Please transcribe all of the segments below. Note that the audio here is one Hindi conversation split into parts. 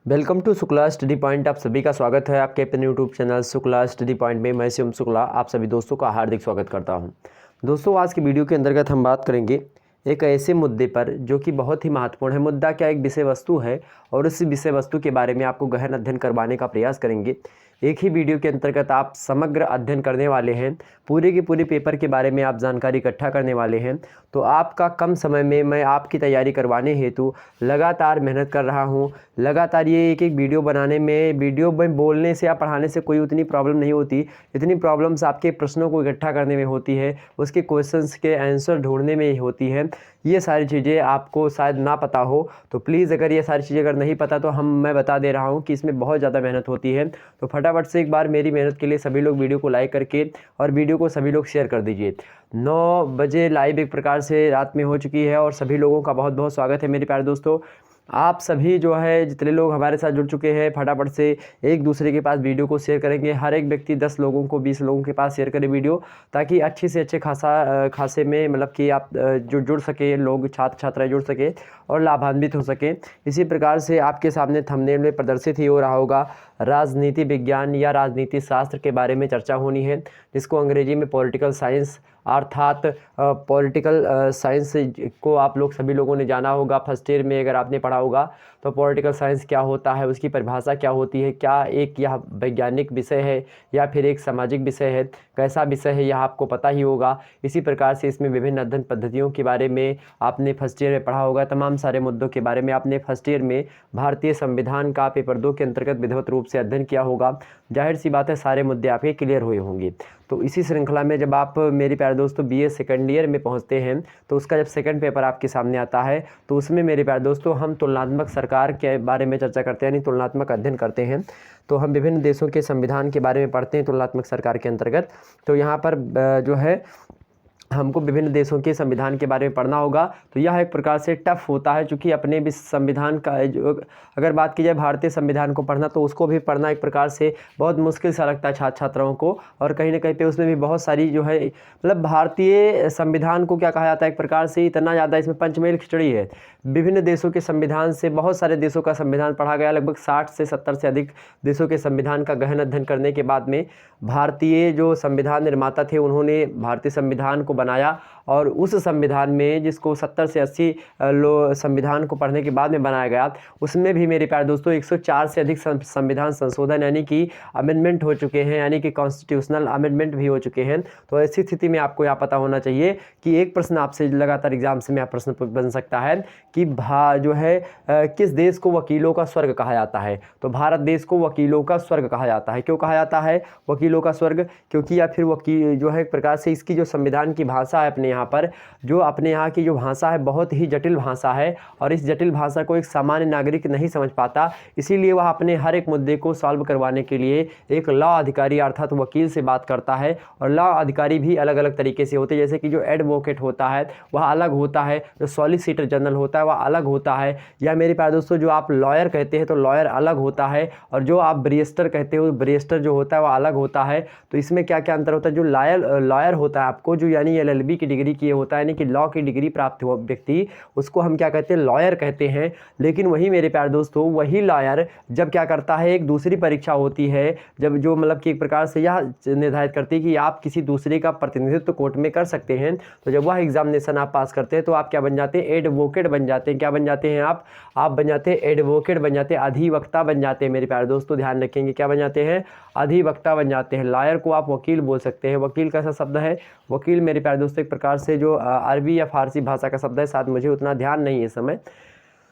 Welcome to Shukla study point. आप सभी का स्वागत है आपके अपने YouTube channel Shukla study point में। मैं शिवम शुक्ला आप सभी दोस्तों का हार्दिक स्वागत करता हूं। दोस्तों, आज की वीडियो के अंतर्गत हम बात करेंगे एक ऐसे मुद्दे पर जो कि बहुत ही महत्वपूर्ण है। मुद्दा क्या, एक विषय वस्तु है और उस विषय वस्तु के बारे में आपको गहन अध्ययन करवाने का प्रयास करेंगे। एक ही वीडियो के अंतर्गत आप समग्र अध्ययन करने वाले हैं, पूरे के पूरे पेपर के बारे में आप जानकारी इकट्ठा करने वाले हैं। तो आपका कम समय में मैं आपकी तैयारी करवाने हेतु लगातार मेहनत कर रहा हूं। लगातार ये एक वीडियो बनाने में, वीडियो में बोलने से या पढ़ाने से कोई उतनी प्रॉब्लम नहीं होती, इतनी प्रॉब्लम्स आपके प्रश्नों को इकट्ठा करने में होती है, उसके क्वेश्चंस के आंसर ढूंढने में ही होती है। ये सारी चीज़ें आपको शायद ना पता हो तो प्लीज़, अगर ये सारी चीज़ें अगर नहीं पता तो मैं बता दे रहा हूँ कि इसमें बहुत ज़्यादा मेहनत होती है। तो फटाफट से एक बार मेरी मेहनत के लिए सभी लोग वीडियो को लाइक करके और वीडियो को सभी लोग शेयर कर दीजिए। 9 बजे लाइव एक प्रकार से रात में हो चुकी है और सभी लोगों का बहुत बहुत स्वागत है मेरे प्यारे दोस्तों। आप सभी जो है जितने लोग हमारे साथ जुड़ चुके हैं, फटाफट से एक दूसरे के पास वीडियो को शेयर करेंगे। हर एक व्यक्ति 10 लोगों को 20 लोगों के पास शेयर करे वीडियो, ताकि अच्छे से अच्छे खासे में मतलब कि आप जो जुड़ सके, लोग छात्र छात्राएं जुड़ सके और लाभान्वित हो सकें। इसी प्रकार से आपके सामने थंबनेल में प्रदर्शित ही हो रहा होगा, राजनीति विज्ञान या राजनीति शास्त्र के बारे में चर्चा होनी है, जिसको अंग्रेजी में पॉलिटिकल साइंस अर्थात पॉलिटिकल साइंस को आप लोग सभी लोगों ने जाना होगा। फर्स्ट ईयर में अगर आपने पढ़ा होगा तो पॉलिटिकल साइंस क्या होता है, उसकी परिभाषा क्या होती है, क्या एक यह वैज्ञानिक विषय है या फिर एक सामाजिक विषय है, कैसा विषय है, यह आपको पता ही होगा। इसी प्रकार से इसमें विभिन्न अध्ययन पद्धतियों के बारे में आपने फर्स्ट ईयर में पढ़ा होगा। तमाम सारे मुद्दों के बारे में आपने फर्स्ट ईयर में भारतीय संविधान का पेपर 2 के अंतर्गत विधिवत रूप से अध्ययन किया होगा। जाहिर सी बात है सारे मुद्दे आपके क्लियर हुए होंगे। तो इसी श्रृंखला में जब आप मेरे प्यारे दोस्तों बीए सेकंड ईयर में पहुंचते हैं तो उसका जब सेकंड पेपर आपके सामने आता है तो उसमें मेरे प्यारे दोस्तों हम तुलनात्मक सरकार के बारे में चर्चा करते हैं, यानी तुलनात्मक अध्ययन करते हैं। तो हम विभिन्न देशों के संविधान के बारे में पढ़ते हैं तुलनात्मक सरकार के अंतर्गत। तो यहाँ पर जो है हमको विभिन्न देशों के संविधान के बारे में पढ़ना होगा। तो यह एक प्रकार से टफ होता है, क्योंकि अपने भी संविधान का जो अगर बात की जाए भारतीय संविधान को पढ़ना तो उसको भी पढ़ना एक प्रकार से बहुत मुश्किल सा लगता है छात्र छात्राओं को। और कहीं ना कहीं पे उसमें भी बहुत सारी जो है मतलब भारतीय संविधान को क्या कहा जाता है, एक प्रकार से इतना ज़्यादा इसमें पंचमेल खिचड़ी है। विभिन्न देशों के संविधान से बहुत सारे देशों का संविधान पढ़ा गया, लगभग 60 से 70 से अधिक देशों के संविधान का गहन अध्ययन करने के बाद में भारतीय जो संविधान निर्माता थे उन्होंने भारतीय संविधान को बनाया। और उस संविधान में जिसको 70 से 80 संविधान को पढ़ने के बाद में बनाया गया, उसमें भी मेरे प्यारे दोस्तों 104 से अधिक संविधान संशोधन यानी कि अमेंडमेंट हो चुके हैं, यानी कि कॉन्स्टिट्यूशनल अमेंडमेंट भी हो चुके हैं। तो ऐसी स्थिति में आपको यह पता होना चाहिए कि एक प्रश्न आपसे लगातार एग्जाम से में प्रश्न बन सकता है कि जो है किस देश को वकीलों का स्वर्ग कहा जाता है। तो भारत देश को वकीलों का स्वर्ग कहा जाता है। क्यों कहा जाता है वकीलों का स्वर्ग? क्योंकि या फिर वकील जो है एक प्रकार से इसकी जो संविधान की भाषा है अपने यहाँ पर, जो अपने यहाँ की जो भाषा है बहुत ही जटिल भाषा है और इस जटिल भाषा को एक सामान्य नागरिक नहीं समझ पाता। इसीलिए वह अपने हर एक मुद्दे को सॉल्व करवाने के लिए एक लॉ अधिकारी अर्थात वकील से बात करता है। और लॉ अधिकारी भी अलग अलग तरीके से होते हैं, जैसे कि जो एडवोकेट होता है वह अलग होता है, जो सॉलिसिटर जनरल होता है वह अलग होता है, या मेरे प्यारे दोस्तों जो आप लॉयर कहते हैं तो लॉयर अलग होता है, और जो आप बैरिस्टर कहते हो बैरिस्टर जो होता है वह अलग होता है। तो इसमें क्या क्या अंतर होता है? जो लॉयर होता है आपको जो यानी LLB की डिग्री किए होता है, यानी कि लॉ की डिग्री प्राप्त हुआ व्यक्ति, उसको हम क्या कहते हैं? लॉयर कहते हैं। लेकिन वही मेरे प्यारे दोस्तों वही लॉयर जब क्या करता है, एक दूसरी परीक्षा होती है जब जो मतलब कि एक प्रकार से यह निर्धारित करती है कि आप किसी दूसरे का प्रतिनिधित्व कोर्ट में कर सकते हैं, तो जब वह एग्जामिनेशन आप पास करते हैं तो आप क्या बन जाते हैं? एडवोकेट बन जाते हैं। क्या बन जाते हैं आप बन जाते हैं एडवोकेट बन जाते हैं, अधिवक्ता बन जाते हैं। मेरे प्यारे दोस्तों ध्यान रखेंगे, क्या बन जाते हैं? अधिवक्ता बन जाते हैं। लॉयर को आप वकील बोल सकते हैं। वकील कैसा शब्द है? वकील मेरे प्यारे दोस्तों एक प्रकार से जो अरबी या फारसी भाषा का शब्द है, शायद मुझे उतना ध्यान नहीं है इस समय,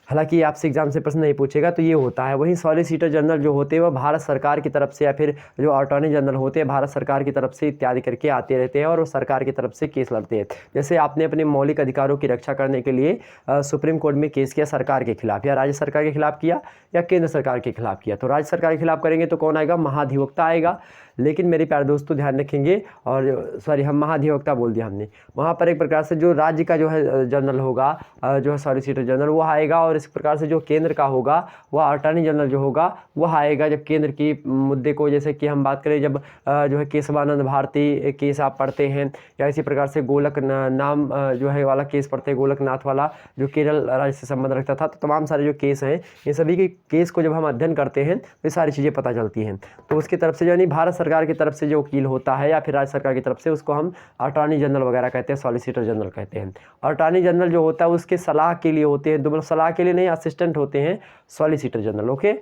हालांकि आपसे एग्जाम से प्रश्न नहीं पूछेगा तो ये होता है। वहीं सॉलिसिटर जनरल जो होते हैं वह भारत सरकार की तरफ से या फिर जो अटॉर्नी जनरल होते हैं भारत सरकार की तरफ से इत्यादि करके आते रहते हैं और वो सरकार की तरफ से केस लड़ते हैं। जैसे आपने अपने मौलिक अधिकारों की रक्षा करने के लिए सुप्रीम कोर्ट में केस किया सरकार के खिलाफ, या राज्य सरकार के खिलाफ किया या केंद्र सरकार के खिलाफ किया, तो राज्य सरकार के खिलाफ करेंगे तो कौन आएगा? महाधिवक्ता आएगा। लेकिन मेरे प्यारे दोस्तों ध्यान रखेंगे, और सॉरी हम महाधिवक्ता बोल दिया हमने, वहाँ पर एक प्रकार से जो राज्य का जो है जनरल होगा, जो है सॉलिसिटर जनरल वो आएगा, और इस प्रकार से जो केंद्र का होगा वह अटॉर्नी जनरल जो होगा वह आएगा। जब केंद्र की मुद्दे को, जैसे कि हम बात करें, जब जो है केशवानंद भारती केस आप पढ़ते हैं, या इसी प्रकार से गोलक नाम जो है वाला केस पढ़ते हैं, गोलकनाथ वाला जो केरल राज्य से संबंध रखता था, तो तमाम सारे जो केस हैं ये सभी के केस को जब हम अध्ययन करते हैं तो ये सारी चीज़ें पता चलती हैं। तो उसकी तरफ से यानी भारत सरकार की तरफ से जो वकील होता है या फिर राज्य सरकार की तरफ से, उसको हम अटॉर्नी जनरल वगैरह कहते हैं, सॉलिसिटर जनरल कहते हैं। अटॉर्नी जनरल जो होता है उसके सलाह के लिए होते हैं, मतलब सलाह के लिए नहीं, असिस्टेंट होते हैं सॉलिसिटर जनरल। ओके।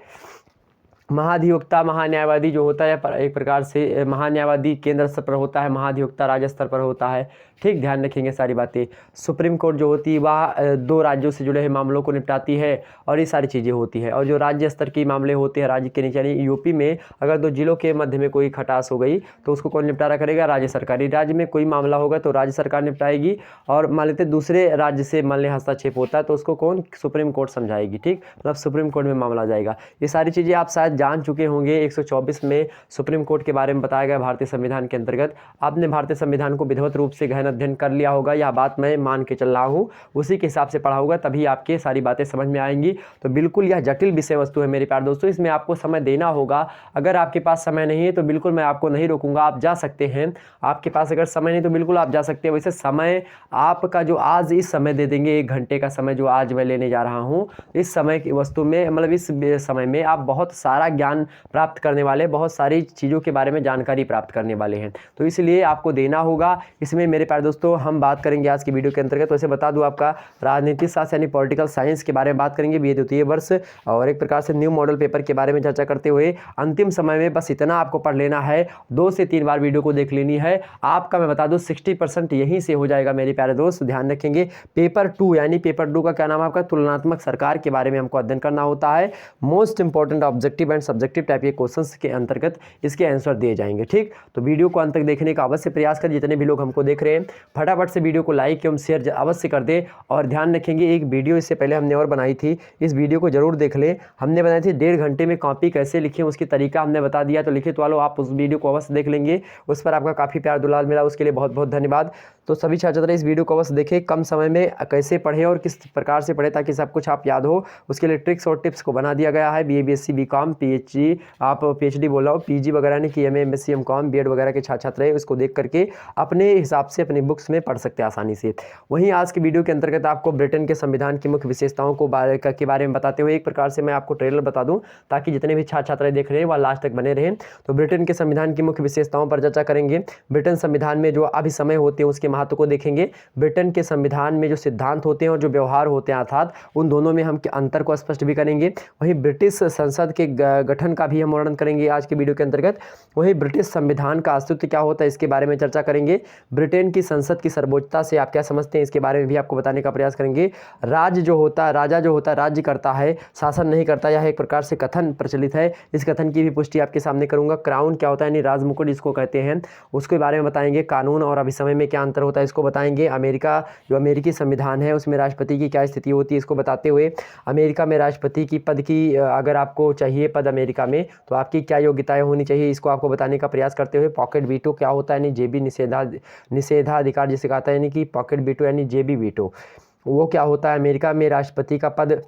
महाधिवक्ता महान्यायवादी जो होता है एक प्रकार से, महान्यायवादी केंद्र स्तर पर होता है, महाधिवक्ता राज्य स्तर पर होता है। ठीक, ध्यान रखेंगे सारी बातें। सुप्रीम कोर्ट जो होती है वह 2 राज्यों से जुड़े हुए मामलों को निपटाती है, और ये सारी चीज़ें होती है। और जो राज्य स्तर के मामले होते हैं राज्य के नीचे, यानी यूपी में अगर 2 जिलों के मध्य में कोई खटास हो गई तो उसको कौन निपटारा करेगा? राज्य सरकार। राज्य में कोई मामला होगा तो राज्य सरकार निपटाएगी, और मान लेते दूसरे राज्य से मान लें हस्तक्षेप होता है तो उसको कौन? सुप्रीम कोर्ट समझाएगी। ठीक, मतलब सुप्रीम कोर्ट में मामला जाएगा। ये सारी चीज़ें आप शायद जान चुके होंगे। 124 में सुप्रीम कोर्ट के बारे में बताया गया भारतीय संविधान के अंतर्गत। आपने भारतीय संविधान को विधिवत रूप से गहन अध्ययन कर लिया होगा, यह बात मैं मान के चल रहा हूँ, उसी के हिसाब से पढ़ा होगा, तभी आपके सारी बातें समझ में आएंगी। तो बिल्कुल यह जटिल विषय वस्तु है मेरे प्यारे दोस्तों, इसमें आपको समय देना होगा। अगर आपके पास समय नहीं है तो बिल्कुल मैं आपको नहीं रोकूंगा, आप जा सकते हैं। आपके पास अगर समय नहीं तो बिल्कुल आप जा सकते हैं। वैसे समय आपका जो आज इस समय दे देंगे, 1 घंटे का समय जो आज मैं लेने जा रहा हूँ, इस समय की वस्तु में, मतलब इस समय में आप बहुत सारा ज्ञान प्राप्त करने वाले, बहुत सारी चीज़ों के बारे में जानकारी प्राप्त करने वाले हैं, तो इसलिए आपको देना होगा। इसमें मेरे प्यारे दोस्तों हम बात करेंगे आज की वीडियो के अंतर्गत। वैसे बता दूं, आपका राजनीति शास्त्र यानी पॉलिटिकल साइंस के बारे में बात करेंगे BA द्वितीय वर्ष, और एक प्रकार से न्यू मॉडल पेपर के बारे में चर्चा करते हुए अंतिम समय में बस इतना आपको पढ़ लेना है, 2 से 3 बार वीडियो को देख लेनी है। आपका मैं बता दूं 60% यहीं से हो जाएगा मेरे प्यारे दोस्त, ध्यान रखेंगे। पेपर 2 यानी पेपर 2 का क्या नाम है आपका? तुलनात्मक सरकार के बारे में हमको अध्ययन करना होता है। Most important objective and subjective type के क्वेश्चंस के अंतर्गत इसके आंसर दिए जाएंगे। ठीक, तो वीडियो को अंत तक देखने का अवश्य प्रयास करें। जितने भी लोग हमको देख रहे हैं फटाफट से वीडियो को लाइक एवं शेयर अवश्य कर दे। और ध्यान रखेंगे, एक वीडियो इससे पहले हमने और बनाई थी, इस वीडियो को जरूर देख लें। हमने बनाई थी 1.5 घंटे में कॉपी कैसे लिखें, उसकी तरीका हमने बता दिया, तो लिखित वालों आप उस वीडियो को अवश्य देख लेंगे। उस पर आपका काफ़ी प्यार दुलार मिला, उसके लिए बहुत बहुत धन्यवाद। तो सभी छात्र इस वीडियो को अवश्य देखें, कम समय में कैसे पढ़ें और किस प्रकार से पढ़ें ताकि सब कुछ आप याद हो, उसके लिए ट्रिक्स और टिप्स को बना दिया गया है। BA BSc BCom PhD, आप PhD बोल रहा हो, PG वगैरह नहीं कि MA MSc MCom BEd वगैरह के छात्र हैं, उसको देख करके अपने हिसाब से अपनी बुक्स में पढ़ सकते हैं आसानी से। वहीं आज की वीडियो के अंतर्गत आपको ब्रिटेन के संविधान की मुख्य विशेषताओं के बारे में बताते हुए एक प्रकार से मैं आपको ट्रेलर बता दूं, ताकि जितने भी छात्र देख रहे हैं वह लास्ट तक बने रहें। तो ब्रिटेन के संविधान की मुख्य विशेषताओं पर चर्चा करेंगे। ब्रिटेन संविधान में जो अभिसमय होते हैं उसके महत्व को देखेंगे। ब्रिटेन के संविधान में जो सिद्धांत होते हैं और जो व्यवहार होते हैं, अर्थात उन दोनों में हम अंतर को स्पष्ट भी करेंगे। वहीं ब्रिटिश संसद के गठन का भी हम वर्णन करेंगे आज की वीडियो के अंतर्गत। वहीं ब्रिटिश संविधान का अस्तित्व क्या होता है इसके बारे में चर्चा करेंगे। ब्रिटेन की संसद की सर्वोच्चता से आप क्या समझते हैं इसके बारे में भी आपको बताने का प्रयास करेंगे। राज्य जो होता है, राजा जो होता है राज्य करता है, शासन नहीं करता, यह एक प्रकार से कथन प्रचलित है। इस कथन की भी पुष्टि आपके सामने करूंगा। क्राउन क्या होता है यानी राजमुकुट इसको कहते हैं, उसके बारे में बताएंगे। कानून और अभिसमय में क्या अंतर होता है इसको बताएंगे। अमेरिका जो अमेरिकी संविधान है उसमें राष्ट्रपति की क्या स्थिति होती है इसको बताते हुए, अमेरिका में राष्ट्रपति की पद की अगर आपको चाहिए पद अमेरिका में तो आपकी क्या योग्यताएं होनी चाहिए इसको आपको बताने का प्रयास करते हुए। पॉकेट वीटो क्या होता है यानी जेबी निषेधाधिकार जिसे कहता है, यानी कि पॉकेट वीटो यानी जेबी वीटो, वो क्या होता है। अमेरिका में राष्ट्रपति का पद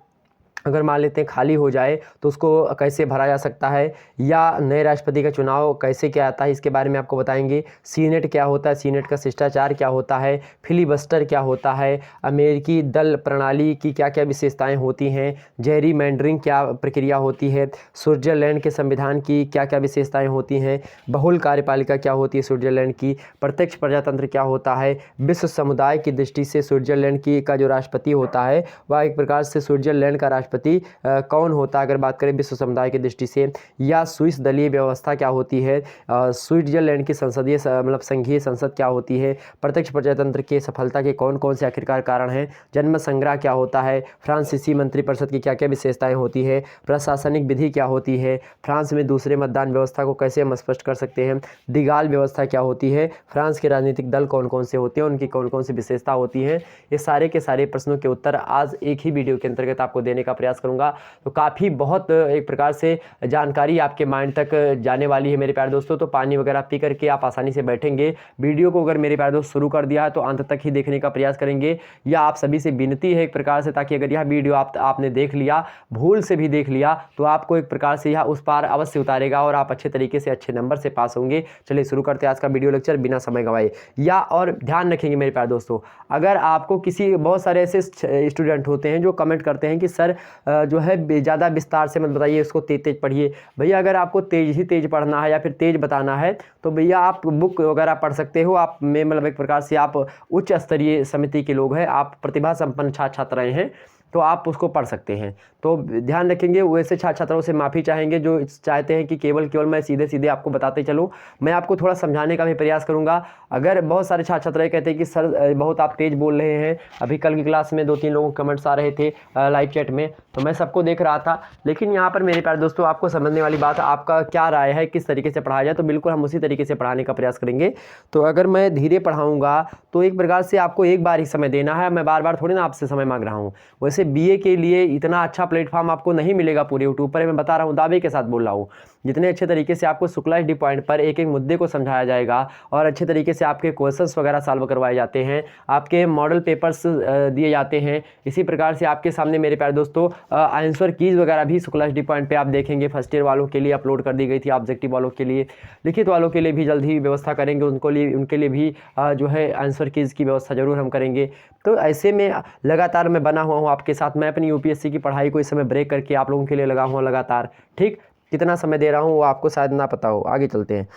अगर मान लेते हैं खाली हो जाए तो उसको कैसे भरा जा सकता है, या नए राष्ट्रपति का चुनाव कैसे क्या आता है इसके बारे में आपको बताएंगे। सीनेट क्या होता है, सीनेट का शिष्टाचार क्या होता है, फिलिबस्टर क्या होता है, अमेरिकी दल प्रणाली की क्या क्या विशेषताएं होती हैं, जेरीमैंडरिंग क्या प्रक्रिया होती है, स्विट्जरलैंड के संविधान की क्या क्या विशेषताएँ होती हैं, बहुल कार्यपालिका क्या होती है स्विट्जरलैंड की, प्रत्यक्ष प्रजातंत्र क्या होता है, विश्व समुदाय की दृष्टि से स्विट्जरलैंड की का जो राष्ट्रपति होता है वह एक प्रकार से स्विट्जरलैंड का राष्ट्रपति कौन होता है अगर बात करें विश्व समुदाय की दृष्टि से, या स्विस दलीय व्यवस्था क्या होती है, स्विट्जरलैंड की संसदीय मतलब संघीय संसद क्या होती है, प्रत्यक्ष प्रजातंत्र की सफलता के कौन कौन से आखिरकार कारण हैं, जन्म संग्रह क्या होता है, फ्रांसीसी मंत्रिपरिषद की क्या क्या विशेषताएं होती है, प्रशासनिक विधि क्या होती है, फ्रांस में दूसरे मतदान व्यवस्था को कैसे हम स्पष्ट कर सकते हैं, दिगाल व्यवस्था क्या होती है, फ्रांस के राजनीतिक दल कौन कौन से होते हैं, उनकी कौन कौन सी विशेषता होती है। ये सारे के सारे प्रश्नों के उत्तर आज एक ही वीडियो के अंतर्गत आपको देने का प्रयास करूँगा। तो काफ़ी बहुत एक प्रकार से जानकारी आपके माइंड तक जाने वाली है मेरे प्यारे दोस्तों। तो पानी वगैरह पी करके आप आसानी से बैठेंगे। वीडियो को अगर मेरे प्यारे दोस्त शुरू कर दिया है तो अंत तक ही देखने का प्रयास करेंगे। यह आप सभी से विनती है एक प्रकार से, ताकि अगर यह वीडियो आपने देख लिया, भूल से भी देख लिया, तो आपको एक प्रकार से यह उस पार अवश्य उतारेगा और आप अच्छे तरीके से अच्छे नंबर से पास होंगे। चलिए शुरू करते हैं आज का वीडियो लेक्चर बिना समय गंवाए। या और ध्यान रखेंगे मेरे प्यारे दोस्तों, अगर आपको किसी बहुत सारे ऐसे स्टूडेंट होते हैं जो कमेंट करते हैं कि सर जो है ज़्यादा विस्तार से मत बताइए, इसको तेज तेज पढ़िए। भैया अगर आपको तेज ही तेज पढ़ना है या फिर तेज बताना है तो भैया आप बुक वगैरह पढ़ सकते हो। आप में मतलब एक प्रकार से आप उच्च स्तरीय समिति के लोग हैं, आप प्रतिभा संपन्न छात्र छात्राएं हैं, तो आप उसको पढ़ सकते हैं। तो ध्यान रखेंगे, वैसे छात्र छात्राओं से माफ़ी चाहेंगे जो चाहते हैं कि केवल मैं सीधे सीधे आपको बताते चलूँ। मैं आपको थोड़ा समझाने का भी प्रयास करूँगा। अगर बहुत सारे छात्र छात्राएं कहते हैं कि सर बहुत आप तेज़ बोल रहे हैं, अभी कल की क्लास में 2-3 लोगों के कमेंट्स आ रहे थे लाइव चैट में, तो मैं सबको देख रहा था। लेकिन यहाँ पर मेरे प्यारे दोस्तों आपको समझने वाली बात, आपका क्या राय है, किस तरीके से पढ़ाया जाए, तो बिल्कुल हम उसी तरीके से पढ़ाने का प्रयास करेंगे। तो अगर मैं धीरे पढ़ाऊँगा तो एक प्रकार से आपको एक बार ही समय देना है, मैं बार बार थोड़ी ना आपसे समय मांग रहा हूँ। वैसे बीए के लिए इतना अच्छा प्लेटफॉर्म आपको नहीं मिलेगा पूरे यूट्यूब पर, मैं बता रहा हूँ, दावे के साथ बोल रहा हूँ। जितने अच्छे तरीके से आपको शुक्ला एचडी पॉइंट पर एक एक मुद्दे को समझाया जाएगा और अच्छे तरीके से आपके क्वेश्चंस वगैरह सॉल्व करवाए जाते हैं, आपके मॉडल पेपर्स दिए जाते हैं। इसी प्रकार से आपके सामने मेरे प्यारे दोस्तों आंसर कीज वगैरह भी शुक्ला एचडी पॉइंट पे आप देखेंगे। फर्स्ट ईयर वालों के लिए अपलोड कर दी गई थी, ऑब्जेक्टिव वालों के लिए, लिखित वालों के लिए भी जल्द ही व्यवस्था करेंगे, उनके लिए भी जो है आंसर कीज की व्यवस्था जरूर हम करेंगे। तो ऐसे में लगातार मैं बना हुआ हूँ आपके साथ। मैं अपनी यूपीएससी की पढ़ाई को इस समय ब्रेक करके आप लोगों के लिए लगा हुआ लगातार। ठीक, कितना समय दे रहा हूँ वो आपको शायद ना पता हो। आगे चलते हैं।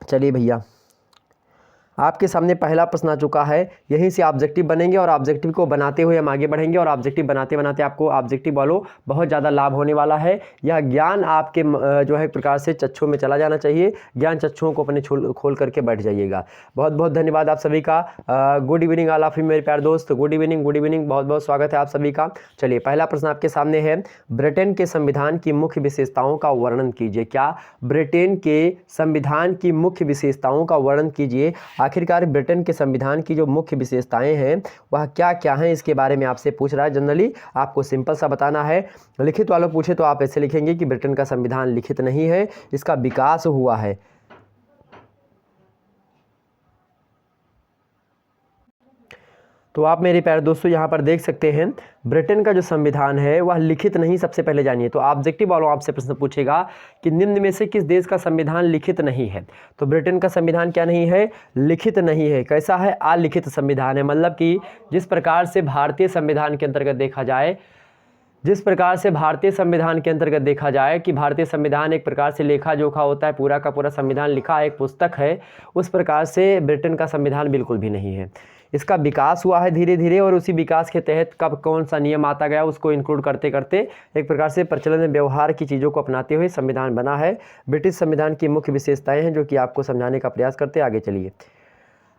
चलिए भैया, आपके सामने पहला प्रश्न आ चुका है। यहीं से ऑब्जेक्टिव बनेंगे और ऑब्जेक्टिव को बनाते हुए हम आगे बढ़ेंगे और ऑब्जेक्टिव बनाते बनाते आपको ऑब्जेक्टिव वालों बहुत ज़्यादा लाभ होने वाला है। यह ज्ञान आपके जो है एक प्रकार से चक्षुओं में चला जाना चाहिए। ज्ञान चक्षुओं को अपने खोल करके बैठ जाइएगा। बहुत बहुत धन्यवाद आप सभी का। Good evening all of you मेरे प्यारे दोस्त। गुड इवनिंग, गुड इवनिंग, बहुत बहुत स्वागत है आप सभी का। चलिए पहला प्रश्न आपके सामने है, ब्रिटेन के संविधान की मुख्य विशेषताओं का वर्णन कीजिए। क्या? ब्रिटेन के संविधान की मुख्य विशेषताओं का वर्णन कीजिए। आखिरकार ब्रिटेन के संविधान की जो मुख्य विशेषताएं हैं वह क्या क्या हैं, इसके बारे में आपसे पूछ रहा है। जनरली आपको सिंपल सा बताना है। लिखित वालों पूछे तो आप ऐसे लिखेंगे कि ब्रिटेन का संविधान लिखित नहीं है, इसका विकास हुआ है। तो आप मेरे प्यारे दोस्तों यहाँ पर देख सकते हैं, ब्रिटेन का जो संविधान है वह लिखित नहीं। सबसे पहले जानिए, तो ऑब्जेक्टिव वालों आपसे प्रश्न पूछेगा कि निम्न में से किस देश का संविधान लिखित नहीं है। तो ब्रिटेन का संविधान क्या नहीं है? लिखित नहीं है। कैसा है? अलिखित संविधान है। मतलब कि जिस प्रकार से भारतीय संविधान के अंतर्गत देखा जाए, कि भारतीय संविधान एक प्रकार से लेखा जोखा होता है, पूरा का पूरा संविधान लिखा एक पुस्तक है, उस प्रकार से ब्रिटेन का संविधान बिल्कुल भी नहीं है। इसका विकास हुआ है धीरे धीरे और उसी विकास के तहत कब कौन सा नियम आता गया उसको इंक्लूड करते करते एक प्रकार से प्रचलन में व्यवहार की चीज़ों को अपनाते हुए संविधान बना है। ब्रिटिश संविधान की मुख्य विशेषताएं हैं जो कि आपको समझाने का प्रयास करते। आगे चलिए,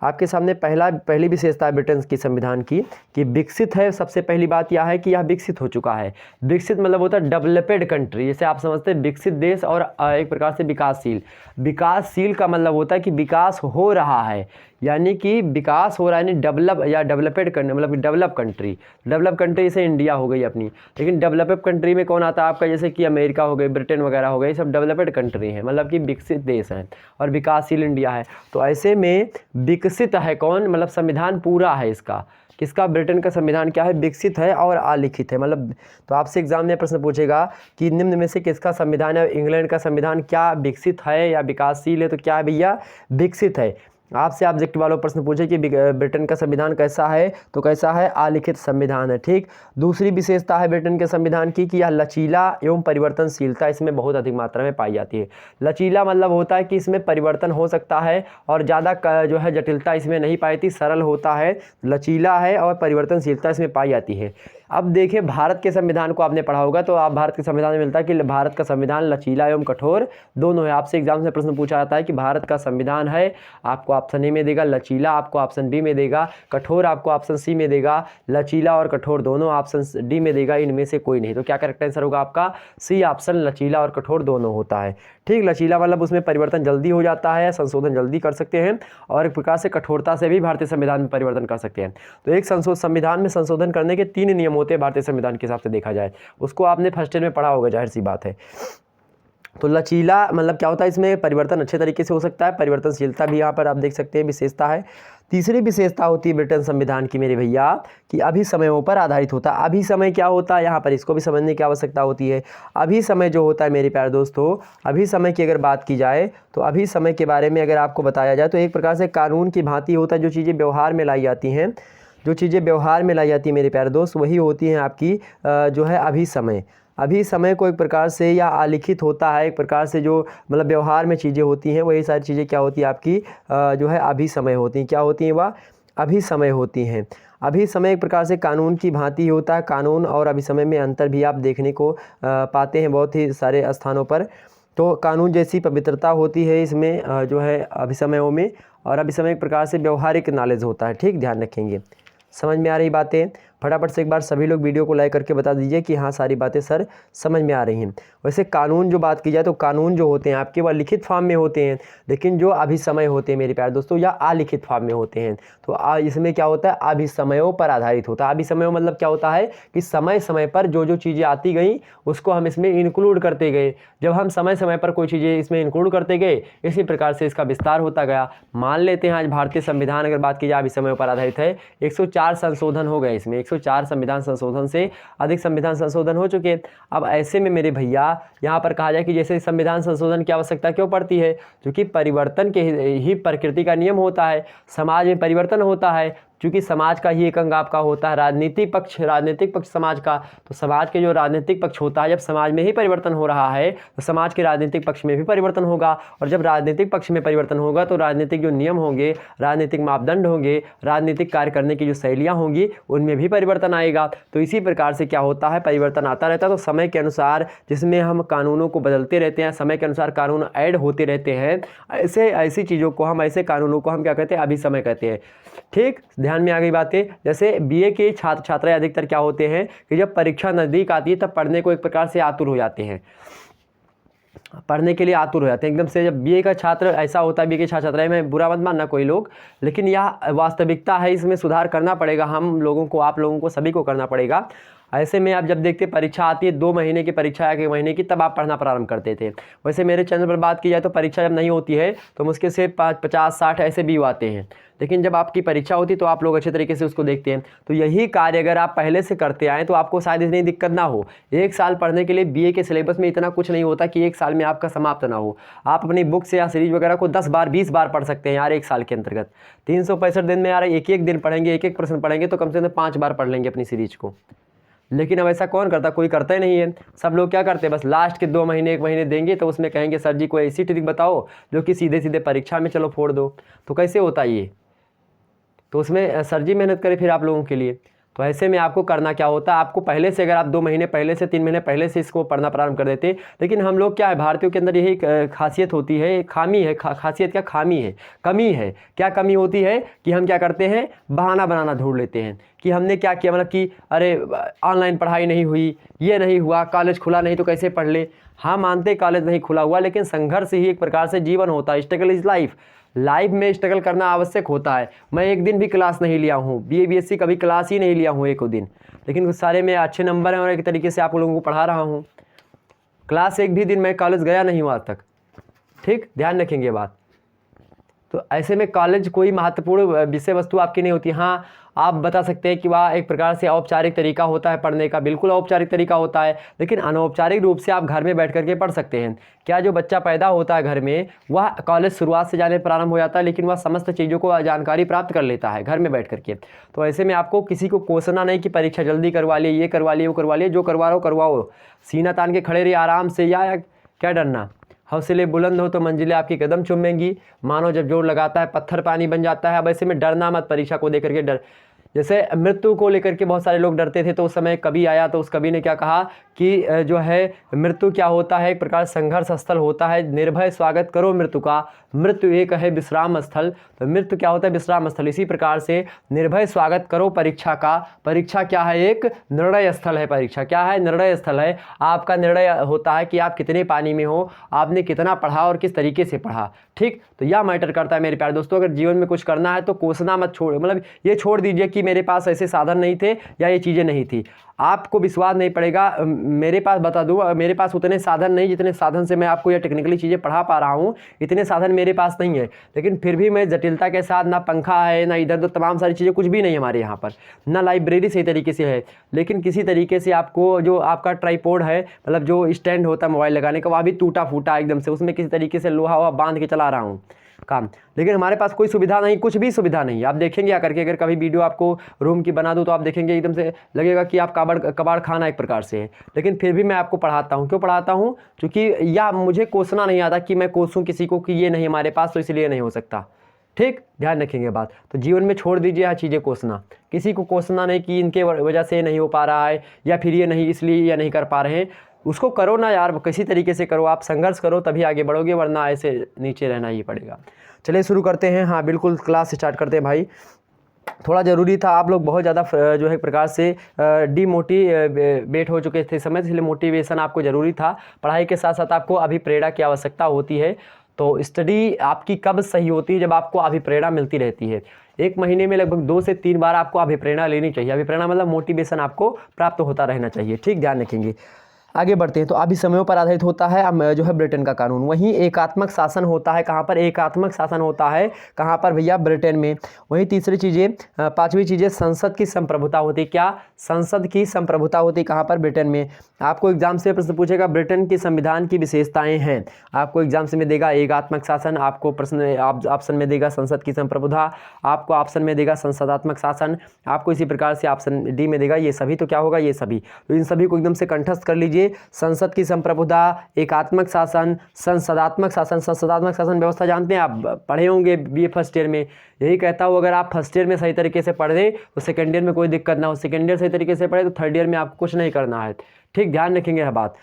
आपके सामने पहली विशेषता है ब्रिटेन की संविधान की कि विकसित है। सबसे पहली बात यह है कि यह विकसित हो चुका है। विकसित मतलब होता है डेवलप्ड कंट्री, जैसे आप समझते हैं विकसित देश और एक प्रकार से विकासशील। विकासशील का मतलब होता है कि विकास हो रहा है, यानी कि विकास हो रहा है, यानी डेवलप या डेवलप्ड कंट्री मतलब डेवलप कंट्री। डेवलप कंट्री जैसे इंडिया हो गई अपनी, लेकिन डेवलप्ड कंट्री में कौन आता है आपका? जैसे कि अमेरिका हो गई, ब्रिटेन वगैरह हो गई, ये सब डेवलप्ड कंट्री हैं, मतलब कि विकसित देश हैं और विकासशील इंडिया है। तो ऐसे में विकसित है कौन? मतलब संविधान पूरा है इसका। किसका? ब्रिटेन का संविधान क्या है? विकसित है और अलिखित है। मतलब तो आपसे एग्जाम में प्रश्न पूछेगा कि निम्न में से किसका संविधान है? इंग्लैंड का संविधान क्या विकसित है या विकासशील है? तो क्या है भैया? विकसित है। आपसे ऑब्जेक्टिव वालों प्रश्न पूछे कि ब्रिटेन का संविधान कैसा है? तो कैसा है? अलिखित संविधान है। ठीक। दूसरी विशेषता है ब्रिटेन के संविधान की कि यह लचीला एवं परिवर्तनशीलता इसमें बहुत अधिक मात्रा में पाई जाती है। लचीला मतलब होता है कि इसमें परिवर्तन हो सकता है और ज़्यादा जो है जटिलता इसमें नहीं पाई जाती, सरल होता है, लचीला है और परिवर्तनशीलता इसमें पाई जाती है। अब देखिए, भारत के संविधान को आपने पढ़ा होगा, तो आप भारत के संविधान में मिलता है कि भारत का संविधान लचीला एवं कठोर दोनों है। आपसे एग्जाम से प्रश्न पूछा जाता है कि भारत का संविधान है, आपको ऑप्शन ए में देगा, लचीला आपको ऑप्शन बी में देगा, कठोर आपको ऑप्शन सी में देगा, लचीला और कठोर दोनों ऑप्शन डी में देगा, इनमें से कोई नहीं। तो क्या करेक्ट आंसर होगा आपका? सी ऑप्शन, लचीला और कठोर दोनों होता है। ठीक। लचीला मतलब उसमें परिवर्तन जल्दी हो जाता है, संशोधन जल्दी कर सकते हैं, और एक प्रकार से कठोरता से भी भारतीय संविधान में परिवर्तन कर सकते हैं। तो एक संविधान में संशोधन करने के 3 नियम होते हैं भारतीय संविधान के हिसाब से देखा जाए, उसको आपने फर्स्ट ईयर में पढ़ा होगा, जाहिर सी बात है। तो लचीला मतलब क्या होता है, इसमें परिवर्तन अच्छे तरीके से हो सकता है, परिवर्तनशीलता भी यहाँ पर आप देख सकते हैं विशेषता है। तीसरी विशेषता होती है ब्रिटेन संविधान की मेरे भैया कि अभी समयों पर आधारित होता है। अभी समय क्या होता है, यहाँ पर इसको भी समझने की आवश्यकता होती है। अभी समय जो होता है मेरे प्यारे दोस्तों, अभी समय की अगर बात की जाए तो अभी समय के बारे में अगर आपको बताया जाए तो एक प्रकार से कानून की भांति होता है। जो चीज़ें व्यवहार में लाई जाती हैं, जो चीज़ें व्यवहार में लाई जाती हैं मेरे प्यारे दोस्त, वही होती हैं आपकी जो है अभी समय। अभी समय को एक प्रकार से या आलिखित होता है, एक प्रकार से जो मतलब व्यवहार में चीज़ें होती हैं, वही सारी चीज़ें क्या होती है आपकी जो है अभी समय होती हैं। क्या होती हैं? वह अभी समय होती हैं। अभी समय एक प्रकार से कानून की भांति होता है। कानून और अभी समय में अंतर भी आप देखने को पाते हैं बहुत ही सारे स्थानों पर। तो कानून जैसी पवित्रता होती है इसमें जो है अभिसमयों में, और अभिसमय एक प्रकार से व्यवहारिक नॉलेज होता है। ठीक, ध्यान रखेंगे। समझ में आ रही बातें? फटाफट से एक बार सभी लोग वीडियो को लाइक करके बता दीजिए कि हाँ सारी बातें सर समझ में आ रही हैं। वैसे कानून जो बात की जाए तो कानून जो होते हैं आपके वह लिखित फॉर्म में होते हैं, लेकिन जो अभिसमय होते हैं मेरे प्यारे दोस्तों या अलिखित फॉर्म में होते हैं। तो इसमें क्या होता है, अभिसमयों पर आधारित होता है। अभिसमयों मतलब क्या होता है कि समय समय पर जो जो चीज़ें आती गई उसको हम इसमें इंक्लूड करते गए। जब हम समय समय पर कोई चीज़ें इसमें इंक्लूड करते गए, इसी प्रकार से इसका विस्तार होता गया। मान लेते हैं आज भारतीय संविधान अगर बात की जाए अभिसमयों पर आधारित है, 104 संशोधन हो गए इसमें, 104 संविधान संशोधन से अधिक संविधान संशोधन हो चुके। अब ऐसे में मेरे भैया यहाँ पर कहा जाए कि जैसे संविधान संशोधन की आवश्यकता क्यों पड़ती है, क्योंकि परिवर्तन के ही प्रकृति का नियम होता है। समाज में परिवर्तन होता है, क्योंकि समाज का ही एक अंग आपका होता है राजनीतिक पक्ष समाज का। तो समाज के जो राजनीतिक पक्ष होता है, जब समाज में ही परिवर्तन हो रहा है तो समाज के राजनीतिक पक्ष में भी परिवर्तन होगा, और जब राजनीतिक पक्ष में परिवर्तन होगा तो राजनीतिक जो नियम होंगे, राजनीतिक मापदंड होंगे, राजनीतिक कार्य करने की जो शैलियाँ होंगी, उनमें भी परिवर्तन आएगा। तो इसी प्रकार से क्या होता है, परिवर्तन आता रहता है। तो समय के अनुसार जिसमें हम कानूनों को बदलते रहते हैं, समय के अनुसार कानून ऐड होते रहते हैं, ऐसी चीज़ों को हम, ऐसे कानूनों को हम क्या कहते हैं, अभिसमय कहते हैं। ठीक, ध्यान में आ गई बातें। जैसे बीए के छात्र छात्राएं अधिकतर क्या होते हैं कि जब परीक्षा नज़दीक आती है तब पढ़ने को एक प्रकार से आतुर हो जाते हैं, पढ़ने के लिए आतुर हो जाते हैं एकदम से। जब बीए का छात्र ऐसा होता है, बीए के छात्र छात्राएं, में बुरा मत मानना कोई लोग, लेकिन यह वास्तविकता है, इसमें सुधार करना पड़ेगा हम लोगों को, आप लोगों को, सभी को करना पड़ेगा। ऐसे में आप जब देखते परीक्षा आती है 2 महीने की परीक्षा या 1 महीने की, तब आप पढ़ना प्रारंभ करते थे। वैसे मेरे चैनल पर बात की जाए तो परीक्षा जब नहीं होती है तो मुश्किल से 50-60 ऐसे व्यू आते हैं, लेकिन जब आपकी परीक्षा होती है तो आप लोग अच्छे तरीके से उसको देखते हैं। तो यही कार्य अगर आप पहले से करते आएँ तो आपको शायद इतनी दिक्कत ना हो। 1 साल पढ़ने के लिए बीए के सिलेबस में इतना कुछ नहीं होता कि 1 साल में आपका समाप्त ना हो। आप अपनी बुक से या सीरीज वगैरह को 10 बार 20 बार पढ़ सकते हैं यार 1 साल के अंतर्गत। 365 दिन में यार एक दिन पढ़ेंगे, एक प्रश्न पढ़ेंगे तो कम से कम 5 बार पढ़ लेंगे अपनी सीरीज को। लेकिन अब ऐसा कौन करता, कोई करता ही नहीं है। सब लोग क्या करते हैं, बस लास्ट के 2 महीने 1 महीने देंगे तो उसमें कहेंगे सर जी कोई ऐसी ट्रिक बताओ जो कि सीधे सीधे परीक्षा में चलो फोड़ दो। तो कैसे होता है ये, तो उसमें सर जी मेहनत करें फिर आप लोगों के लिए। तो ऐसे में आपको करना क्या होता है, आपको पहले से, अगर आप 2 महीने पहले से, 3 महीने पहले से इसको पढ़ना प्रारंभ कर देते। लेकिन हम लोग क्या है, भारतीयों के अंदर यही खासियत होती है, खामी है, खासियत क्या, खामी है, कमी है। क्या कमी होती है कि हम क्या करते हैं, बहाना बनाना ढूंढ लेते हैं कि हमने क्या किया, मतलब कि अरे ऑनलाइन पढ़ाई नहीं हुई, ये नहीं हुआ, कॉलेज खुला नहीं तो कैसे पढ़ ले। हाँ मानते कॉलेज नहीं खुला हुआ, लेकिन संघर्ष ही एक प्रकार से जीवन होता है। स्ट्रगल इज लाइफ, लाइफ में स्ट्रगल करना आवश्यक होता है। मैं एक दिन भी क्लास नहीं लिया हूँ, बीए बीएससी कभी क्लास ही नहीं लिया हूँ एक दिन, लेकिन कुछ सारे में अच्छे नंबर हैं और एक तरीके से आप लोगों को पढ़ा रहा हूँ। क्लास एक भी दिन मैं कॉलेज गया नहीं हूँ आज तक। ठीक, ध्यान रखेंगे ये बात। तो ऐसे में कॉलेज कोई महत्वपूर्ण विषय वस्तु आपकी नहीं होती। हाँ आप बता सकते हैं कि वह एक प्रकार से औपचारिक तरीका होता है पढ़ने का, बिल्कुल औपचारिक तरीका होता है, लेकिन अनौपचारिक रूप से आप घर में बैठ करके पढ़ सकते हैं। क्या जो बच्चा पैदा होता है घर में, वह कॉलेज शुरुआत से जाने प्रारंभ हो जाता है, लेकिन वह समस्त चीज़ों को जानकारी प्राप्त कर लेता है घर में बैठ करके। तो ऐसे में आपको किसी को कोसना नहीं कि परीक्षा जल्दी करवा लिए, ये करवा लिए, वो करवा लिए, जो करवा रहा हो करवाओ, सीना तान के खड़े रहिए आराम से, या क्या डरना। हौसले बुलंद हो तो मंजिलें आपकी कदम चूमेंगी। मानो जब जोर लगाता है पत्थर पानी बन जाता है। अब ऐसे में डरना मत, परीक्षा को लेकर के डर, जैसे मृत्यु को लेकर के बहुत सारे लोग डरते थे, तो उस समय कवि आया तो उस कवि ने क्या कहा कि जो है मृत्यु क्या होता है, एक प्रकार संघर्ष स्थल होता है, निर्भय स्वागत करो मृत्यु का, मृत्यु एक है विश्राम स्थल। तो मृत्यु क्या होता है, विश्राम स्थल। इसी प्रकार से निर्भय स्वागत करो परीक्षा का। परीक्षा क्या है, एक निर्णय स्थल है। परीक्षा क्या है, निर्णय स्थल है। आपका निर्णय होता है कि आप कितने पानी में हो, आपने कितना पढ़ा और किस तरीके से पढ़ा। ठीक, तो यह मैटर करता है मेरे प्यारे दोस्तों। अगर जीवन में कुछ करना है तो कोसना मत छोड़, मतलब ये छोड़ दीजिए कि कि मेरे पास ऐसे साधन नहीं थे या ये चीज़ें नहीं थी। आपको विश्वास नहीं पड़ेगा, मेरे पास बता दूँ, मेरे पास उतने साधन नहीं जितने साधन से मैं आपको ये टेक्निकली चीज़ें पढ़ा पा रहा हूँ, इतने साधन मेरे पास नहीं है। लेकिन फिर भी मैं जटिलता के साथ, ना पंखा है ना इधर उधर तमाम सारी चीज़ें कुछ भी नहीं हमारे यहाँ पर, ना लाइब्रेरी सही तरीके से है, लेकिन किसी तरीके से आपको जो आपका ट्राईपोड है, मतलब जो स्टैंड होता है मोबाइल लगाने का, वह भी टूटा फूटा एकदम से, उसमें किसी तरीके से लोहा वोहा बांध के चला रहा हूँ काम। लेकिन हमारे पास कोई सुविधा नहीं, कुछ भी सुविधा नहीं। आप देखेंगे आकर के, अगर कभी वीडियो आपको रूम की बना दूं तो आप देखेंगे एकदम से लगेगा कि आप कबाड़ खाना एक प्रकार से है। लेकिन फिर भी मैं आपको पढ़ाता हूं। क्यों पढ़ाता हूं? क्योंकि या मुझे कोसना नहीं आता कि मैं कोसूं किसी को कि ये नहीं हमारे पास तो इसलिए नहीं हो सकता। ठीक, ध्यान रखेंगे बात। तो जीवन में छोड़ दीजिए यह चीज़ें कोसना, किसी को कोसना नहीं कि इनके वजह से नहीं हो पा रहा है या फिर ये नहीं इसलिए या नहीं कर पा रहे हैं। उसको करो ना यार, किसी तरीके से करो, आप संघर्ष करो तभी आगे बढ़ोगे, वरना ऐसे नीचे रहना ही पड़ेगा। चलिए शुरू करते हैं। हाँ बिल्कुल, क्लास स्टार्ट करते हैं भाई। थोड़ा ज़रूरी था, आप लोग बहुत ज़्यादा जो है प्रकार से डीमोटिवेट हो चुके थे समय, इसलिए मोटिवेशन आपको ज़रूरी था। पढ़ाई के साथ साथ आपको अभिप्रेरणा की आवश्यकता होती है। तो स्टडी आपकी कब सही होती है? जब आपको अभिप्रेरणा मिलती रहती है। एक महीने में लगभग 2 से 3 बार आपको अभिप्रेरणा लेनी चाहिए। अभिप्रेरणा मतलब मोटिवेशन आपको प्राप्त होता रहना चाहिए। ठीक, ध्यान रखेंगे। आगे बढ़ते हैं। तो अभी समयों पर आधारित होता है जो है ब्रिटेन का कानून। वहीं एकात्मक शासन होता है कहाँ पर? एकात्मक शासन होता है कहाँ पर भैया? ब्रिटेन में। वहीं तीसरी चीज़ें, पांचवी चीज़ें, संसद की संप्रभुता होती। क्या? संसद की संप्रभुता होती कहाँ पर? ब्रिटेन में। आपको एग्जाम से प्रश्न पूछेगा ब्रिटेन के संविधान की विशेषताएं हैं। आपको एग्जाम से में देगा एकात्मक शासन, आपको प्रश्न ऑप्शन में देगा संसद की संप्रभुता, आपको ऑप्शन में देगा संसदात्मक शासन, आपको इसी प्रकार से ऑप्शन डी में देगा ये सभी। तो क्या होगा? ये सभी। तो इन सभी को एकदम से कंठस्थ कर लीजिए। संसद की संप्रभुता, एकात्मक शासन, संसदात्मक शासन। संसदात्मक शासन व्यवस्था जानते हैं, आप पढ़े होंगे बीए फर्स्ट ईयर में। यही कहता हूँ, अगर आप फर्स्ट ईयर में सही तरीके से पढ़ दें तो सेकेंड ईयर में कोई दिक्कत ना हो, सेकेंड ईयर सही तरीके से पढ़े तो थर्ड ईयर में आपको कुछ नहीं करना है। ठीक, ध्यान रखेंगे यह बात।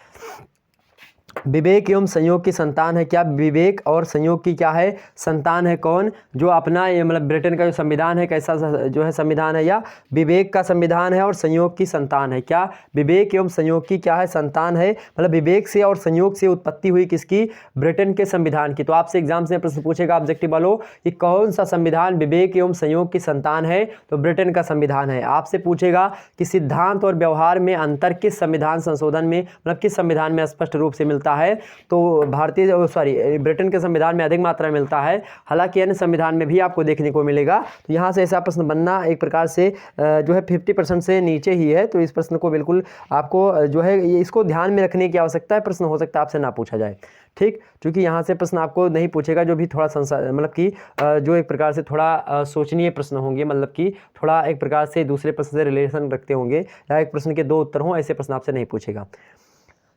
विवेक एवं संयोग की संतान है। क्या? विवेक और संयोग की क्या है? संतान है। कौन? जो अपना ये मतलब ब्रिटेन का जो संविधान है, कैसा जो है संविधान है? या विवेक का संविधान है और संयोग की संतान है। क्या? विवेक एवं संयोग की क्या है? संतान है। मतलब विवेक से और संयोग से उत्पत्ति हुई किसकी? ब्रिटेन के संविधान की। तो आपसे एग्जाम से प्रश्न पूछेगा ऑब्जेक्टिव वालों कि कौन सा संविधान विवेक एवं संयोग की संतान है? तो ब्रिटेन का संविधान है। आपसे पूछेगा कि सिद्धांत और व्यवहार में अंतर किस संविधान संशोधन में, मतलब किस संविधान में स्पष्ट रूप से मिलता है? तो ब्रिटेन के संविधान में अधिक मात्रा में मिलता है। हालांकि अन्य संविधान में भी आपको देखने को मिलेगा। तो यहाँ से ऐसा प्रश्न बनना एक प्रकार से जो है 50% से नीचे ही है। तो इस प्रश्न को बिल्कुल आपको जो है इसको ध्यान में रखने की आवश्यकता है। प्रश्न हो सकता है आपसे ना पूछा जाए। ठीक, क्योंकि यहाँ से प्रश्न आपको नहीं पूछेगा जो भी थोड़ा मतलब कि जो एक प्रकार से थोड़ा सोचनीय प्रश्न होंगे, मतलब कि थोड़ा एक प्रकार से दूसरे प्रश्न से रिलेशन रखते होंगे या एक प्रश्न के 2 उत्तर हों, ऐसे प्रश्न आपसे नहीं पूछेगा।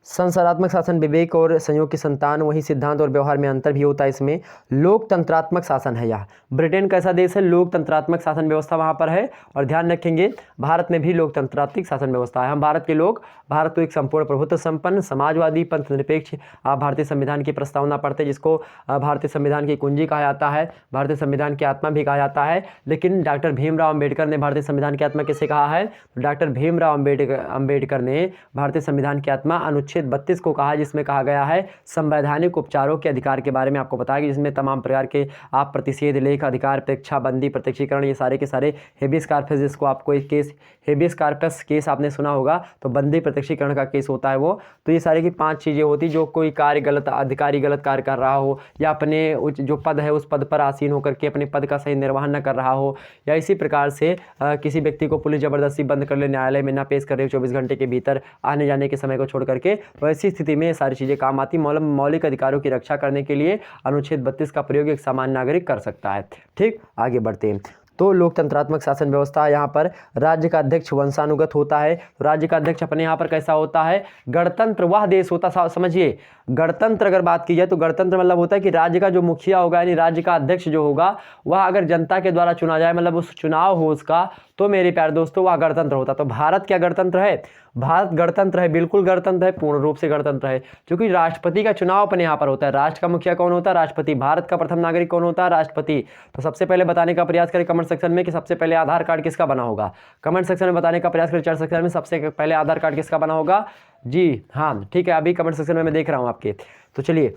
संसदात्मक शासन विवेक और संयोग की संतान, वही सिद्धांत और व्यवहार में अंतर भी होता है इसमें। लोकतंत्रात्मक शासन है यह। ब्रिटेन कैसा देश है? लोकतंत्रात्मक शासन व्यवस्था वहाँ पर है। और ध्यान रखेंगे भारत में भी लोकतंत्रात्मक शासन व्यवस्था है। हम भारत के लोग, भारत को एक संपूर्ण प्रभुत्व संपन्न समाजवादी पंथ निरपेक्ष आप भारतीय संविधान की प्रस्तावना पढ़ते, जिसको भारतीय संविधान की कुंजी कहा जाता है, भारतीय संविधान की आत्मा भी कहा जाता है। लेकिन डॉक्टर भीमराव अम्बेडकर ने भारतीय संविधान की आत्मा किसे कहा है? तो डॉक्टर भीमराव अम्बेडकर ने भारतीय संविधान की आत्मा अनुच्छेद 32 को कहा, जिसमें कहा गया है संवैधानिक उपचारों के अधिकार के बारे में आपको बताया, जिसमें तमाम प्रकार के आप प्रतिषेध, लेख अधिकार, प्रेक्षाबंदी, प्रत्यक्षीकरण, ये सारे के सारे हेबियस कॉर्पस, जिसको आपको एक केस हेबियस कॉर्पस केस आपने सुना होगा, तो बंदी प्रत्यक्षीकरण का केस होता है वो। तो ये सारे की 5 चीज़ें होती, जो कोई कार्य गलत अधिकारी गलत कार्य कर रहा हो, या अपने जो पद है उस पद पर आसीन होकर के अपने पद का सही निर्वहन न कर रहा हो, या इसी प्रकार से किसी व्यक्ति को पुलिस जबरदस्ती बंद कर ले, न्यायालय में ना पेश कर रहे 24 घंटे के भीतर आने जाने के समय को छोड़ करके, तो ऐसी स्थिति में ये सारी चीज़ें काम आती। मौलिक अधिकारों की रक्षा करने के लिए अनुच्छेद 32 का प्रयोग एक सामान्य नागरिक कर सकता है। ठीक, आगे बढ़ते हैं। तो लोकतंत्रात्मक शासन व्यवस्था, यहाँ पर राज्य का अध्यक्ष वंशानुगत होता है। तो राज्य का अध्यक्ष अपने यहाँ पर कैसा होता है? गणतंत्र वह देश होता, समझिए गणतंत्र अगर बात की जाए तो गणतंत्र मतलब होता है कि राज्य का जो मुखिया होगा, यानी राज्य का अध्यक्ष जो होगा, वह अगर जनता के द्वारा चुना जाए, मतलब उस चुनाव हो उसका, तो मेरे प्यारे दोस्तों वह गणतंत्र होता। तो भारत क्या गणतंत्र है? भारत गणतंत्र है, बिल्कुल गणतंत्र है, पूर्ण रूप से गणतंत्र है, क्योंकि राष्ट्रपति का चुनाव अपने यहाँ पर होता है। राष्ट्र का मुखिया कौन होता है? राष्ट्रपति। भारत का प्रथम नागरिक कौन होता है? राष्ट्रपति। तो सबसे पहले बताने का प्रयास करें कमेंट सेक्शन में कि सबसे पहले आधार कार्ड किसका बना होगा। कमेंट सेक्शन में बताने का प्रयास करें, चैट सेक्शन में सबसे पहले आधार कार्ड किसका बना होगा। जी हाँ, ठीक है, अभी कमेंट सेक्शन में मैं देख रहा हूँ आपके। तो चलिए,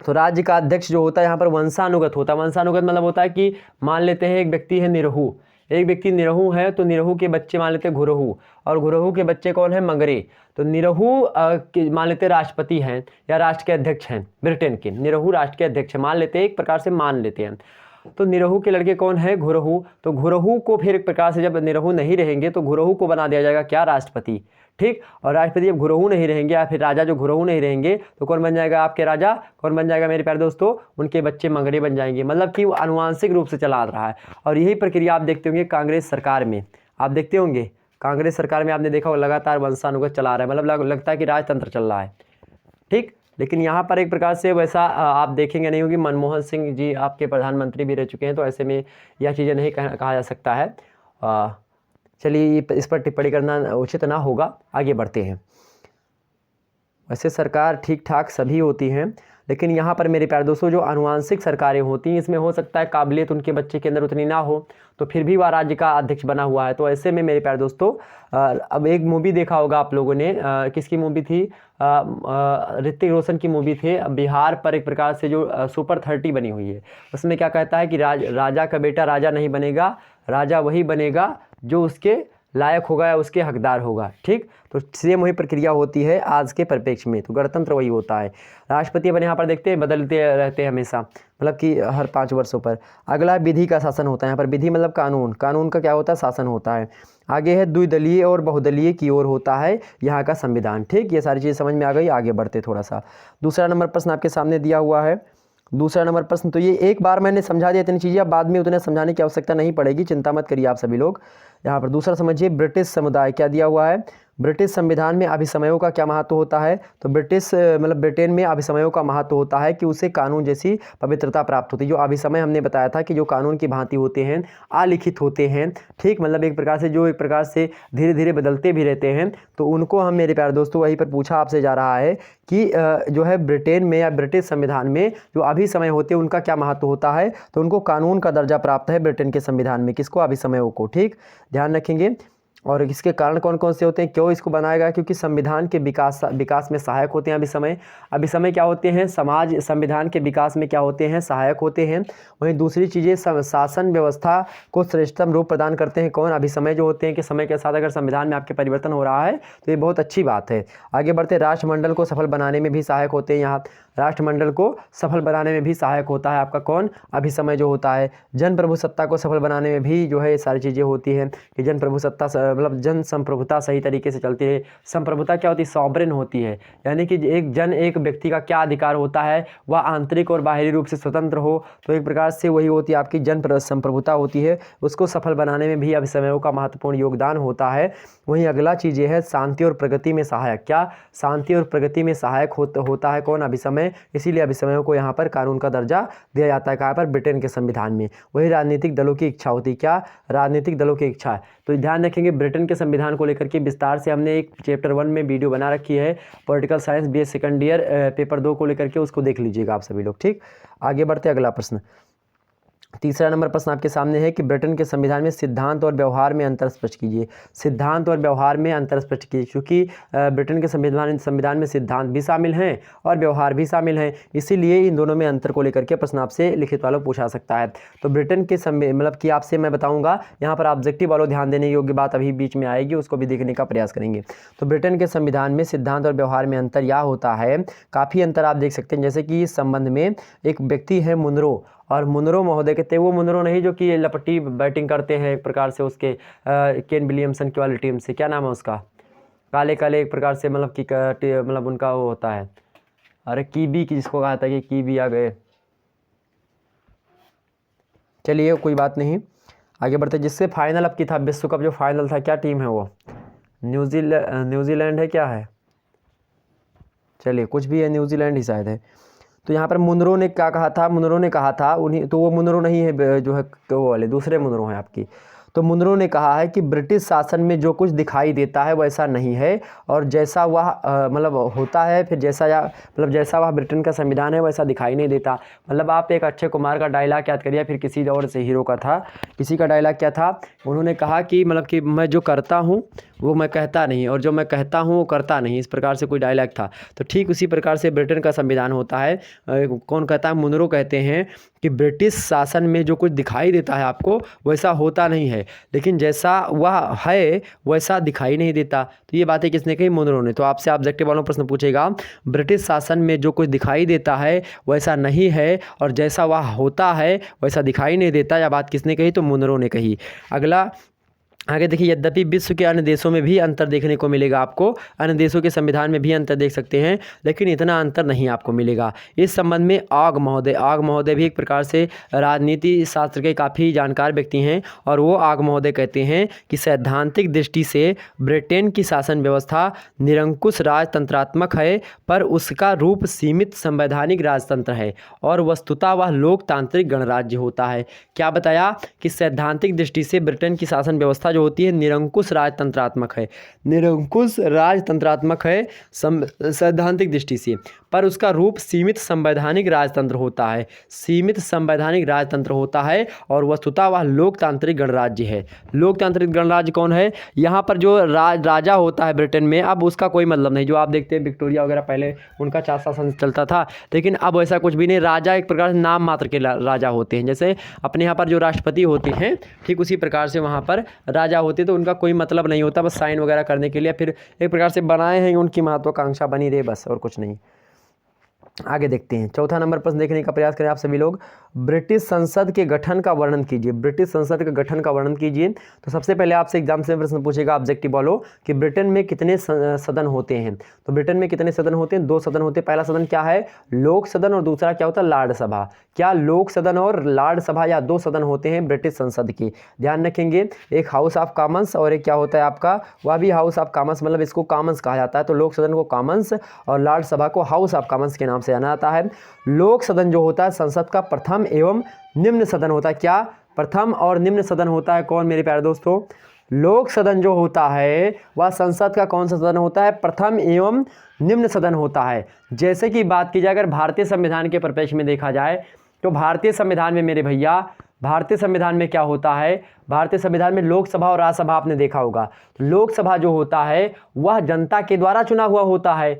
तो राज्य का अध्यक्ष जो होता है यहाँ पर वंशानुगत होता है। वंशानुगत मतलब होता है कि मान लेते हैं एक व्यक्ति है निरहू, एक व्यक्ति निरहू है तो निरहू के बच्चे मान लेते घुरहू, और घुरहू के बच्चे कौन है? मगरे। तो निरहू मान लेते राष्ट्रपति हैं या राष्ट्र के अध्यक्ष हैं ब्रिटेन के, निरहू राष्ट्र के अध्यक्ष मान लेते हैं, एक प्रकार से मान लेते हैं। तो निरहू के लड़के कौन है? घुरहू। तो घुरहू को फिर एक प्रकार से जब निरहू नहीं रहेंगे तो घुरहू को बना दिया जाएगा क्या? राष्ट्रपति। ठीक, और राष्ट्रपति जब घुरहू नहीं रहेंगे या फिर राजा जो घुरहू नहीं रहेंगे तो कौन बन जाएगा आपके राजा? कौन बन जाएगा मेरे प्यारे दोस्तों? उनके बच्चे मगरे बन जाएंगे। मतलब कि वो आनुवांशिक रूप से चला रहा है। और यही प्रक्रिया आप देखते होंगे कांग्रेस सरकार में, आप देखते होंगे कांग्रेस सरकार में आपने देखा लगातार वंशानुगत चला रहा है, मतलब लगता है कि राजतंत्र चल रहा है। ठीक, लेकिन यहाँ पर एक प्रकार से वैसा आप देखेंगे नहीं होगी। मनमोहन सिंह जी आपके प्रधानमंत्री भी रह चुके हैं, तो ऐसे में यह चीज़ें नहीं कहा जा सकता है। चलिए इस पर टिप्पणी करना उचित ना होगा, आगे बढ़ते हैं। वैसे सरकार ठीक ठाक सभी होती हैं, लेकिन यहाँ पर मेरे प्यारे दोस्तों जो आनुवांशिक सरकारें होती हैं इसमें हो सकता है काबिलियत उनके बच्चे के अंदर उतनी ना हो, तो फिर भी वह राज्य का अध्यक्ष बना हुआ है। तो ऐसे में मेरे प्यारे दोस्तों अब एक मूवी देखा होगा आप लोगों ने, किसकी मूवी थी? ऋतिक रोशन की मूवी थी। बिहार पर एक प्रकार से जो सुपर 30 बनी हुई है, उसमें क्या कहता है कि राजा का बेटा राजा नहीं बनेगा, राजा वही बनेगा जो उसके लायक होगा या उसके हकदार होगा। ठीक, तो सेम वही प्रक्रिया होती है आज के परिप्रेक्ष्य में। तो गणतंत्र वही होता है। राष्ट्रपति अपन यहाँ पर देखते हैं बदलते रहते हैं हमेशा, मतलब कि हर 5 वर्षों पर। अगला विधि का शासन होता है। यहाँ पर विधि मतलब कानून, कानून का क्या होता है? शासन होता है। आगे है द्विदलीय और बहुदलीय की ओर होता है यहाँ का संविधान। ठीक, ये सारी चीज़ समझ में आ गई। आगे बढ़ते थोड़ा सा। दूसरा नंबर प्रश्न आपके सामने दिया हुआ है। दूसरा नंबर प्रश्न, तो ये एक बार मैंने समझा दिया इतनी चीज़ें, अब बाद में उतने समझाने की आवश्यकता नहीं पड़ेगी, चिंता मत करिए आप सभी लोग। यहाँ पर दूसरा समझिए, ब्रिटिश समुदाय क्या दिया हुआ है? ब्रिटिश संविधान में अभिसमयों का क्या महत्व होता है? तो ब्रिटिश मतलब ब्रिटेन में अभिसमयों का महत्व होता है कि उसे कानून जैसी पवित्रता प्राप्त होती है। जो अभिसमय हमने बताया था कि जो कानून की भांति होते हैं, अलिखित होते हैं। ठीक, मतलब एक प्रकार से जो एक प्रकार से धीरे धीरे बदलते भी रहते हैं, तो उनको हम मेरे प्यारे दोस्तों वहीं पर पूछा आपसे जा रहा है कि जो है ब्रिटेन में या ब्रिटिश संविधान में जो अभिसमय होते हैं उनका क्या महत्व होता है? तो उनको कानून का दर्जा प्राप्त है ब्रिटेन के संविधान में। किसको? अभिसमयों को। ठीक, ध्यान रखेंगे। और इसके कारण कौन कौन से होते हैं? क्यों इसको बनाया गया? क्योंकि संविधान के विकास में सहायक होते हैं अभिसमय। अभिसमय क्या होते हैं? समाज संविधान के विकास में क्या होते हैं? सहायक होते हैं। वहीं दूसरी चीज़ें शासन व्यवस्था को श्रेष्ठतम रूप प्रदान करते हैं। कौन? अभिसमय जो होते हैं कि समय के साथ अगर संविधान में आपके परिवर्तन हो रहा है तो ये बहुत अच्छी बात है। आगे बढ़ते, राष्ट्रमंडल को सफल बनाने में भी सहायक होते हैं। यहाँ राष्ट्रमंडल को सफल बनाने में भी सहायक होता है आपका कौन? अभिसमय जो होता है। जन प्रभुसत्ता को सफल बनाने में भी जो है ये सारी चीज़ें होती हैं कि जन प्रभुसत्ता मतलब जन संप्रभुता सही तरीके से चलती है। संप्रभुता क्या होती है? सॉवरेन होती है, यानी कि एक व्यक्ति का क्या अधिकार होता है? वह आंतरिक और बाहरी रूप से स्वतंत्र हो, तो एक प्रकार से वही होती है आपकी जन संप्रभुता होती है। उसको सफल बनाने में भी अभिसमयों का महत्वपूर्ण योगदान होता है। वहीं अगला चीज़ ये है शांति और प्रगति में सहायक। क्या? शांति और प्रगति में सहायक होता है कौन? अभिसमय। इसीलिए अभिसमयों को यहाँ पर कानून का दर्जा दिया जाता है। कहाँ पर? ब्रिटेन के संविधान में। वही राजनीतिक दलों की इच्छा होती है। क्या? राजनीतिक दलों की इच्छा है। तो ध्यान रखेंगे ब्रिटेन के संविधान को लेकर के विस्तार से हमने एक चैप्टर 1 में वीडियो बना रखी है, political science BA second year paper 2 को लेकर के, उसको देख लीजिएगा आप सभी लोग। ठीक, आगे बढ़ते अगला प्रश्न। तीसरा नंबर प्रश्न आपके सामने है कि ब्रिटेन के संविधान में सिद्धांत और व्यवहार में अंतर स्पष्ट कीजिए। सिद्धांत और व्यवहार में अंतर स्पष्ट कीजिए, क्योंकि ब्रिटेन के संविधान में सिद्धांत भी शामिल हैं और व्यवहार भी शामिल हैं, इसीलिए इन दोनों में अंतर को लेकर के प्रश्न आपसे लिखित वालों पूछा सकता है। तो ब्रिटेन के मतलब कि आपसे मैं बताऊंगा, यहाँ पर ऑब्जेक्टिव वालों ध्यान देने योग्य बात अभी बीच में आएगी, उसको भी देखने का प्रयास करेंगे। तो ब्रिटेन के संविधान में सिद्धांत और व्यवहार में अंतर यह होता है, काफ़ी अंतर आप देख सकते हैं। जैसे कि इस संबंध में एक व्यक्ति है मुनरो, और मुनरो महोदय कहते हैं, वो मुनरो नहीं जो कि लपटी बैटिंग करते हैं एक प्रकार से, उसके केन विलियमसन की वाली टीम से, क्या नाम है उसका? काले काले एक प्रकार से मतलब कि मतलब उनका वो होता है, अरे कीबी की जिसको कहा था कि कीबी आ गए। चलिए कोई बात नहीं, आगे बढ़ते। जिससे फाइनल अब की था विश्व कप जो फाइनल था, क्या टीम है वो? न्यूजीलैंड है, क्या है? चलिए कुछ भी है, न्यूजीलैंड ही शायद है। तो यहाँ पर मुनरो ने क्या कहा था? मुनरो ने कहा था उन्हीं, तो वो मुनरो नहीं है जो है वो वाले दूसरे मुनरो हैं आपकी। तो मुनरो ने कहा है कि ब्रिटिश शासन में जो कुछ दिखाई देता है वैसा नहीं है, और जैसा वह मतलब होता है, फिर जैसा वह ब्रिटेन का संविधान है वैसा दिखाई नहीं देता। मतलब आप एक अक्षय कुमार का डायलॉग याद करिए, फिर किसी और से हीरो का था, किसी का डायलॉग क्या था? उन्होंने कहा कि मतलब कि मैं जो करता हूँ वो मैं कहता नहीं, और जो मैं कहता हूँ वो करता नहीं, इस प्रकार से कोई डायलॉग था। तो ठीक उसी प्रकार से ब्रिटेन का संविधान होता है। कौन कहता है? मुनरो कहते हैं कि ब्रिटिश शासन में जो कुछ दिखाई देता है आपको वैसा होता नहीं है, है, लेकिन जैसा वह है वैसा दिखाई नहीं देता। तो ये बातें किसने कही? मुनरो ने। तो आपसे ऑब्जेक्टिव वालों प्रश्न पूछेगा, ब्रिटिश शासन में जो कुछ दिखाई देता है वैसा नहीं है और जैसा वह होता है वैसा दिखाई नहीं देता। यह बात किसने कही? तो मुनरो ने कही। अगला आगे देखिए, यद्यपि विश्व के अन्य देशों में भी अंतर देखने को मिलेगा आपको, अन्य देशों के संविधान में भी अंतर देख सकते हैं, लेकिन इतना अंतर नहीं आपको मिलेगा। इस संबंध में आग महोदय भी एक प्रकार से राजनीति शास्त्र के काफ़ी जानकार व्यक्ति हैं और वो आग महोदय कहते हैं कि सैद्धांतिक दृष्टि से ब्रिटेन की शासन व्यवस्था निरंकुश राजतंत्रात्मक है, पर उसका रूप सीमित संवैधानिक राजतंत्र है और वस्तुतः वह लोकतांत्रिक गणराज्य होता है। क्या बताया? कि सैद्धांतिक दृष्टि से ब्रिटेन की शासन व्यवस्था जो होती है निरंकुश राजतंत्रात्मक है, निरंकुश राजतंत्रात्मक है सैद्धांतिक दृष्टि से, पर उसका रूप सीमित संवैधानिक राजतंत्र होता है, सीमित संवैधानिक राजतंत्र होता है और वस्तुतः वह लोकतांत्रिक गणराज्य है। लोकतांत्रिक गणराज्य कौन है? यहाँ पर जो राजा होता है ब्रिटेन में, अब उसका कोई मतलब नहीं। जो आप देखते हैं विक्टोरिया वगैरह पहले उनका 4 शासन चलता था, लेकिन अब ऐसा कुछ भी नहीं। राजा एक प्रकार से नाम मात्र के राजा होते हैं, जैसे अपने यहाँ पर जो राष्ट्रपति होते हैं ठीक उसी प्रकार से वहाँ पर राजा होते, तो उनका कोई मतलब नहीं होता, बस साइन वगैरह करने के लिए फिर एक प्रकार से बनाए हैं, उनकी महत्वाकांक्षा बनी रहे बस, और कुछ नहीं। आगे देखते हैं, चौथा नंबर प्रश्न देखने का प्रयास करें आप सभी लोग। ब्रिटिश संसद के गठन का वर्णन कीजिए। ब्रिटिश संसद के गठन का वर्णन कीजिए। तो सबसे पहले आपसे एग्जाम से प्रश्न पूछेगा ऑब्जेक्टिव वालों कि ब्रिटेन में कितने सदन होते हैं। तो ब्रिटेन में कितने सदन होते हैं? 2 सदन होते हैं। पहला सदन क्या है? लोक सदन, और दूसरा क्या होता है? लॉर्ड सभा। क्या लोक सदन और लॉर्ड सभा या 2 सदन होते हैं ब्रिटिश संसद के? ध्यान रखेंगे, एक हाउस ऑफ कॉमन्स और एक क्या होता है आपका, वह भी हाउस ऑफ कॉमन्स, मतलब इसको कॉमन्स कहा जाता है। तो लोक सदन को कॉमन्स और लॉर्ड सभा को हाउस ऑफ कॉमन्स के नाम से जाना जाता है। लोक सदन जो होता है संसद का प्रथम एवं निम्न सदन होता है। क्या? प्रथम और निम्न सदन होता है। कौन मेरे प्यारे दोस्तों? लोक सदन जो होता है वह संसद का कौन सा सदन होता है? प्रथम एवं निम्न सदन होता है। जैसे कि बात की जाए अगर भारतीय संविधान के परिप्रेक्ष्य में देखा जाए तो भारतीय संविधान में मेरे भैया, भारतीय संविधान में क्या होता है? भारतीय संविधान में लोकसभा और राज्यसभा आपने देखा होगा। लोकसभा जो होता है वह जनता के द्वारा चुना हुआ होता है,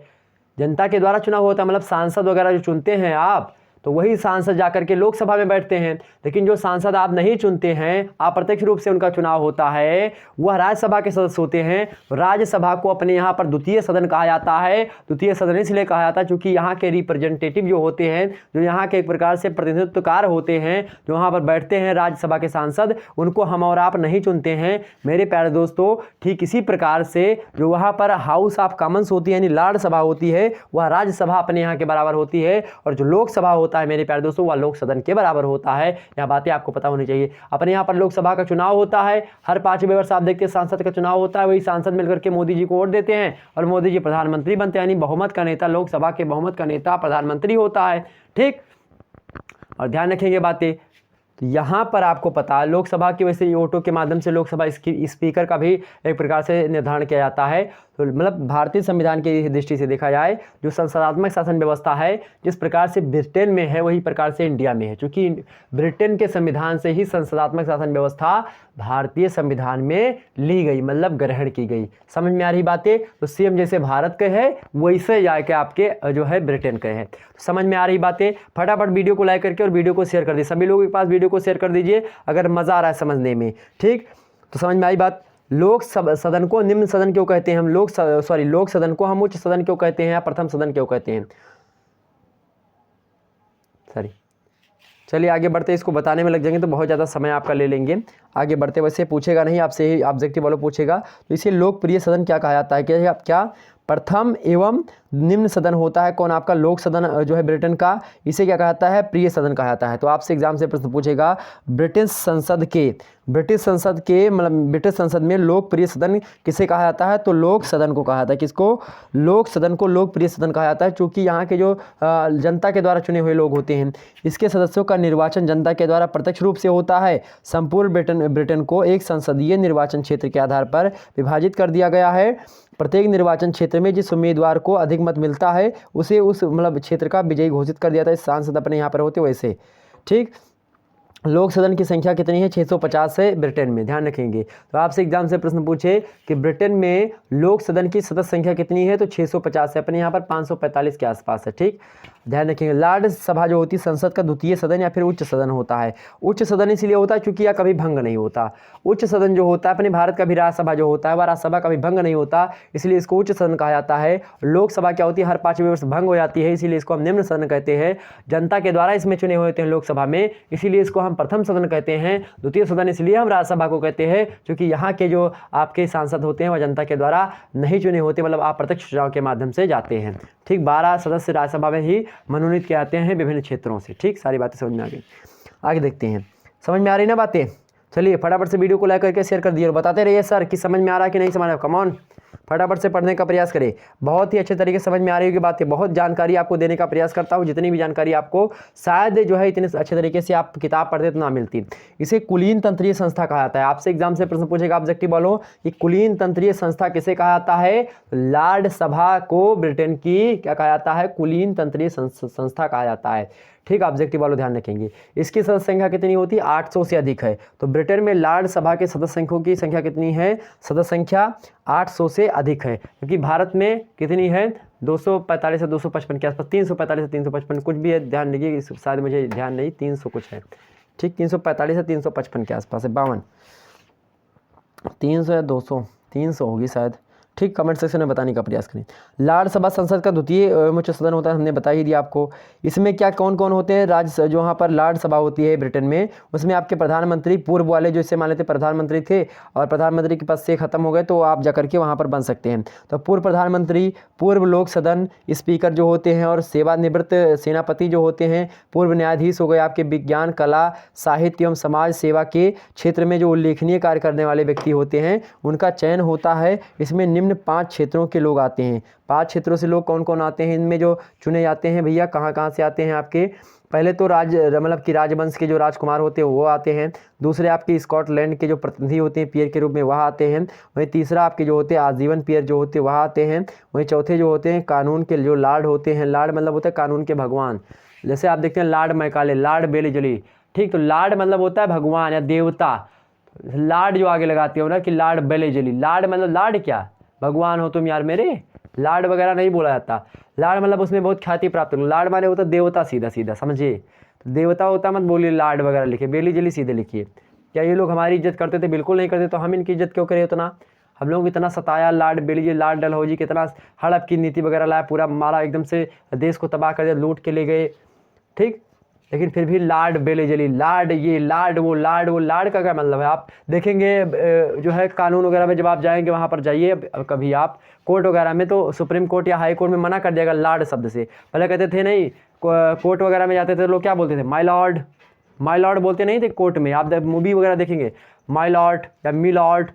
जनता के द्वारा चुना हुआ होता है, मतलब सांसद वगैरह जो चुनते हैं आप, तो वही सांसद जाकर के लोकसभा में बैठते हैं। लेकिन जो सांसद आप नहीं चुनते हैं, अप्रत्यक्ष रूप से उनका चुनाव होता है, वह राज्यसभा के सदस्य होते हैं। राज्यसभा को अपने यहाँ पर द्वितीय सदन कहा जाता है। द्वितीय सदन इसलिए कहा जाता है क्योंकि यहाँ के रिप्रेजेंटेटिव जो होते हैं, जो यहाँ के एक प्रकार से प्रतिनिधित्वकार होते हैं, जो वहाँ पर बैठते हैं राज्यसभा के सांसद, उनको हम और आप नहीं चुनते हैं मेरे प्यारे दोस्तों। ठीक इसी प्रकार से जो वहाँ पर हाउस ऑफ कॉमन्स होती है यानी लॉर्ड सभा होती है, वह राज्यसभा अपने यहाँ के बराबर होती है, और जो लोकसभा होता है मेरे प्यारे दोस्तों वह लोक सदन के बराबर होता है। यह बातें आपको पता होनी चाहिए। अपने यहाँ पर लोकसभा का चुनाव होता है, हर 5वें वर्ष आप देखते हैं सांसद का चुनाव होता है, वही सांसद मिलकर के मोदी जी को वोट देते हैं और मोदी जी प्रधानमंत्री बनते हैं, यानी बहुमत का नेता, लोकसभा के बहुमत का नेता प्रधानमंत्री होता है। ठीक, और ध्यान रखेंगे बातें। तो यहाँ पर आपको पता है लोकसभा की वैसे वोटों के माध्यम से लोकसभा स्पीकर का भी एक प्रकार से निर्धारण किया जाता है। तो मतलब भारतीय संविधान की दृष्टि से देखा जाए जो संसदात्मक शासन व्यवस्था है जिस प्रकार से ब्रिटेन में है वही प्रकार से इंडिया में है, क्योंकि ब्रिटेन के संविधान से ही संसदात्मक शासन व्यवस्था भारतीय संविधान में ली गई, मतलब ग्रहण की गई। समझ में आ रही बातें? तो सेम जैसे भारत के है वैसे जाके आपके जो है ब्रिटेन के हैं। समझ में आ रही बातें? फटाफट वीडियो को लाइक करके और वीडियो को शेयर कर दीजिए। सभी लोगों के पास वीडियो को शेयर कर दीजिए अगर मज़ा आ रहा है समझने में। ठीक, तो समझ में आई बात। लोक सदन को निम्न सदन क्यों कहते हैं हम? लोक सदन को हम उच्च सदन क्यों कहते हैं या प्रथम सदन क्यों कहते हैं? सॉरी, चलिए आगे बढ़ते, इसको बताने में लग जाएंगे तो बहुत ज़्यादा समय आपका ले लेंगे। आगे बढ़ते, वैसे पूछेगा नहीं आपसे, ही ऑब्जेक्टिव वालों पूछेगा। तो इसे लोकप्रिय सदन क्या कहा जाता है? क्या प्रथम एवं निम्न सदन होता है। कौन? आपका लोक सदन जो है ब्रिटेन का, इसे क्या कहा जाता है? प्रिय सदन कहा जाता है। तो आपसे एग्जाम से प्रश्न पूछेगा ब्रिटिश संसद के मतलब ब्रिटिश संसद में लोकप्रिय सदन किसे कहा जाता है? तो लोक सदन को कहा जाता है। किसको? लोक सदन को लोकप्रिय सदन कहा जाता है, क्योंकि यहाँ के जो जनता के द्वारा चुने हुए लोग होते हैं, इसके सदस्यों का निर्वाचन जनता के द्वारा प्रत्यक्ष रूप से होता है। संपूर्ण ब्रिटेन को एक संसदीय निर्वाचन क्षेत्र के आधार पर विभाजित कर दिया गया है। प्रत्येक निर्वाचन क्षेत्र में जिस उम्मीदवार को अधिक मत मिलता है उसे उस मतलब क्षेत्र का विजयी घोषित कर दिया था। सांसद अपने यहाँ पर होते वैसे। ठीक, लोक सदन की संख्या कितनी है? 650 है ब्रिटेन में, ध्यान रखेंगे। तो आपसे एग्जाम से प्रश्न पूछे कि ब्रिटेन में लोक सदन की सदस्य संख्या कितनी है, तो 650 है। अपने यहाँ पर 545 के आसपास है, ठीक, ध्यान रखेंगे। राज्य सभा जो होती है संसद का द्वितीय सदन या फिर उच्च सदन होता है। उच्च सदन इसलिए होता है क्योंकि यह कभी भंग नहीं होता। उच्च सदन जो होता है, अपने भारत का भी राज्यसभा जो होता है वह राज्यसभा कभी भंग नहीं होता, इसलिए इसको उच्च सदन कहा जाता है। लोकसभा क्या होती है, हर 5 वर्ष भंग हो जाती है, इसीलिए इसको हम निम्न सदन कहते हैं। जनता के द्वारा इसमें चुने हुए होते हैं लोकसभा में, इसीलिए इसको हम प्रथम सदन कहते हैं। द्वितीय सदन इसलिए हम राज्यसभा को कहते हैं क्योंकि यहाँ के जो आपके सांसद होते हैं वह जनता के द्वारा नहीं चुने होते, मतलब अप्रत्यक्ष चुनाव के माध्यम से जाते हैं, ठीक। 12 सदस्य राज्यसभा में ही मनोनीत किए जाते हैं विभिन्न क्षेत्रों से, ठीक। सारी बातें समझ में आ गई, आगे देखते हैं। समझ में आ रही ना बातें? चलिए फटाफट से वीडियो को लाइक करके शेयर कर दिए और बताते रहिए सर कि समझ में आ रहा है कि नहीं समझ में। कम ऑन, फटाफट से पढ़ने का प्रयास करें। बहुत ही अच्छे तरीके से समझ में आ रही होगी बातें, बहुत जानकारी आपको देने का प्रयास करता हूँ। जितनी भी जानकारी आपको शायद जो है इतने अच्छे तरीके से आप किताब पढ़ते तो ना मिलती। इसे कुलीन तंत्रीय संस्था कहा जाता है। आपसे एग्जाम से प्रश्न पूछेगा ऑब्जेक्टिव वालों कि कुलीन तंत्रीय संस्था किसे कहा जाता है? लॉर्ड सभा को ब्रिटेन की क्या कहा जाता है? कुलीन तंत्रीय संस्था कहा जाता है, ठीक। ऑब्जेक्टिव वालों ध्यान रखेंगे। इसकी सदस्य संख्या कितनी होती है? 800 से अधिक है। तो ब्रिटेन में लॉर्ड सभा के सदस्य संख्यों की संख्या कितनी है? सदस्य संख्या 800 से अधिक है, क्योंकि भारत में कितनी है? 245 से 255 के आसपास, 345 से 355 कुछ भी है, ध्यान रखिए, शायद मुझे ध्यान नहीं, 300 कुछ है, ठीक। 345 से 355 के आसपास है, 52, 300 या 200, 300 होगी शायद, ठीक। कमेंट सेक्शन में बताने का प्रयास करें। राज्यसभा संसद का द्वितीय उच्च सदन होता है, हमने बता ही दिया आपको। इसमें क्या कौन कौन होते हैं? राज्य जो वहाँ पर राज्यसभा होती है ब्रिटेन में, उसमें आपके प्रधानमंत्री, पूर्व वाले जो इससे मान लेते प्रधानमंत्री थे और प्रधानमंत्री के पद से खत्म हो गए तो आप जाकर के वहाँ पर बन सकते हैं। तो पूर्व प्रधानमंत्री, पूर्व लोक सदन स्पीकर जो होते हैं और सेवानिवृत्त सेनापति जो होते हैं, पूर्व न्यायाधीश हो गए आपके विज्ञान, कला, साहित्य एवं समाज सेवा के क्षेत्र में जो उल्लेखनीय कार्य करने वाले व्यक्ति होते हैं उनका चयन होता है। इसमें निम्न 5 क्षेत्रों के लोग आते हैं। 5 क्षेत्रों से लोग कौन कौन आते हैं इनमें जो चुने जाते हैं भैया? कहाँ कहाँ से आते हैं आपके? पहले तो मतलब कि राजवंश के जो राजकुमार होते हैं वो आते हैं। दूसरे आपके स्कॉटलैंड के जो प्रतिनिधि होते हैं पीयर के रूप में वह आते हैं। वहीं तीसरा आपके जो होते हैं आजीवन पीयर जो होते हैं वह आते हैं। वहीं चौथे जो होते हैं कानून के जो लॉर्ड होते हैं, लॉर्ड मतलब होता है कानून के भगवान। जैसे आप देखते हैं लॉर्ड मैकाले, लॉर्ड बेलेजली, ठीक। तो लॉर्ड मतलब होता है भगवान या देवता। लॉर्ड जो आगे लगाते हो ना कि लॉर्ड बेलेजली, लॉर्ड मतलब लॉर्ड क्या? भगवान हो तुम यार मेरे, लॉर्ड वगैरह नहीं बोला जाता। लॉर्ड मतलब उसमें बहुत ख्याति प्राप्त हो। लॉर्ड माने होता देवता, सीधा सीधा समझिए। तो देवता होता मत बोलिए लॉर्ड वगैरह लिखिए, बेली जली सीधे लिखिए। क्या ये लोग हमारी इज्जत करते थे? बिल्कुल नहीं करते। तो हम इनकी इज्जत क्यों करें उतना? हम लोग इतना सताया, लॉर्ड बेली जी, लॉर्ड डलहौजी कितना हड़प की नीति वगैरह लाया, पूरा मारा, एकदम से देश को तबाह कर दिया, लूट के ले गए, ठीक। लेकिन फिर भी लॉर्ड बेलेजली, लॉर्ड ये, लॉर्ड वो, लॉर्ड वो, लॉर्ड का क्या मतलब है? आप देखेंगे जो है कानून वगैरह में जब आप जाएंगे वहाँ पर जाइए कभी आप कोर्ट वगैरह में, तो सुप्रीम कोर्ट या हाई कोर्ट में मना कर दिएगा लॉर्ड शब्द से। पहले कहते थे नहीं, कोर्ट वगैरह में जाते थे लोग क्या बोलते थे? माय लॉर्ड, माय लॉर्ड बोलते नहीं थे कोर्ट में। आप मूवी वगैरह देखेंगे माय लॉर्ड या मी लॉर्ड,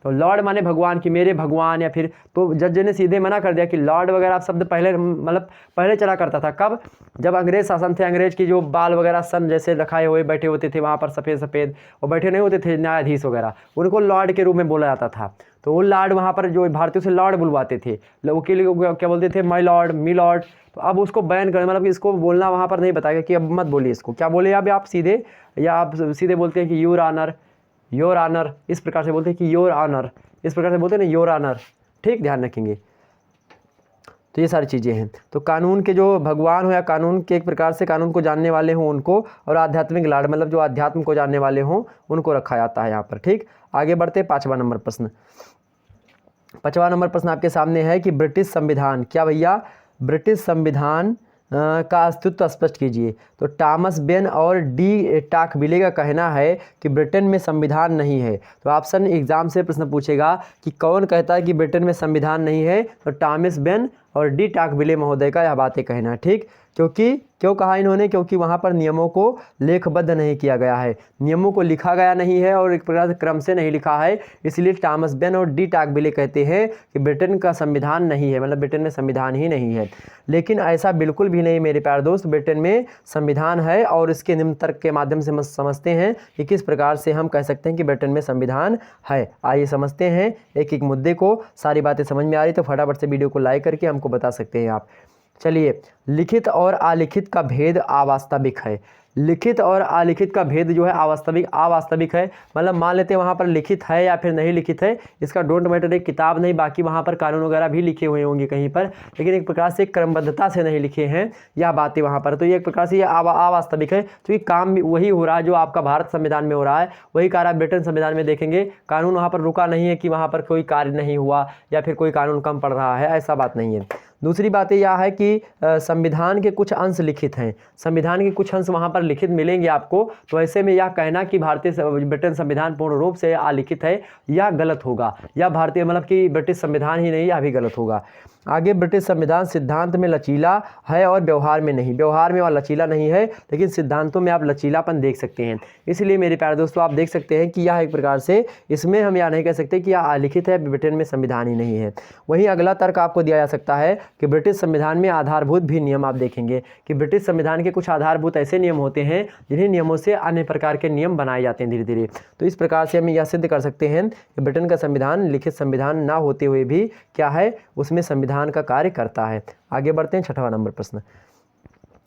तो लॉर्ड माने भगवान की, मेरे भगवान, या फिर तो जज ने सीधे मना कर दिया कि लॉर्ड वगैरह आप शब्द पहले मतलब पहले चला करता था। कब? जब अंग्रेज शासन थे, अंग्रेज की जो बाल वगैरह सन जैसे रखाए हुए बैठे होते थे वहाँ पर सफ़ेद सफ़ेद, और बैठे नहीं होते थे न्यायाधीश वगैरह, उनको लॉर्ड के रूप में बोला जाता था। तो वो लॉर्ड वहाँ पर जो भारतीयों से लॉर्ड बुलवाते थे, वकील क्या बोलते थे? My lord, me Lord. तो अब उसको बैन करें, मतलब इसको बोलना वहाँ पर नहीं बताएगा कि अब मत बोलिए इसको। क्या बोले अब आप सीधे, या आप सीधे बोलते हैं कि योर ऑनर, योर ऑनर, इस प्रकार से बोलते हैं कि योर ऑनर, इस प्रकार से बोलते हैं ना योर ऑनर, ठीक। ध्यान रखेंगे। तो ये सारी चीज़ें हैं। तो कानून के जो भगवान हो या कानून के एक प्रकार से कानून को जानने वाले हों उनको, और आध्यात्मिक लॉर्ड मतलब जो अध्यात्म को जानने वाले हों उनको रखा जाता है यहाँ पर, ठीक। आगे बढ़ते 5वां नंबर प्रश्न। 5वां नंबर प्रश्न आपके सामने है कि ब्रिटिश संविधान, क्या भैया? ब्रिटिश संविधान का अस्तित्व स्पष्ट कीजिए। तो टॉमस बेन और डी टाकविले का कहना है कि ब्रिटेन में संविधान नहीं है। तो ऑप्शन एग्जाम से प्रश्न पूछेगा कि कौन कहता है कि ब्रिटेन में संविधान नहीं है? तो टॉमस बेन और डी टाकविले महोदय का यह बातें कहना है, ठीक। क्यों कहा इन्होंने? क्योंकि वहाँ पर नियमों को लेखबद्ध नहीं किया गया है, नियमों को लिखा गया नहीं है और एक प्रकार से क्रम से नहीं लिखा है, इसलिए टॉमस बेन और डी टाकविले कहते हैं कि ब्रिटेन का संविधान नहीं है, मतलब ब्रिटेन में संविधान ही नहीं है। लेकिन ऐसा बिल्कुल भी नहीं मेरे प्यारे दोस्त, ब्रिटेन में संविधान है और इसके निम्न तर्क के माध्यम से समझते हैं कि किस प्रकार से हम कह सकते हैं कि ब्रिटेन में संविधान है। आइए समझते हैं एक एक मुद्दे को। सारी बातें समझ में आ रही तो फटाफट से वीडियो को लाइक करके हमको बता सकते हैं आप। चलिए, लिखित और अलिखित का भेद अवास्तविक है। लिखित और अलिखित का भेद जो है अवास्तविक है। मतलब मान लेते हैं वहाँ पर लिखित है या फिर नहीं लिखित है, इसका डोंट मैटर, एक किताब नहीं, बाकी वहाँ पर कानून वगैरह भी लिखे हुए होंगे कहीं पर, लेकिन एक प्रकार से क्रमबद्धता से नहीं लिखे हैं यह बातें वहाँ पर। तो ये एक प्रकार से ये अवास्तविक है, क्योंकि काम भी वही हो रहा है जो आपका भारत संविधान में हो रहा है, वही कार्य आप ब्रिटेन संविधान में देखेंगे। कानून वहाँ पर रुका नहीं है कि वहाँ पर कोई कार्य नहीं हुआ या फिर कोई कानून कम पड़ रहा है, ऐसा बात नहीं है। दूसरी बात यह है कि संविधान के कुछ अंश लिखित हैं, संविधान के कुछ अंश वहाँ पर लिखित मिलेंगे आपको, तो ऐसे में यह कहना कि ब्रिटेन संविधान पूर्ण रूप से अलिखित है यह गलत होगा, या भारतीय मतलब कि ब्रिटिश संविधान ही नहीं, यह भी गलत होगा। आगे, ब्रिटिश संविधान सिद्धांत में लचीला है और व्यवहार में नहीं। व्यवहार में वह लचीला नहीं है, लेकिन सिद्धांतों में आप लचीलापन देख सकते हैं। इसलिए मेरे प्यारे दोस्तों आप देख सकते हैं कि यह एक प्रकार से, इसमें हम यह नहीं कह सकते कि यह अलिखित है, ब्रिटेन में संविधान ही नहीं है। वहीं अगला तर्क आपको दिया जा सकता है कि ब्रिटिश संविधान में आधारभूत भी नियम, आप देखेंगे कि ब्रिटिश संविधान के कुछ आधारभूत ऐसे नियम होते हैं जिन्हीं नियमों से अन्य प्रकार के नियम बनाए जाते हैं धीरे धीरे। तो इस प्रकार से हम यह सिद्ध कर सकते हैं कि ब्रिटेन का संविधान लिखित संविधान ना होते हुए भी क्या है, उसमें संविधान का कार्य करता है। आगे बढ़ते हैं, 6वां नंबर प्रश्न,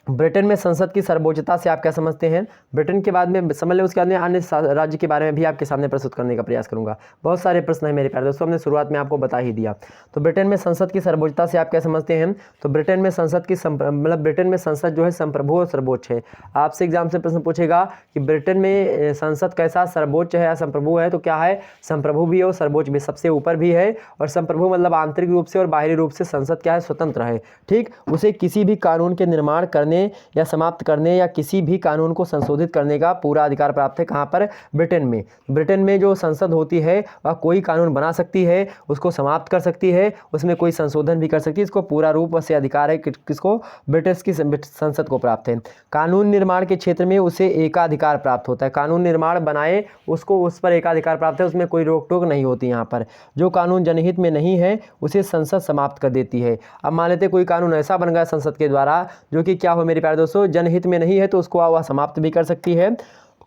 ब्रिटेन में संसद की सर्वोच्चता से आप क्या समझते हैं। ब्रिटेन के बाद में समझ लें, उसके बाद में अन्य राज्य के बारे में भी आपके सामने प्रस्तुत करने का प्रयास करूंगा। बहुत सारे प्रश्न हैं मेरे प्यारे दोस्तों, हमने शुरुआत में आपको बता ही दिया। तो ब्रिटेन में संसद की सर्वोच्चता से आप क्या समझते हैं। तो ब्रिटेन में संसद की मतलब ब्रिटेन में संसद जो है संप्रभु और सर्वोच्च है। आपसे एग्जाम से प्रश्न पूछेगा कि ब्रिटेन में संसद कैसा, सर्वोच्च है या संप्रभु है, तो क्या है, संप्रभु भी है और सर्वोच्च भी, सबसे ऊपर भी है। और संप्रभु मतलब आंतरिक रूप से और बाहरी रूप से संसद क्या है, स्वतंत्र है। ठीक, उसे किसी भी कानून के निर्माण करने या समाप्त करने या किसी भी कानून को संशोधित करने का पूरा अधिकार प्राप्त है। कहाँ पर, ब्रिटेन में। ब्रिटेन में जो संसद होती है वह कोई कानून बना सकती है, उसको समाप्त कर सकती है, उसमें कोई संशोधन भी कर सकती है। इसको पूरा रूप से अधिकार है किसको, ब्रिटिश की संसद को प्राप्त है। कानून निर्माण के क्षेत्र में उसे एकाधिकार प्राप्त होता है, कानून निर्माण बनाए उसको, उस पर एकाधिकार प्राप्त है, उसमें कोई रोक टोक नहीं होती। यहाँ पर जो कानून जनहित में नहीं है उसे संसद समाप्त कर देती है। अब मान लेते कोई कानून ऐसा बन गया संसद के द्वारा जो कि क्या हो मेरे प्यारे दोस्तों, जनहित में नहीं है, तो उसको वह समाप्त भी कर सकती है।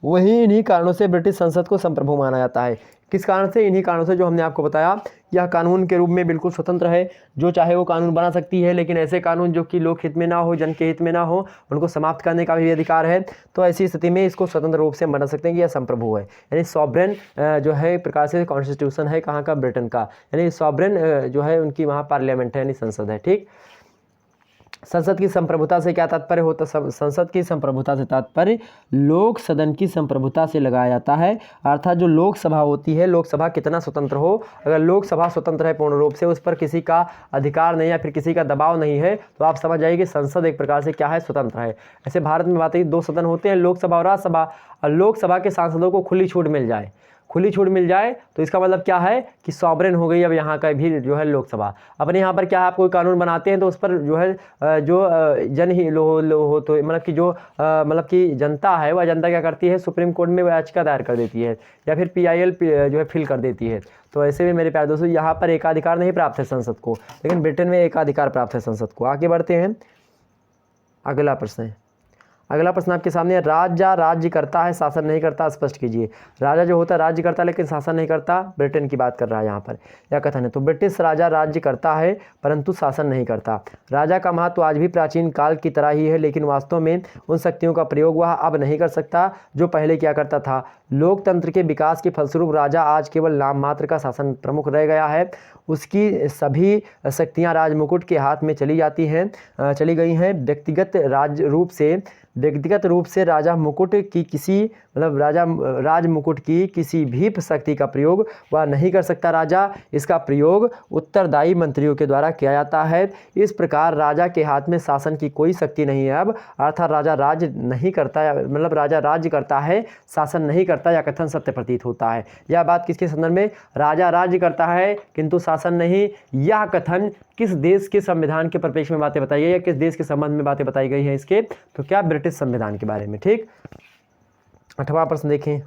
वही इन्हीं कारणों से ब्रिटिश संसद को संप्रभु माना जाता है। किस कारण से, इन्हीं कारणों से जो हमने आपको बताया, यह कानून के रूप में बिल्कुल स्वतंत्र है, जो चाहे वो कानून बना सकती है, लेकिन ऐसे कानून जो कि लोक हित में ना हो, जन के हित में ना हो, उनको समाप्त करने का भी अधिकार है। तो ऐसी स्थिति में इसको स्वतंत्र रूप से बना सकते हैं कि यह संप्रभु है, यानी सॉवरेन जो है एक प्रकार से कॉन्स्टिट्यूशन है कहाँ का, ब्रिटेन का, यानी सॉवरेन जो है उनकी वहाँ पार्लियामेंट है, यानी संसद है। ठीक, संसद की संप्रभुता से क्या तात्पर्य होता है, संसद की संप्रभुता से तात्पर्य लोक सदन की संप्रभुता से लगाया जाता है। अर्थात जो लोकसभा होती है, लोकसभा कितना स्वतंत्र हो, अगर लोकसभा स्वतंत्र है पूर्ण रूप से, उस पर किसी का अधिकार नहीं या फिर किसी का दबाव नहीं है, तो आप समझ जाइए कि संसद एक प्रकार से क्या है, स्वतंत्र है। ऐसे भारत में बात है 2 सदन होते हैं, लोकसभा और राज्यसभा। और लोकसभा के सांसदों को खुली छूट मिल जाए, खुली छूट मिल जाए तो इसका मतलब क्या है कि सॉवरेन हो गई अब यहाँ का भी जो है लोकसभा। अपने यहाँ पर क्या है, आप कोई कानून बनाते हैं तो उस पर जो है जो जन ही हो तो मतलब कि जो मतलब कि जनता है, वह जनता क्या करती है, सुप्रीम कोर्ट में याचिका दायर कर देती है या फिर PIL जो है फिल कर देती है। तो ऐसे में मेरे प्यारे दोस्तों यहाँ पर एकाधिकार नहीं प्राप्त है संसद को, लेकिन ब्रिटेन में एकाधिकार प्राप्त है संसद को। आगे बढ़ते हैं, अगला प्रश्न है, अगला प्रश्न आपके सामने है, राजा राज्य करता है शासन नहीं करता, स्पष्ट कीजिए। राजा जो होता है राज्य करता है लेकिन शासन नहीं करता, ब्रिटेन की बात कर रहा है यहाँ पर, क्या कथन है। तो ब्रिटिश राजा राज्य करता है परंतु शासन नहीं करता। राजा का महत्व आज भी प्राचीन काल की तरह ही है, लेकिन वास्तव में उन शक्तियों का प्रयोग वह अब नहीं कर सकता जो पहले किया करता था। लोकतंत्र के विकास के फलस्वरूप राजा आज केवल नाम मात्र का शासन प्रमुख रह गया है, उसकी सभी शक्तियाँ राजमुकुट के हाथ में चली गई हैं। व्यक्तिगत रूप से राजा मुकुट की किसी मतलब राज मुकुट की किसी भी शक्ति का प्रयोग वह नहीं कर सकता। राजा इसका प्रयोग उत्तरदायी मंत्रियों के द्वारा किया जाता है। इस प्रकार राजा के हाथ में शासन की कोई शक्ति नहीं है अब, अर्थात राजा राज्य नहीं करता, मतलब राजा राज्य करता है शासन नहीं करता, यह कथन सत्य प्रतीत होता है। यह बात किसके संदर्भ में, राजा राज्य करता है किंतु शासन नहीं, यह कथन किस देश के संविधान के परिप्रेक्ष्य में बातें बताई गई है, किस देश के संबंध में बातें बताई गई हैं इसके, तो क्या ब्रिटिश संविधान के बारे में। ठीक, 8वां प्रश्न देखें,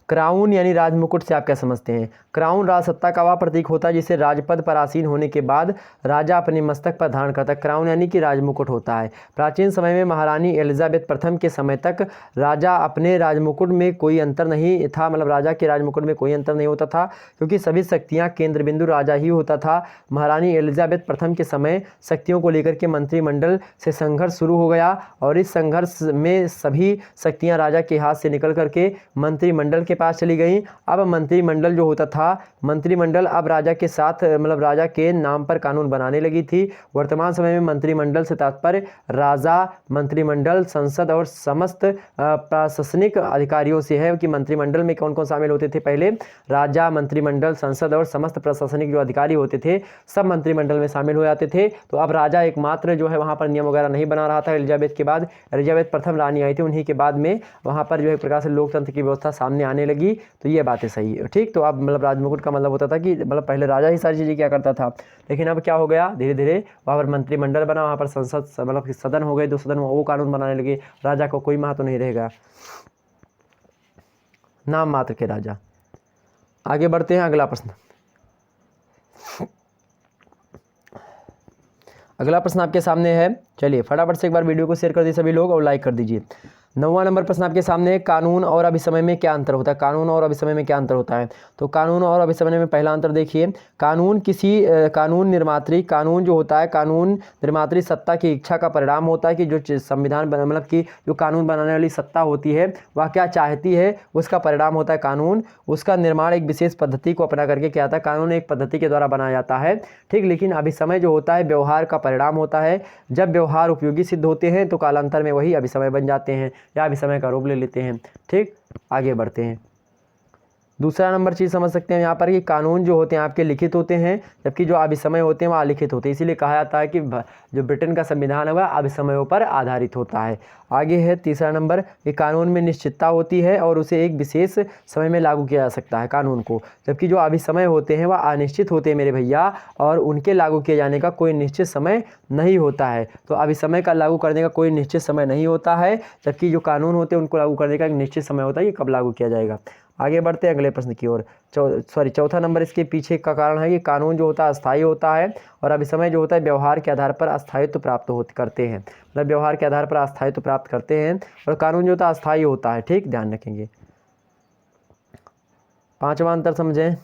क्राउन यानी राजमुकुट से आप क्या समझते हैं? क्राउन राजसत्ता का वह प्रतीक होता है जिसे राजपद पर आसीन होने के बाद राजा अपने मस्तक पर धारण करता है। क्राउन यानी कि राजमुकुट होता है। प्राचीन समय में महारानी एलिजाबेथ प्रथम के समय तक राजा अपने राजमुकुट में कोई अंतर नहीं था, मतलब राजा के राजमुकुट में कोई अंतर नहीं होता था, क्योंकि सभी शक्तियाँ केंद्र बिंदु राजा ही होता था। महारानी एलिजाबेथ प्रथम के समय शक्तियों को लेकर के मंत्रिमंडल से संघर्ष शुरू हो गया और इस संघर्ष में सभी शक्तियाँ राजा के हाथ से निकल करके मंत्रिमंडल के पास चली गई। अब मंत्रिमंडल जो होता था, मंत्रिमंडल अब राजा के साथ मतलब राजा के नाम पर कानून बनाने लगी थी। वर्तमान समय में मंत्रिमंडल से तात्पर्य राजा, मंत्रिमंडल, संसद और समस्त प्रशासनिक अधिकारियों से है कि मंत्रिमंडल में कौन कौन शामिल होते थे? पहले राजा, मंत्रिमंडल, संसद और समस्त प्रशासनिक जो अधिकारी होते थे सब मंत्रिमंडल में शामिल हो जाते थे। तो अब राजा एकमात्र जो है वहाँ पर नियम वगैरह नहीं बना रहा था। एलिजाबेथ के बाद, एलिजाबेथ प्रथम रानी आई थी, उन्हीं के बाद में वहाँ पर जो है एक प्रकार से लोकतंत्र की व्यवस्था सामने आने लगी। तो ये बातें सही है, ठीक। तो अब मतलब राजमुकुट का मतलब होता था कि मतलब पहले राजा ही सारी चीज़ें क्या करता था, लेकिन अब क्या हो गया, धीरे धीरे वहाँ पर मंत्रिमंडल बना, वहाँ पर संसद मतलब सदन हो गए, 2 सदन वो कानून बनाने लगे, राजा को कोई महत्व नहीं रहेगा, नाम मात्र के राजा। आगे बढ़ते हैं, अगला प्रश्न। अगला प्रश्न आपके सामने है, चलिए फटाफट से एक बार वीडियो को शेयर कर दीजिए सभी लोग और लाइक कर दीजिए। 9वां नंबर प्रश्न आपके सामने है, कानून और अभिसमय में क्या अंतर होता है? कानून और अभिसमय में क्या अंतर होता है? तो कानून और अभिसमय में पहला अंतर देखिए, कानून किसी कानून निर्मात्री, कानून जो होता है कानून निर्मात्री सत्ता की इच्छा का परिणाम होता है कि जो संविधान मतलब कि जो कानून बनाने वाली सत्ता होती है वह क्या चाहती है, उसका परिणाम होता है कानून। उसका निर्माण एक विशेष पद्धति को अपना करके क्या आता है, कानून एक पद्धति के द्वारा बनाया जाता है, ठीक। लेकिन अभिसमय जो होता है व्यवहार का परिणाम होता है। जब व्यवहार उपयोगी सिद्ध होते हैं तो कालांतर में वही अभिसमय बन जाते हैं या अभिसमय का रूप ले लेते हैं, ठीक। आगे बढ़ते हैं। दूसरा नंबर चीज़ समझ सकते हैं यहाँ पर कि कानून जो होते हैं आपके लिखित होते हैं, जबकि जो अभिसमय होते हैं वह अलिखित होते हैं। इसीलिए कहा जाता है कि जो ब्रिटेन का संविधान है वह अभिसमयों पर आधारित होता है। आगे है तीसरा नंबर कि कानून में निश्चितता होती है और उसे एक विशेष समय में लागू किया जा सकता है कानून को, जबकि जो अभिसमय होते हैं वह अनिश्चित होते हैं मेरे भैया, और उनके लागू किए जाने का कोई निश्चित समय नहीं होता है। तो अभिसमय का लागू करने का कोई निश्चित समय नहीं होता है, जबकि जो कानून होते हैं उनको लागू करने का एक निश्चित समय होता है, ये कब लागू किया जाएगा। आगे बढ़ते हैं अगले प्रश्न की ओर। चौथा नंबर इसके पीछे का कारण है कि कानून जो होता है अस्थायी होता है और अभिसमय जो होता है व्यवहार के आधार पर अस्थायित्व प्राप्त करते हैं, मतलब व्यवहार के आधार पर अस्थायित्व प्राप्त करते हैं, और कानून जो होता है अस्थायी होता है, ठीक, ध्यान रखेंगे। 5वां अंतर समझें,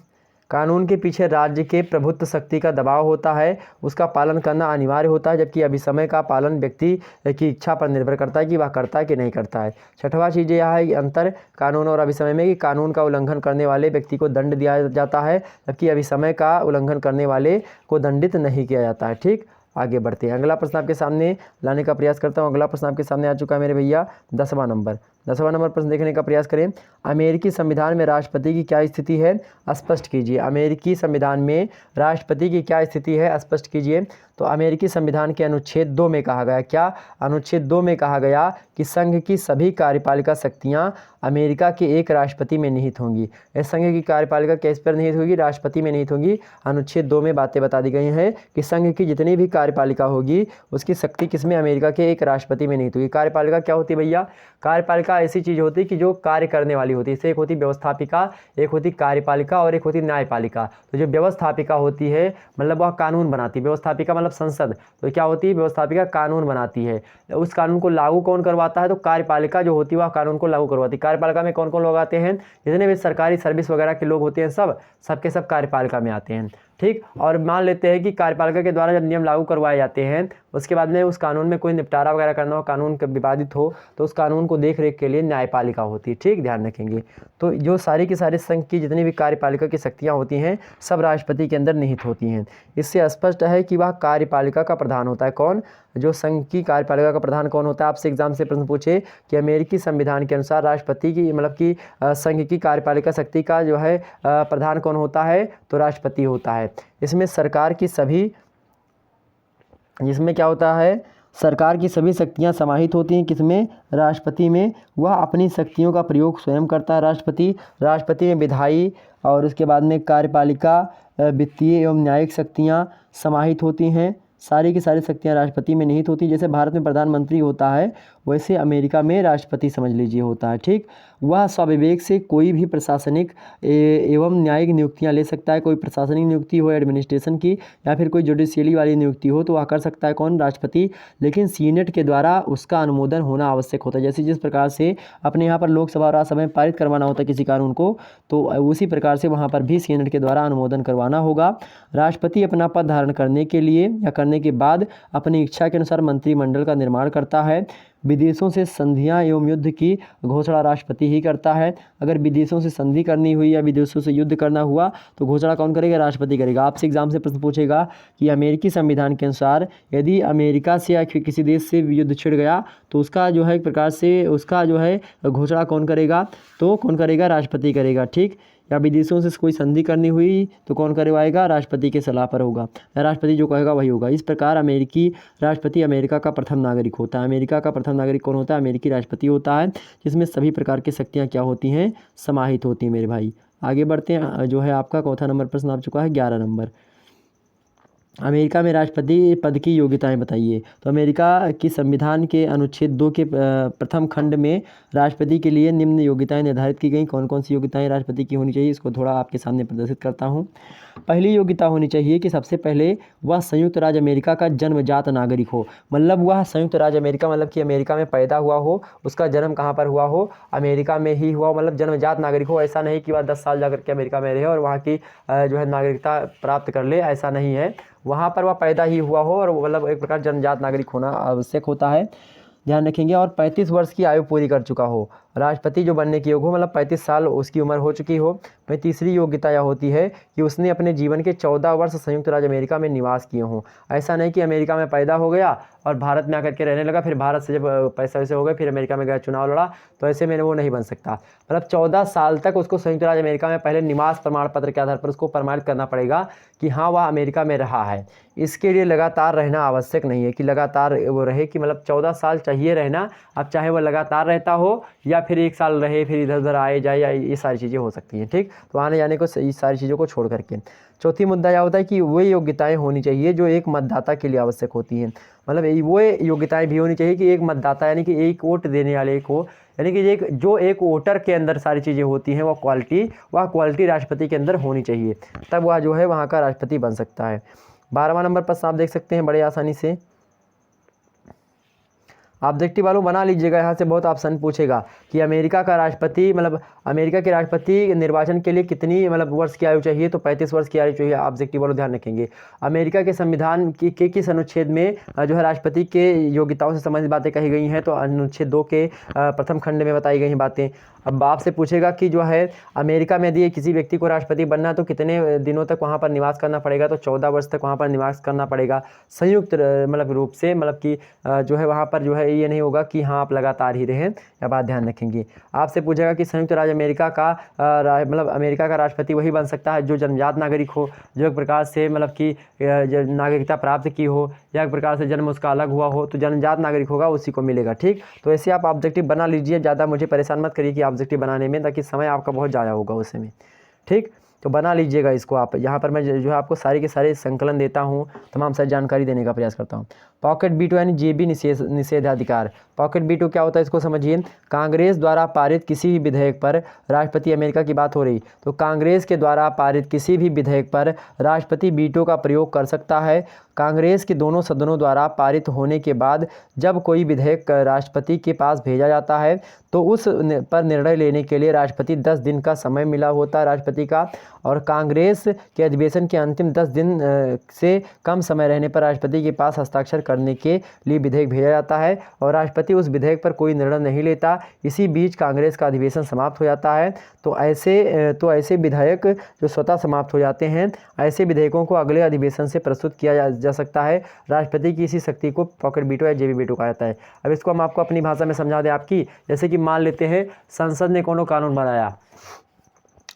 कानून के पीछे राज्य के प्रभुत्व शक्ति का दबाव होता है, उसका पालन करना अनिवार्य होता है, जबकि अभिसमय का पालन व्यक्ति की इच्छा पर निर्भर करता है कि वह करता है कि नहीं करता है। 6वां चीज़ यह है कि अंतर कानून और अभिसमय में कि कानून का उल्लंघन करने वाले व्यक्ति को दंड दिया जाता है, जबकि अभिसमय का उल्लंघन करने वाले को दंडित नहीं किया जाता है, ठीक। आगे बढ़ते हैं। अगला प्रश्न आपके सामने लाने का प्रयास करता हूँ। अगला प्रश्न आपके सामने आ चुका है मेरे भैया, 10वां नंबर प्रश्न देखने का प्रयास करें। अमेरिकी संविधान में राष्ट्रपति की क्या स्थिति है, स्पष्ट कीजिए। अमेरिकी संविधान में राष्ट्रपति की क्या स्थिति है, स्पष्ट कीजिए। तो अमेरिकी संविधान के अनुच्छेद 2 में कहा गया, क्या अनुच्छेद 2 में कहा गया कि संघ की सभी कार्यपालिका शक्तियां अमेरिका के एक राष्ट्रपति में निहित होंगी। इस संघ की कार्यपालिका किस पर निहित होगी, राष्ट्रपति में निहित होगी। अनुच्छेद 2 में बातें बता दी गई हैं कि संघ की जितनी भी कार्यपालिका होगी उसकी शक्ति किसमें, अमेरिका के एक राष्ट्रपति में निहित होगी। कार्यपालिका क्या होती है भैया, कार्यपालिका ऐसी चीज़ होती है कि जो कार्य करने वाली होती है। इससे एक होती व्यवस्थापिका, एक होती कार्यपालिका और एक होती न्यायपालिका। तो जो व्यवस्थापिका होती है मतलब वह कानून बनाती है, व्यवस्थापिका मतलब संसद, तो क्या होती है, व्यवस्थापिका कानून बनाती है। उस कानून को लागू कौन करवाता है, तो कार्यपालिका जो होती है वह कानून को लागू करवाती है। कार्यपालिका में कौन कौन लोग आते हैं, जितने भी सरकारी सर्विस वगैरह के लोग होते हैं सबके सब कार्यपालिका में आते हैं, ठीक। और मान लेते हैं कि कार्यपालिका के द्वारा जब नियम लागू करवाए जाते हैं उसके बाद में उस कानून में कोई निपटारा वगैरह करना हो, कानून विवादित हो, तो उस कानून को देख रेख के लिए न्यायपालिका होती है, ठीक, ध्यान रखेंगे। तो जो सारी की सारी संघ की जितनी भी कार्यपालिका की शक्तियाँ होती हैं सब राष्ट्रपति के अंदर निहित होती हैं। इससे स्पष्ट है कि वह कार्यपालिका का प्रधान होता है। कौन, जो संघ की कार्यपालिका का प्रधान कौन होता है। आपसे एग्जाम से प्रश्न पूछे कि अमेरिकी संविधान के अनुसार राष्ट्रपति की मतलब कि संघ की कार्यपालिका शक्ति का जो है प्रधान कौन होता है, तो राष्ट्रपति होता है। इसमें सरकार की सभी, जिसमें क्या होता है, सरकार की सभी शक्तियां समाहित होती हैं किसमें, राष्ट्रपति में। वह अपनी शक्तियों का प्रयोग स्वयं करता है राष्ट्रपति में विधायी और उसके बाद में कार्यपालिका, वित्तीय एवं न्यायिक शक्तियां समाहित होती हैं। सारी की सारी शक्तियाँ राष्ट्रपति में निहित होती है। जैसे भारत में प्रधानमंत्री होता है वैसे अमेरिका में राष्ट्रपति समझ लीजिए होता है, ठीक। वह स्वविवेक से कोई भी प्रशासनिक एवं न्यायिक नियुक्तियां ले सकता है। कोई प्रशासनिक नियुक्ति हो एडमिनिस्ट्रेशन की या फिर कोई जुडिशियली वाली नियुक्ति हो तो वह कर सकता है कौन, राष्ट्रपति। लेकिन सीनेट के द्वारा उसका अनुमोदन होना आवश्यक होता है। जैसे जिस प्रकार से अपने यहाँ पर लोकसभा और राज्यसभा में पारित करवाना होता है किसी कानून को, तो उसी प्रकार से वहाँ पर भी सीनेट के द्वारा अनुमोदन करवाना होगा। राष्ट्रपति अपना पद धारण करने के लिए या करने के बाद अपनी इच्छा के अनुसार मंत्रिमंडल का निर्माण करता है। विदेशों से संधियां एवं युद्ध की घोषणा राष्ट्रपति ही करता है। अगर विदेशों से संधि करनी हुई या विदेशों से युद्ध करना हुआ तो घोषणा कौन करेगा, राष्ट्रपति करेगा। आपसे एग्जाम से प्रश्न पूछेगा कि अमेरिकी संविधान के अनुसार यदि अमेरिका से या किसी देश से युद्ध छिड़ गया तो उसका जो है एक प्रकार से उसका जो है घोषणा कौन करेगा, तो कौन करेगा, राष्ट्रपति करेगा, ठीक। या विदेशों से कोई संधि करनी हुई तो कौन करवाएगा, राष्ट्रपति के सलाह पर होगा। राष्ट्रपति जो कहेगा वही होगा। इस प्रकार अमेरिकी राष्ट्रपति अमेरिका का प्रथम नागरिक होता है। अमेरिका का प्रथम नागरिक कौन होता है, अमेरिकी राष्ट्रपति होता है, जिसमें सभी प्रकार की शक्तियाँ क्या होती हैं, समाहित होती हैं मेरे भाई। आगे बढ़ते हैं। जो है आपका चौथा नंबर प्रश्न आ चुका है, 11 नंबर। अमेरिका में राष्ट्रपति पद की योग्यताएं बताइए। तो अमेरिका की संविधान के अनुच्छेद 2 के प्रथम खंड में राष्ट्रपति के लिए निम्न योग्यताएं निर्धारित की गई। कौन कौन सी योग्यताएं राष्ट्रपति की होनी चाहिए, इसको थोड़ा आपके सामने प्रदर्शित करता हूं। पहली योग्यता होनी चाहिए कि सबसे पहले वह संयुक्त राज्य अमेरिका का जन्मजात नागरिक हो। मतलब वह संयुक्त राज्य अमेरिका मतलब कि अमेरिका में पैदा हुआ हो, उसका जन्म कहाँ पर हुआ हो, अमेरिका में ही हुआ हो, मतलब जन्मजात नागरिक हो। ऐसा नहीं कि वह 10 साल जाकर के अमेरिका में रहे और वहाँ की जो है नागरिकता प्राप्त कर ले, ऐसा नहीं है। वहाँ पर वह पैदा ही हुआ हो और मतलब एक प्रकार जन्मजात नागरिक होना आवश्यक होता है, ध्यान रखेंगे। और 35 वर्ष की आयु पूरी कर चुका हो। राष्ट्रपति जो बनने की योग हो मतलब 35 साल उसकी उम्र हो चुकी हो। वही तीसरी योग्यता यह होती है कि उसने अपने जीवन के 14 वर्ष संयुक्त राज्य अमेरिका में निवास किए हों। ऐसा नहीं कि अमेरिका में पैदा हो गया और भारत में आकर के रहने लगा, फिर भारत से जब पैसा वैसे हो गए फिर अमेरिका में गया चुनाव लड़ा, तो ऐसे में वो नहीं बन सकता। मतलब 14 साल तक उसको संयुक्त राज्य अमेरिका में पहले निवास प्रमाण पत्र के आधार पर उसको प्रमाणित करना पड़ेगा कि हाँ वह अमेरिका में रहा है। इसके लिए लगातार रहना आवश्यक नहीं है कि लगातार वो रहे, कि मतलब 14 साल चाहिए रहना। अब चाहे वो लगातार रहता हो या फिर 1 साल रहे फिर इधर उधर आए जाए, या ये सारी चीज़ें हो सकती हैं, ठीक। तो आने जाने को इस सारी चीज़ों को छोड़ करके चौथी मुद्दा यह होता है कि वो योग्यताएं होनी चाहिए जो एक मतदाता के लिए आवश्यक होती हैं। मतलब वो योग्यताएं भी होनी चाहिए कि एक मतदाता यानी कि एक वोट देने वाले को, यानी कि एक जो एक वोटर के अंदर सारी चीज़ें होती हैं वह क्वालिटी राष्ट्रपति के अंदर होनी चाहिए, तब वह जो है वहाँ का राष्ट्रपति बन सकता है। 12वां नंबर प्रश्न आप देख सकते हैं बड़े आसानी से। ऑब्जेक्टिव वालों बना लीजिएगा, यहाँ से बहुत ऑप्शन पूछेगा कि अमेरिका का राष्ट्रपति मतलब अमेरिका के राष्ट्रपति निर्वाचन के लिए कितनी मतलब वर्ष की आयु चाहिए, तो 35 वर्ष की आयु चाहिए। ऑब्जेक्टिव वालों ध्यान रखेंगे। अमेरिका के संविधान के किस अनुच्छेद में जो है राष्ट्रपति के योग्यताओं से संबंधित बातें कही गई हैं, तो अनुच्छेद 2 के प्रथम खंड में बताई गई हैं बातें। अब आपसे पूछेगा कि जो है अमेरिका में यदि किसी व्यक्ति को राष्ट्रपति बनना है तो कितने दिनों तक वहाँ पर निवास करना पड़ेगा, तो 14 वर्ष तक वहाँ पर निवास करना पड़ेगा संयुक्त मतलब रूप से। मतलब कि जो है वहाँ पर जो है ये नहीं होगा कि हाँ आप लगातार ही रहें, या बात ध्यान रखेंगे। आपसे पूछेगा कि संयुक्त राज्य अमेरिका का मतलब अमेरिका का राष्ट्रपति वही बन सकता है जो जन्मजात नागरिक हो, जो एक प्रकार से मतलब कि नागरिकता प्राप्त की हो, या एक प्रकार से जन्म उसका अलग हुआ हो, तो जन्मजात नागरिक होगा उसी को मिलेगा, ठीक। तो ऐसे आप ऑब्जेक्टिव बना लीजिए, ज़्यादा मुझे परेशान मत करिए कि ऑब्जेक्टिव बनाने में, ताकि समय आपका बहुत ज़्यादा होगा उस में, ठीक। तो बना लीजिएगा इसको आप। यहाँ पर मैं जो है आपको सारे के सारे संकलन देता हूँ, तमाम सारी जानकारी देने का प्रयास करता हूँ। पॉकेट वीटो यानी जेबी निषेधाधिकार। पॉकेट वीटो क्या होता है इसको समझिए। कांग्रेस द्वारा पारित किसी भी विधेयक पर राष्ट्रपति, अमेरिका की बात हो रही, तो कांग्रेस के द्वारा पारित किसी भी विधेयक पर राष्ट्रपति वीटो का प्रयोग कर सकता है। कांग्रेस के दोनों सदनों द्वारा पारित होने के बाद जब कोई विधेयक राष्ट्रपति के पास भेजा जाता है तो उस पर निर्णय लेने के लिए राष्ट्रपति 10 दिन का समय मिला होता है राष्ट्रपति का, और कांग्रेस के अधिवेशन के अंतिम 10 दिन से कम समय रहने पर राष्ट्रपति के पास हस्ताक्षर करने के लिए विधेयक भेजा जाता है और राष्ट्रपति उस विधेयक पर कोई निर्णय नहीं लेता। इसी बीच कांग्रेस का अधिवेशन समाप्त हो जाता है। तो ऐसे विधेयक जो स्वतः समाप्त हो जाते हैं, ऐसे विधेयकों को अगले अधिवेशन से प्रस्तुत किया जा सकता है। राष्ट्रपति की इसी शक्ति को पॉकेट वीटो या जेबी वीटो कहा जाता है। अब इसको हम आपको अपनी भाषा में समझा दें आपकी, जैसे कि मान लेते हैं संसद ने कोनो कानून बनाया,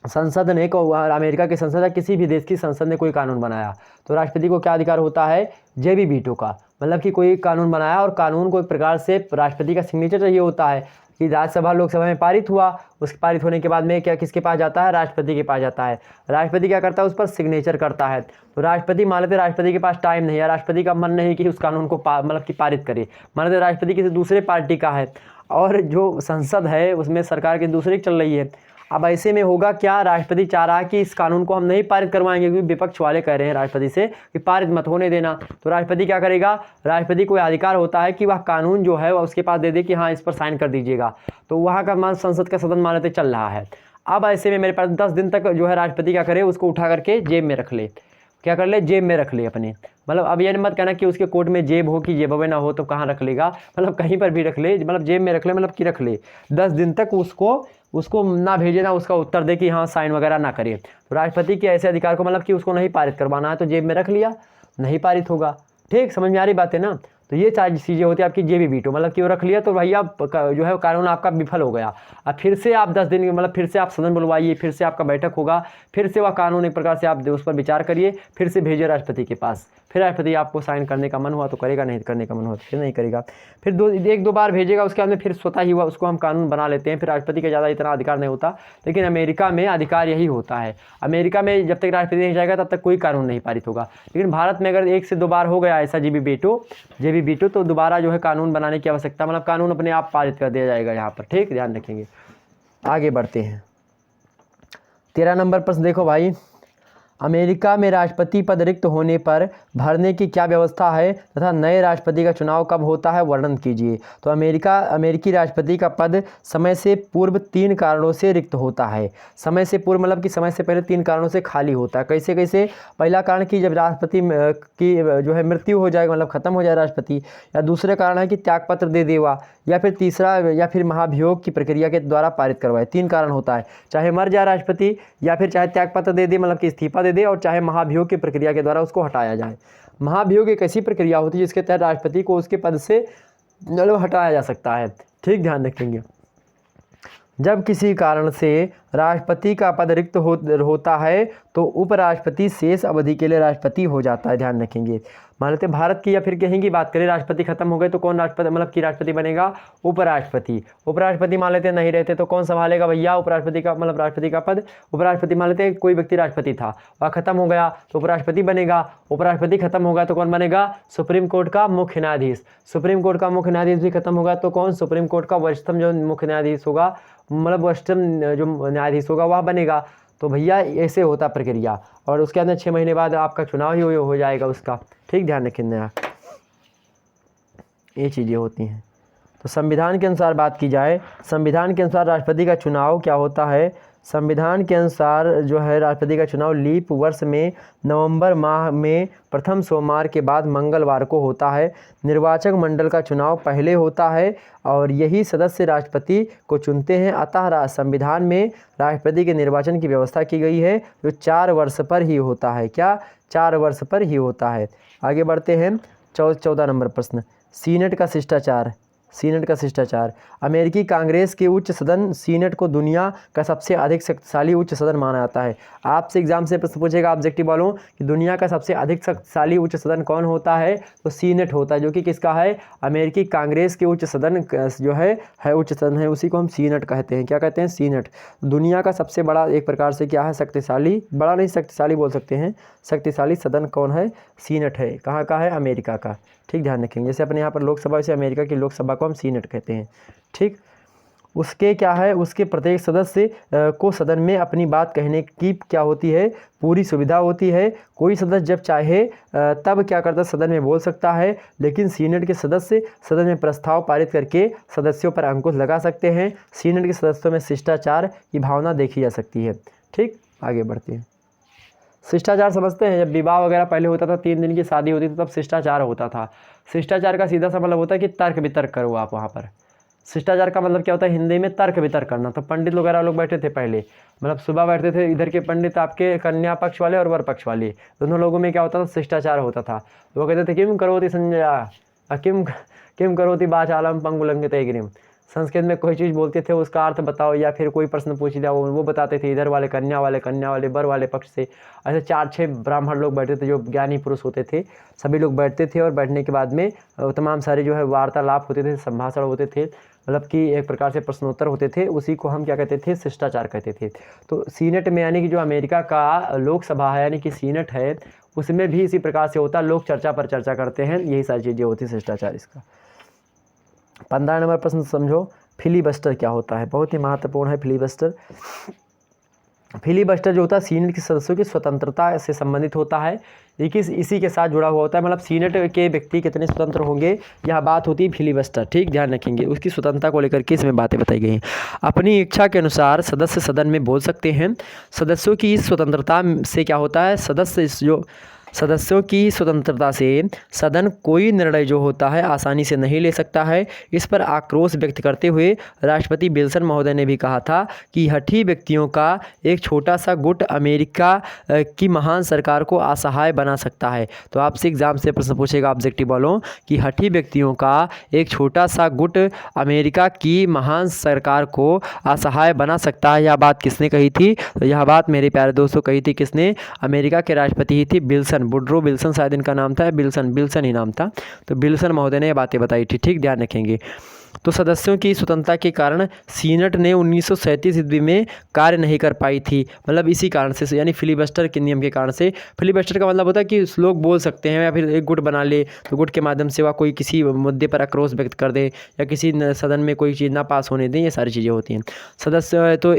संसद ने अमेरिका की संसद या किसी भी देश की संसद ने कोई कानून बनाया, तो राष्ट्रपति को क्या अधिकार होता है, जेबी वीटो का। मतलब कि कोई कानून बनाया और कानून को एक प्रकार से राष्ट्रपति का सिग्नेचर चाहिए होता है कि राज्यसभा लोकसभा में पारित हुआ, उसके पारित होने के बाद में क्या किसके पास जाता है, राष्ट्रपति के पास जाता है। राष्ट्रपति क्या करता है, उस पर सिग्नेचर करता है। तो राष्ट्रपति मान लेते राष्ट्रपति के पास टाइम नहीं है, राष्ट्रपति का मन नहीं कि उस कानून को मतलब कि पारित करे, मान लेते राष्ट्रपति किसी दूसरे पार्टी का है और जो संसद है उसमें सरकार की दूसरी चल रही है। अब ऐसे में होगा क्या, राष्ट्रपति चाह रहा है कि इस कानून को हम नहीं पारित करवाएंगे क्योंकि विपक्ष वाले कह रहे हैं राष्ट्रपति से कि पारित मत होने देना। तो राष्ट्रपति क्या करेगा, राष्ट्रपति को अधिकार होता है कि वह कानून जो है वह उसके पास दे दे कि हाँ इस पर साइन कर दीजिएगा। तो वहाँ का संसद का सदन मान लेते चल रहा है। अब ऐसे में मेरे पास 10 दिन तक जो है राष्ट्रपति क्या करे, उसको उठा करके जेब में रख ले, क्या कर ले, जेब में रख ले अपने। मतलब अब ये मत कहना कि उसके कोट में जेब हो कि जेब में ना हो तो कहाँ रख लेगा, मतलब कहीं पर भी रख ले, मतलब जेब में रख ले, मतलब कि रख ले 10 दिन तक उसको ना भेजे ना उसका उत्तर दे कि हाँ साइन वगैरह ना करे। तो राष्ट्रपति के ऐसे अधिकार को मतलब कि उसको नहीं पारित करवाना है तो जेब में रख लिया, नहीं पारित होगा। ठीक, समझ में आ रही बात है ना। तो ये सारी चीज़ें होती है आपकी जेबी वीटो, मतलब कि वो रख लिया तो भैया जो है कानून आपका विफल हो गया। अब फिर से आप 10 दिन मतलब फिर से आप सदन बुलवाइए, फिर से आपका बैठक होगा, फिर से वह कानून एक प्रकार से आप उस पर विचार करिए, फिर से भेजिए राष्ट्रपति के पास। फिर राष्ट्रपति आपको साइन करने का मन हुआ तो करेगा, नहीं करने का मन हुआ तो फिर नहीं करेगा। फिर एक दो बार भेजेगा, उसके बाद में फिर स्वतः ही हुआ उसको हम कानून बना लेते हैं। फिर राष्ट्रपति का ज़्यादा इतना अधिकार नहीं होता, लेकिन अमेरिका में अधिकार यही होता है। अमेरिका में जब तक राष्ट्रपति नहीं जाएगा तब तक कोई कानून नहीं पारित होगा। लेकिन भारत में अगर 1 से 2 बार हो गया ऐसा जेबी वीटो तो दोबारा जो है कानून बनाने की आवश्यकता, मतलब कानून अपने आप पारित कर दिया जाएगा यहाँ पर। ठीक, ध्यान रखेंगे। आगे बढ़ते हैं। 13 नंबर प्रश्न देखो भाई, अमेरिका में राष्ट्रपति पद रिक्त होने पर भरने की क्या व्यवस्था है तथा नए राष्ट्रपति का चुनाव कब होता है, वर्णन कीजिए। तो अमेरिकी राष्ट्रपति का पद समय से पूर्व 3 कारणों से रिक्त होता है। समय से पूर्व मतलब कि समय से पहले 3 कारणों से खाली होता है। कैसे कैसे, पहला कारण कि जब राष्ट्रपति की जो है मृत्यु हो जाएगा, मतलब खत्म हो जाए राष्ट्रपति, या दूसरा कारण है कि त्यागपत्र दे देगा, या फिर तीसरा या फिर महाभियोग की प्रक्रिया के द्वारा पारित करवाए। 3 कारण होता है, चाहे मर जाए राष्ट्रपति, या फिर चाहे त्यागपत्र दे दे मतलब कि इस्तीफा दे दे, और चाहे महाभियोग की प्रक्रिया के द्वारा उसको हटाया जाए। महाभियोग एक ऐसी प्रक्रिया होती है जिसके तहत राष्ट्रपति को उसके पद से मतलब हटाया जा सकता है। ठीक, ध्यान रखेंगे। जब किसी कारण से राष्ट्रपति का पद रिक्त होता है तो उपराष्ट्रपति शेष अवधि के लिए राष्ट्रपति हो जाता है। ध्यान रखेंगे। मान लेते भारत की या फिर कहीं की बात करें, राष्ट्रपति खत्म हो गए तो कौन राष्ट्रपति मतलब कि राष्ट्रपति बनेगा, उपराष्ट्रपति। उपराष्ट्रपति मान लेते नहीं रहते तो कौन संभालेगा भैया, उपराष्ट्रपति का मतलब राष्ट्रपति का पद। उपराष्ट्रपति मान लेते कोई व्यक्ति राष्ट्रपति था, वह खत्म हो गया तो उपराष्ट्रपति बनेगा। उपराष्ट्रपति खत्म होगा तो कौन बनेगा, सुप्रीम कोर्ट का मुख्य न्यायाधीश। सुप्रीम कोर्ट का मुख्य न्यायाधीश भी खत्म होगा तो कौन, सुप्रीम कोर्ट का वरिष्ठतम जो मुख्य न्यायाधीश होगा, मतलब वरिष्ठतम जो न्यायाधीश होगा वह बनेगा। तो भैया ऐसे होता प्रक्रिया, और उसके अंदर 6 महीने बाद आपका चुनाव ही हो जाएगा उसका। ठीक, ध्यान रखें, ये चीज़ें होती हैं। तो संविधान के अनुसार बात की जाए, संविधान के अनुसार राष्ट्रपति का चुनाव क्या होता है, संविधान के अनुसार जो है राष्ट्रपति का चुनाव लीप वर्ष में नवंबर माह में प्रथम सोमवार के बाद मंगलवार को होता है। निर्वाचक मंडल का चुनाव पहले होता है और यही सदस्य राष्ट्रपति को चुनते हैं। अतः संविधान में राष्ट्रपति के निर्वाचन की व्यवस्था की गई है जो 4 वर्ष पर ही होता है। क्या, 4 वर्ष पर ही होता है। आगे बढ़ते हैं। 14 नंबर प्रश्न, सीनेट का शिष्टाचार। सीनेट का शिष्टाचार। अमेरिकी कांग्रेस के उच्च सदन सीनेट को दुनिया का सबसे अधिक शक्तिशाली उच्च सदन माना जाता है। आपसे एग्जाम से प्रश्न पूछेगा ऑब्जेक्टिव वालों कि दुनिया का सबसे अधिक शक्तिशाली उच्च सदन कौन होता है, तो सीनेट होता है, जो कि किसका है, अमेरिकी कांग्रेस के उच्च सदन जो है उच्च सदन है, उसी को हम सीनेट कहते हैं। क्या कहते हैं, सीनेट। दुनिया का सबसे बड़ा एक प्रकार से क्या है, शक्तिशाली, बड़ा नहीं शक्तिशाली बोल सकते हैं, शक्तिशाली सदन कौन है, सीनेट है। कहाँ का है, अमेरिका का। ठीक, ध्यान रखेंगे। जैसे अपने यहाँ पर लोकसभा, वैसे अमेरिका की लोकसभा को हम सीनेट कहते हैं। ठीक, उसके क्या है, उसके प्रत्येक सदस्य को सदन में अपनी बात कहने की क्या होती है, पूरी सुविधा होती है। कोई सदस्य जब चाहे तब क्या करता है, सदन में बोल सकता है, लेकिन सीनेट के सदस्य सदन में प्रस्ताव पारित करके सदस्यों पर अंकुश लगा सकते हैं। सीनेट के सदस्यों में शिष्टाचार की भावना देखी जा सकती है। ठीक, आगे बढ़ते हैं। शिष्टाचार समझते हैं, जब विवाह वगैरह पहले होता था, 3 दिन की शादी होती थी, तब शिष्टाचार होता था। शिष्टाचार का सीधा सा मतलब होता है कि तर्क वितर्क करो आप वहाँ पर। शिष्टाचार का मतलब क्या होता है, हिंदी में तर्क वितर्क करना। तो पंडित वगैरह लोग बैठे थे पहले, मतलब सुबह बैठते थे इधर के पंडित, आपके कन्या पक्ष वाले और वर पक्ष वाले, दोनों लोगों में क्या होता था, शिष्टाचार होता था। वो कहते थे किम करोति संजया किम करोति वाचालम पंगुलंघिते गिरिम, संस्कृत में कोई चीज़ बोलते थे उसका अर्थ बताओ, या फिर कोई प्रश्न पूछ दिया वो बताते थे। इधर वाले कन्या वाले वर वाले पक्ष से ऐसे 4-6 ब्राह्मण लोग बैठते थे जो ज्ञानी पुरुष होते थे, सभी लोग बैठते थे और बैठने के बाद में तमाम सारे जो है वार्तालाप होते थे, संभाषण होते थे, मतलब कि एक प्रकार से प्रश्नोत्तर होते थे। उसी को हम क्या कहते थे, शिष्टाचार कहते थे। तो सीनेट में यानी कि जो अमेरिका का लोकसभा है यानी कि सीनेट है, उसमें भी इसी प्रकार से होता है, लोग चर्चा पर चर्चा करते हैं, यही सारी चीज़ें होती है शिष्टाचार इसका। 15 नंबर प्रश्न समझो, फिलीबस्टर क्या होता है, बहुत ही महत्वपूर्ण है फिलीबस्टर। फिलीबस्टर जो होता है सीनेट के सदस्यों की स्वतंत्रता से संबंधित होता है, इसी के साथ जुड़ा हुआ होता है, मतलब सीनेट के व्यक्ति कितने स्वतंत्र होंगे यह बात होती है फिलीबस्टर, ठीक ध्यान रखेंगे। उसकी स्वतंत्रता को लेकर के इसमें बातें बताई गई हैं। अपनी इच्छा के अनुसार सदस्य सदन में बोल सकते हैं। सदस्यों की इस स्वतंत्रता से क्या होता है, सदस्यों की स्वतंत्रता से सदन कोई निर्णय जो होता है आसानी से नहीं ले सकता है। इस पर आक्रोश व्यक्त करते हुए राष्ट्रपति विल्सन महोदय ने भी कहा था कि हठी व्यक्तियों का एक छोटा सा गुट अमेरिका की महान सरकार को असहाय बना सकता है। तो आपसे एग्जाम से प्रश्न पूछेगा ऑब्जेक्टिव वालों कि हठी व्यक्तियों का एक छोटा सा गुट अमेरिका की महान सरकार को असहाय बना सकता है। यह बात किसने कही थी, तो यह बात मेरे प्यारे दोस्तों कही थी किसने, अमेरिका के राष्ट्रपति ही थी विल्सन, वुडरो विल्सन शायद इनका नाम था, विल्सन ही नाम था। तो विल्सन महोदय ने ये बातें बताई थी, ठीक ध्यान रखेंगे। तो सदस्यों की स्वतंत्रता के कारण सीनेट ने 1937 ईस्वी में कार्य नहीं कर पाई थी, मतलब इसी कारण से, यानी फिलीबस्टर के नियम के कारण से। फिलीबस्टर का मतलब होता है कि लोग बोल सकते हैं या फिर एक गुट बना ले, तो गुट के माध्यम से वह कोई किसी मुद्दे पर आक्रोश व्यक्त कर दे या किसी सदन में कोई चीज़ ना पास होने दें, ये सारी चीज़ें होती हैं सदस्य। तो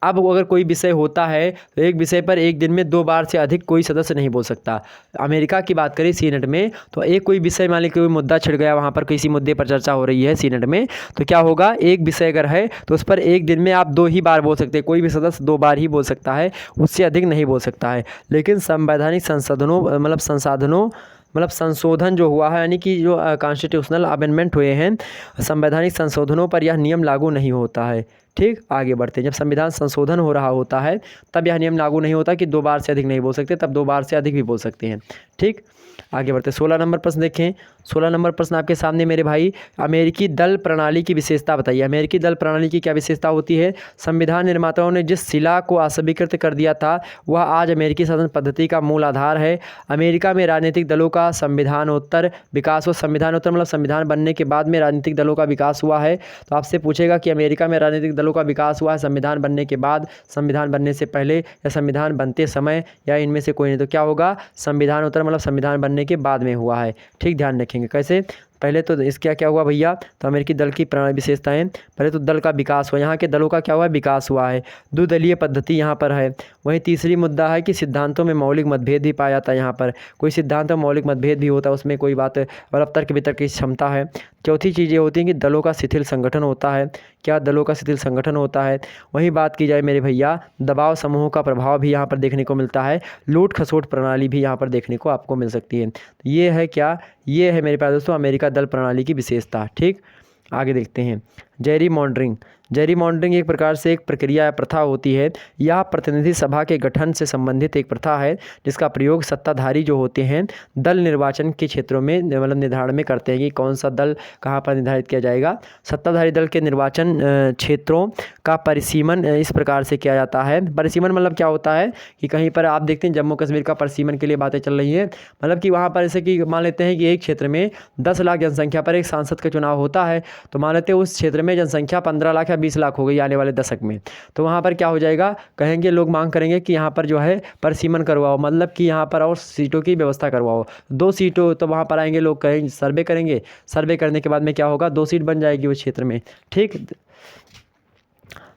अब अगर कोई विषय होता है तो एक विषय पर एक दिन में 2 बार से अधिक कोई सदस्य नहीं बोल सकता। अमेरिका की बात करें सीनेट में, तो एक कोई विषय मान लीजिए कोई मुद्दा छिड़ गया, वहाँ पर किसी मुद्दे पर चर्चा हो रही है सीनेट में, तो क्या होगा, एक विषय अगर है तो उस पर एक दिन में आप 2 ही बार बोल सकते हैं, कोई भी सदस्य 2 बार ही बोल सकता है, उससे अधिक नहीं बोल सकता है। लेकिन संवैधानिक संशोधन जो हुआ है, यानी कि जो कॉन्स्टिट्यूशनल अमेंडमेंट हुए हैं, संवैधानिक संशोधनों पर यह नियम लागू नहीं होता है। ठीक, आगे बढ़ते हैं। जब संविधान संशोधन हो रहा होता है तब यह नियम लागू नहीं होता कि 2 बार से अधिक नहीं बोल सकते, तब 2 बार से अधिक भी बोल सकते हैं। ठीक, आगे बढ़ते 16 नंबर प्रश्न देखें। 16 नंबर प्रश्न आपके सामने मेरे भाई, अमेरिकी दल प्रणाली की विशेषता बताइए। अमेरिकी दल प्रणाली की क्या विशेषता होती है? संविधान निर्माताओं ने जिस शिला को अस्वीकृत कर दिया था वह आज अमेरिकी शासन पद्धति का मूल आधार है। अमेरिका में राजनीतिक दलों का संविधानोत्तर विकास हो, संविधानोत्तर मतलब संविधान बनने के बाद में राजनीतिक दलों का विकास हुआ है। तो आपसे पूछेगा कि अमेरिका में राजनीतिक दलों का विकास हुआ है संविधान बनने के बाद, संविधान बनने से पहले, या संविधान बनते समय, या इनमें से कोई नहीं। तो क्या होगा, संविधानोत्तर मतलब संविधान बनने के बाद में हुआ है। ठीक, ध्यान रखेंगे। कैसे, पहले तो इसका क्या हुआ भैया, तो अमेरिकी दल की प्रणाली विशेषताएं, पहले तो दल का विकास हुआ, यहाँ के दलों का क्या हुआ है, विकास हुआ है। द्विदलीय पद्धति यहाँ पर है। वहीं तीसरी मुद्दा है कि सिद्धांतों में मौलिक मतभेद भी पाया जाता है। यहाँ पर कोई सिद्धांत में मौलिक मतभेद भी होता है, उसमें कोई बात मतलब तर्क वितर्क की क्षमता है। चौथी चीज़ ये होती है कि दलों का शिथिल संगठन होता है। क्या दलों का शिथिल संगठन होता है। वहीं बात की जाए मेरे भैया, दबाव समूहों का प्रभाव भी यहाँ पर देखने को मिलता है। लूट खसोट प्रणाली भी यहाँ पर देखने को आपको मिल सकती है। ये है क्या, ये है मेरे प्यारे दोस्तों अमेरिका दल प्रणाली की विशेषता। ठीक, आगे देखते हैं। जेरी मॉन्ड्रिंग एक प्रकार से एक प्रक्रिया या प्रथा होती है। यह प्रतिनिधि सभा के गठन से संबंधित एक प्रथा है जिसका प्रयोग सत्ताधारी जो होते हैं दल निर्वाचन के क्षेत्रों में मतलब निर्धारण में करते हैं कि कौन सा दल कहाँ पर निर्धारित किया जाएगा। सत्ताधारी दल के निर्वाचन क्षेत्रों का परिसीमन इस प्रकार से किया जाता है। परिसीमन मतलब क्या होता है कि कहीं पर आप देखते हैं जम्मू कश्मीर का परिसीमन के लिए बातें चल रही हैं, मतलब कि वहाँ पर ऐसे कि मान लेते हैं कि एक क्षेत्र में 10 लाख जनसंख्या पर एक सांसद का चुनाव होता है, तो मान लेते हैं उस क्षेत्र में जनसंख्या 15 लाख या 20 लाख हो गई आने वाले दशक में। तो वहाँ पर क्या हो जाएगा, कहेंगे लोग, मांग करेंगे कि यहाँ पर जो है परिसीमन करवाओ, मतलब कि यहाँ पर और सीटों की व्यवस्था करवाओ। 2 सीटों, तो वहाँ पर आएंगे लोग, कहेंगे सर्वे करेंगे, सर्वे करने के बाद में क्या होगा, 2 सीट बन जाएगी उस क्षेत्र में। ठीक,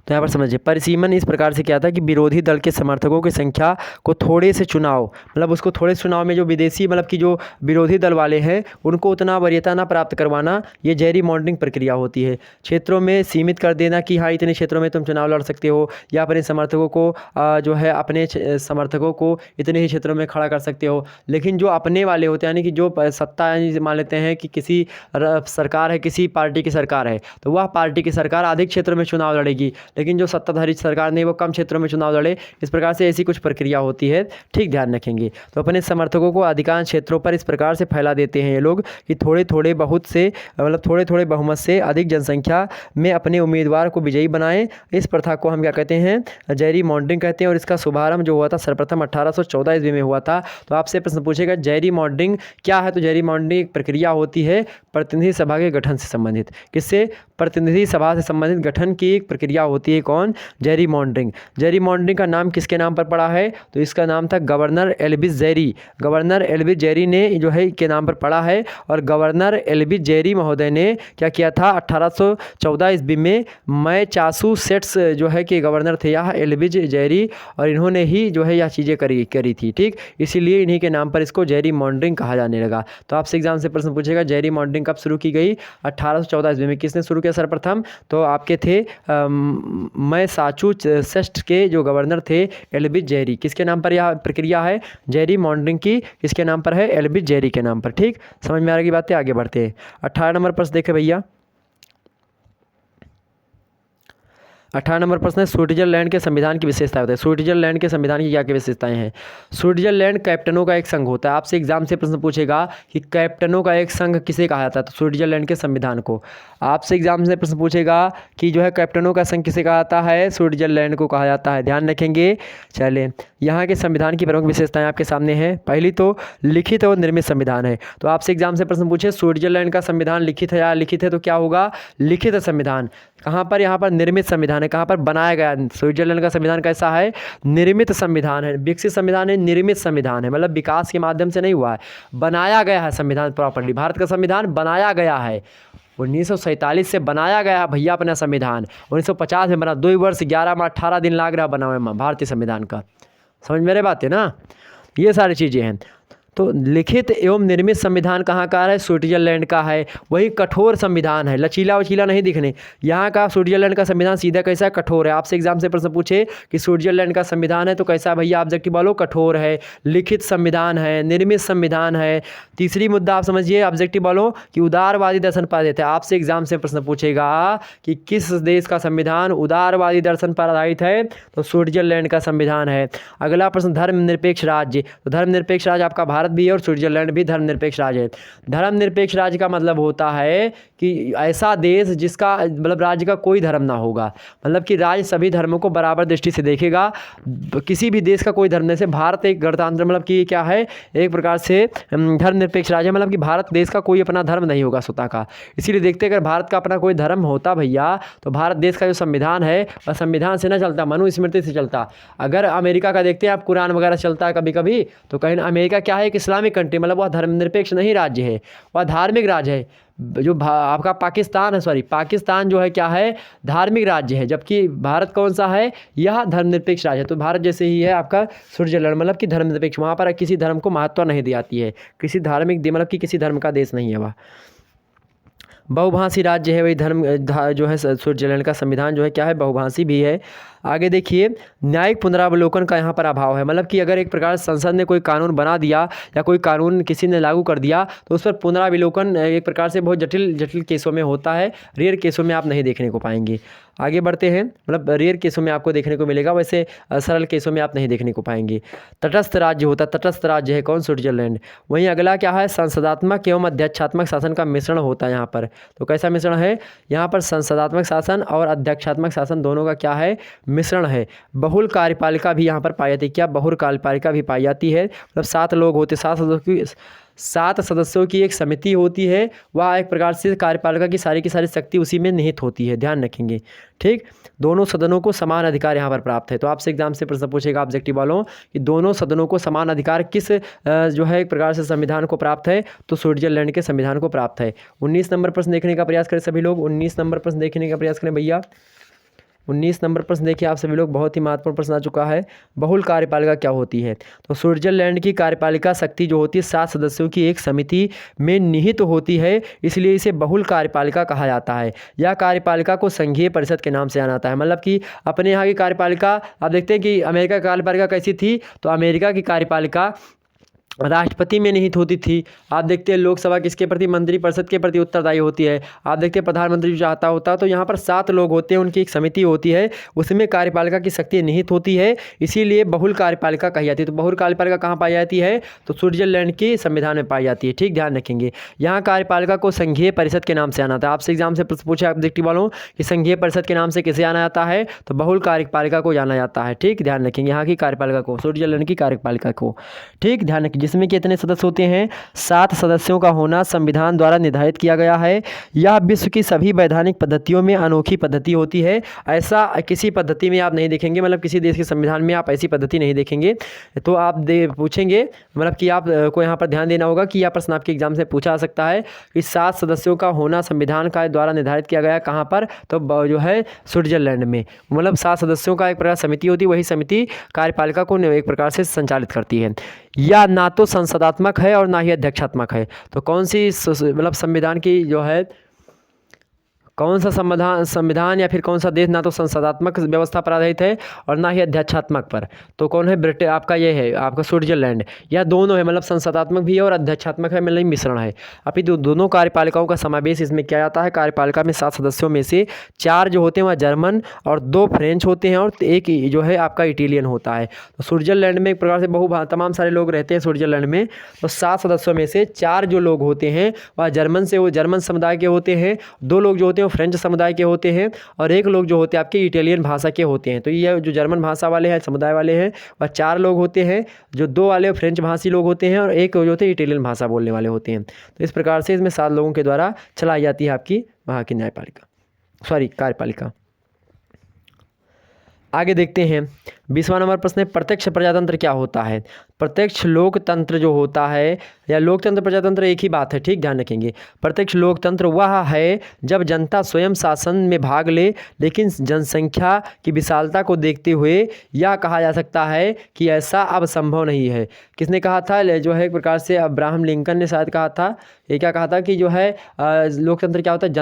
तो यहाँ पर समझिए परिसीमन इस प्रकार से क्या था कि विरोधी दल के समर्थकों की संख्या को थोड़े से चुनाव, मतलब उसको थोड़े से चुनाव में जो विदेशी मतलब कि जो विरोधी दल वाले हैं उनको उतना वरीयता ना प्राप्त करवाना, ये जेरी मॉन्ड्रिंग प्रक्रिया होती है। क्षेत्रों में सीमित कर देना कि हाँ इतने क्षेत्रों में तुम चुनाव लड़ सकते हो, या अपने समर्थकों को जो है अपने समर्थकों को इतने ही क्षेत्रों में खड़ा कर सकते हो। लेकिन जो अपने वाले होते हैं, यानी कि जो सत्ता, यानी मान लेते हैं कि किसी सरकार है, किसी पार्टी की सरकार है, तो वह पार्टी की सरकार अधिक क्षेत्रों में चुनाव लड़ेगी, लेकिन जो सत्ताधारी सरकार ने वो कम क्षेत्रों में चुनाव लड़े। इस प्रकार से ऐसी कुछ प्रक्रिया होती है, ठीक ध्यान रखेंगे। तो अपने समर्थकों को अधिकांश क्षेत्रों पर इस प्रकार से फैला देते हैं ये लोग कि थोड़े थोड़े बहुत से मतलब थोड़े थोड़े बहुमत से अधिक जनसंख्या में अपने उम्मीदवार को विजयी बनाएं। इस प्रथा को हम क्या कहते हैं, जेरी मॉन्ड्रिंग कहते हैं। और इसका शुभारंभ जो हुआ था सर्वप्रथम 1814 ईस्वी में हुआ था। तो आपसे प्रश्न पूछेगा जेरी मॉन्ड्रिंग क्या है, तो जेरी मॉन्ड्रिंग एक प्रक्रिया होती है प्रतिनिधि सभा के गठन से संबंधित। किससे? प्रतिनिधि सभा से संबंधित गठन की एक प्रक्रिया होती है। कौन? जेरी मॉन्ड्रिंग। जेरी मॉन्ड्रिंग का नाम किसके नाम पर पड़ा है, तो इसका नाम था governor Elvis Jerry. Governor Elvis Jerry ने जो है के नाम पर पड़ा है। और गवर्नर एल्विस जेरी महोदय ने क्या किया था, 1814 ईस्वी में मैसाचुसेट्स जो है कि गवर्नर थे यह एल्विस जेरी, और इन्होंने ही जो है यह चीज़ें करी थी, ठीक। इसीलिए इन्हीं के नाम पर इसको जेरी मॉन्ड्रिंग कहा जाने लगा। तो आपसे एग्जाम से प्रश्न पूछेगा जेरी मॉन्ड्रिंग कब शुरू की गई, 1814 ईस्वी में। किसने शुरू किया सर्वप्रथम, तो आपके थे मैसाचुसेट्स के जो गवर्नर थे एल्विस जेरी। किसके नाम पर यह प्रक्रिया है, जेरी मॉन्ड्रिंग की किसके नाम पर है, एल्विस जेरी के नाम पर, ठीक। समझ में आ रही बातें, आगे बढ़ते हैं। 18 नंबर प्रश्न देखे भैया। 18 नंबर प्रश्न है स्विट्जरलैंड के संविधान की विशेषताएं होती है। स्विट्जरलैंड के संविधान की क्या क्या विशेषताएं हैं। स्विट्जरलैंड कैप्टनों का एक संघ होता है। आपसे एग्जाम से प्रश्न पूछेगा कि कैप्टनों का एक संघ किसे कहा जाता है, तो स्विट्जरलैंड के संविधान को। आपसे एग्जाम से प्रश्न पूछेगा कि जो है कैप्टनों का संघ किसे कहा जाता है, स्विट्जरलैंड को कहा जाता है, ध्यान रखेंगे। चलें, यहाँ के संविधान की प्रमुख विशेषताएं आपके सामने हैं। पहली तो लिखित और निर्मित संविधान है। तो आपसे एग्जाम से प्रश्न पूछे स्विट्जरलैंड का संविधान लिखित है या लिखित है, तो क्या होगा, लिखित संविधान। कहाँ पर, यहाँ पर निर्मित संविधान है। कहाँ पर बनाया गया, स्विट्जरलैंड का संविधान कैसा है, निर्मित संविधान है। विकसित संविधान है, निर्मित संविधान है, मतलब विकास के माध्यम से नहीं हुआ है, बनाया गया है संविधान प्रॉपर्ली। भारत का संविधान बनाया गया है, 1947 से बनाया गया है भैया अपना संविधान। 1950 में बना, 2 वर्ष 11 माह 18 दिन लग रहा बना हुआ भारतीय संविधान का। समझ मेरे बात है ना, ये सारी चीज़ें हैं। तो लिखित एवं निर्मित संविधान कहाँ का है, स्विट्जरलैंड का है। वही कठोर संविधान है, लचीला वचीला नहीं दिखने। यहाँ का स्विट्जरलैंड का संविधान सीधा कैसा है, कठोर है। आपसे एग्जाम से प्रश्न पूछे कि स्विट्जरलैंड का संविधान है तो कैसा भैया, ऑब्जेक्टिव बोलो, कठोर है, लिखित संविधान है, निर्मित संविधान है। तीसरी मुद्दा आप समझिए, ऑब्जेक्टिव बोलो कि उदारवादी दर्शन पर आधारित है। आपसे एग्जाम से प्रश्न पूछेगा कि किस देश का संविधान उदारवादी दर्शन पर आधारित है, तो स्विट्जरलैंड का संविधान है। अगला प्रश्न धर्मनिरपेक्ष राज्य। तो धर्मनिरपेक्ष राज्य आपका भारत भी है और स्विट्जरलैंड भी धर्मनिरपेक्ष राज्य है। धर्मनिरपेक्ष राज्य का मतलब होता है कि ऐसा देश जिसका मतलब राज्य का कोई धर्म ना होगा, मतलब कि राज्य सभी धर्मों को बराबर दृष्टि से देखेगा। किसी भी देश का कोई धर्म नहीं, से भारत एक गणतंत्र मतलब कि क्या है, एक प्रकार से धर्मनिरपेक्ष राज्य, मतलब कि भारत देश का कोई अपना धर्म नहीं होगा स्वतः का। इसीलिए देखते अगर भारत का अपना कोई धर्म होता भैया, तो भारत देश का जो संविधान है वह संविधान से ना चलता, मनुस्मृति से चलता। अगर अमेरिका का देखते हैं आप, कुरान वगैरह चलता है कभी कभी, तो कहीं अमेरिका क्या है, एक इस्लामिक कंट्री, मतलब वह धर्मनिरपेक्ष नहीं राज्य है, वह धार्मिक राज्य है। जो आपका पाकिस्तान है, सॉरी पाकिस्तान जो है क्या है, धार्मिक राज्य है, जबकि भारत कौन सा है, यह धर्मनिरपेक्ष राज्य है। तो भारत जैसे ही है आपका स्विट्जरलैंड, मतलब कि धर्मनिरपेक्ष, वहाँ पर किसी धर्म को महत्व नहीं दी जाती है, किसी धार्मिक मतलब कि किसी धर्म का देश नहीं है वह। बहुभाषी राज्य है, वही धर्म जो है स्विट्जरलैंड का संविधान जो है क्या है, बहुभाषी भी है। आगे देखिए, न्यायिक पुनरावलोकन का यहाँ पर अभाव है, मतलब कि अगर एक प्रकार संसद ने कोई कानून बना दिया या कोई कानून किसी ने लागू कर दिया, तो उस पर पुनरावलोकन एक प्रकार से बहुत जटिल केसों में होता है, रेयर केसों में आप नहीं देखने को पाएंगे। आगे बढ़ते हैं, मतलब रेयर केसों में आपको देखने को मिलेगा, वैसे सरल केसों में आप नहीं देखने को पाएंगे। तटस्थ राज्य होता है, तटस्थ राज्य है कौन, स्विट्जरलैंड। वहीं अगला क्या है, संसदात्मक एवं अध्यक्षात्मक शासन का मिश्रण होता है यहाँ पर। तो कैसा मिश्रण है, यहाँ पर संसदात्मक शासन और अध्यक्षात्मक शासन दोनों का क्या है, मिश्रण है। बहुल कार्यपालिका भी यहाँ पर पाई जाती है। क्या, बहुल कार्यपालिका भी पाई जाती है, मतलब 7 लोग होते, 7 सदस्यों की एक समिति होती है, वह एक प्रकार से कार्यपालिका की सारी शक्ति उसी में निहित होती है, ध्यान रखेंगे, ठीक। दोनों सदनों को समान अधिकार यहाँ पर प्राप्त है। तो आपसे एग्जाम से प्रश्न पूछेगा ऑब्जेक्टिव वालों कि दोनों सदनों को समान अधिकार किस जो है एक प्रकार से संविधान को प्राप्त है, तो स्विट्जरलैंड के संविधान को प्राप्त है। 19 नंबर प्रश्न देखने का प्रयास करें सभी लोग, 19 नंबर प्रश्न देखने का प्रयास करें भैया। 19 नंबर प्रश्न देखिए आप सभी लोग, बहुत ही महत्वपूर्ण प्रश्न आ चुका है। बहुल कार्यपालिका क्या होती है, तो स्विट्जरलैंड की कार्यपालिका शक्ति जो होती है 7 सदस्यों की एक समिति में निहित होती है, इसलिए इसे बहुल कार्यपालिका कहा जाता है। यह कार्यपालिका को संघीय परिषद के नाम से जाना जाता है, मतलब कि अपने यहाँ की कार्यपालिका, आप देखते हैं कि अमेरिका की कार्यपालिका कैसी थी, तो अमेरिका की कार्यपालिका राष्ट्रपति में निहित होती थी। आप देखते हैं लोकसभा किसके प्रति, मंत्रिपरिषद के प्रति उत्तरदायी होती है। आप देखते हैं प्रधानमंत्री जो चाहता होता तो यहाँ पर 7 लोग होते हैं, उनकी एक समिति होती है, उसमें कार्यपालिका की शक्ति निहित होती है, इसीलिए बहुल कार्यपालिका कही जाती है। तो बहुल कार्यपालिका कहाँ पाई जाती है, तो स्विट्जरलैंड की संविधान में पाई जाती है। ठीक, ध्यान रखेंगे। यहाँ कार्यपालिका को संघीय परिषद के नाम से आना था। आपसे एग्जाम से प्रश्न पूछा ऑब्जेक्टिव वालों कि संघीय परिषद के नाम से किसे आना जाता है, तो बहुल कार्यपालिका को जाना जाता है। ठीक, ध्यान रखेंगे यहाँ की कार्यपालिका को, स्विट्जरलैंड की कार्यपालिका को। ठीक, ध्यान रखें। जिसमें कितने सदस्य होते हैं, 7 सदस्यों का होना संविधान द्वारा निर्धारित किया गया है। यह विश्व की सभी वैधानिक पद्धतियों में अनोखी पद्धति होती है। ऐसा किसी पद्धति में आप नहीं देखेंगे, मतलब किसी देश के संविधान में आप ऐसी पद्धति नहीं देखेंगे। तो आप पूछेंगे, मतलब कि आप को यहाँ पर ध्यान देना होगा कि यह प्रश्न आपके एग्जाम से पूछा जा सकता है कि 7 सदस्यों का होना संविधान का द्वारा निर्धारित किया गया कहाँ पर, तो जो है स्विट्जरलैंड में। मतलब 7 सदस्यों का एक प्रकार समिति होती है, वही समिति कार्यपालिका को एक प्रकार से संचालित करती है। या ना तो संसदात्मक है और ना ही अध्यक्षात्मक है। तो कौन सी मतलब संविधान की जो है, कौन सा संविधान या फिर कौन सा देश ना तो संसदात्मक व्यवस्था पर आधारित है और ना ही अध्यक्षात्मक पर, तो कौन है, ब्रिटेन, आपका ये है आपका स्विट्जरलैंड। या दोनों है, मतलब संसदात्मक भी है और अध्यक्षात्मक है, मतलब मिश्रण है। अभी दोनों कार्यपालिकाओं का समावेश इसमें किया जाता है। कार्यपालिका में 7 सदस्यों में से 4 जो होते हैं वह जर्मन और 2 फ्रेंच होते हैं और एक जो है आपका इटालियन होता है। तो स्विट्जरलैंड में एक प्रकार से तमाम सारे लोग रहते हैं स्विट्जरलैंड में। तो 7 सदस्यों में से 4 जो लोग होते हैं वह जर्मन समुदाय के होते हैं, 2 लोग जो होते हैं फ्रेंच समुदाय के होते हैं और 1 लोग जो होते हैं आपके इटालियन भाषा के होते हैं। तो ये जो जर्मन भाषा वाले हैं, समुदाय वाले हैं, वह 4 लोग होते हैं, जो 2 वाले फ्रेंच भाषी लोग होते हैं और 1 जो होते हैं इटालियन भाषा बोलने वाले होते हैं। तो इस प्रकार से इसमें 7 लोगों के द्वारा चलाई जाती है आपकी वहाँ की कार्यपालिका। आगे देखते हैं 20वां नंबर प्रश्न है, प्रत्यक्ष प्रजातंत्र क्या होता है। प्रत्यक्ष लोकतंत्र जो होता है, या लोकतंत्र प्रजातंत्र एक ही बात है। ठीक, ध्यान रखेंगे। प्रत्यक्ष लोकतंत्र वह है जब जनता स्वयं शासन में भाग ले, लेकिन जनसंख्या की विशालता को देखते हुए यह कहा जा सकता है कि ऐसा अब संभव नहीं है। किसने कहा था, जो है एक प्रकार से अब्राहम लिंकन ने शायद कहा था। ये क्या कहा था कि जो है लोकतंत्र क्या होता है,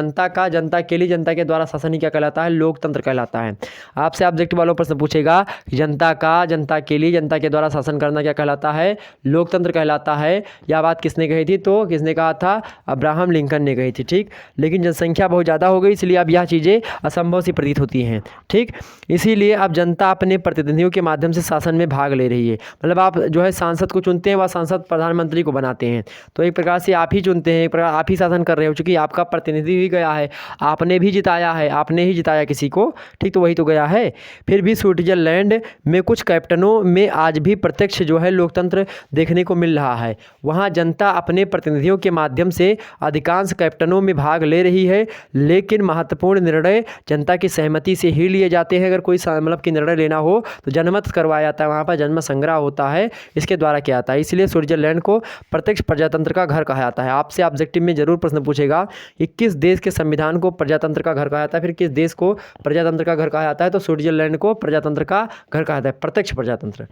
जनता के लिए, जनता के द्वारा शासन ही क्या कहलाता है, लोकतंत्र कहलाता है। आपसे ऑब्जेक्टिव वालों प्रश्न पूछेगा जनता के लिए, जनता के द्वारा शासन करना क्या कहलाता है, लोकतंत्र कहलाता है। यह बात किसने कही थी, तो किसने कहा था, अब्राहम लिंकन ने कही थी। ठीक, लेकिन जनसंख्या बहुत ज़्यादा हो गई, इसलिए अब यह चीज़ें असंभव सी प्रतीत होती हैं। ठीक, इसीलिए अब जनता अपने प्रतिनिधियों के माध्यम से शासन में भाग ले रही है। मतलब आप जो है सांसद को चुनते हैं, वह सांसद प्रधानमंत्री को बनाते हैं। तो एक प्रकार से आप ही चुनते हैं, एक प्रकार आप ही शासन कर रहे हो, चूँकि आपका प्रतिनिधि भी गया है, आपने भी जिताया है, आपने ही जिताया किसी को। ठीक, तो वही तो गया है। फिर भी स्विट्जरलैंड में कुछ कैप्टनों में आज भी प्रत्यक्ष जो है लोकतंत्र देखने को मिल रहा है। वहाँ जनता अपने प्रतिनिधियों के माध्यम से अधिकांश कैप्टनों में भाग ले रही है, लेकिन महत्वपूर्ण निर्णय जनता की सहमति से ही लिए जाते हैं। अगर कोई मतलब कि निर्णय लेना हो तो जनमत करवाया जाता है, वहाँ पर जनमत संग्रह होता है, इसके द्वारा किया जाता है। इसलिए स्विट्जरलैंड को प्रत्यक्ष प्रजातंत्र का घर कहा जाता है। आपसे ऑब्जेक्टिव में जरूर प्रश्न पूछेगा कि किस देश के संविधान को प्रजातंत्र का घर कहा जाता है, फिर किस देश को प्रजातंत्र का घर कहा जाता है। तो स्विट्जरलैंड को प्रजातंत्र का घर कहा जाता है, प्रत्यक्ष प्रजातंत्र।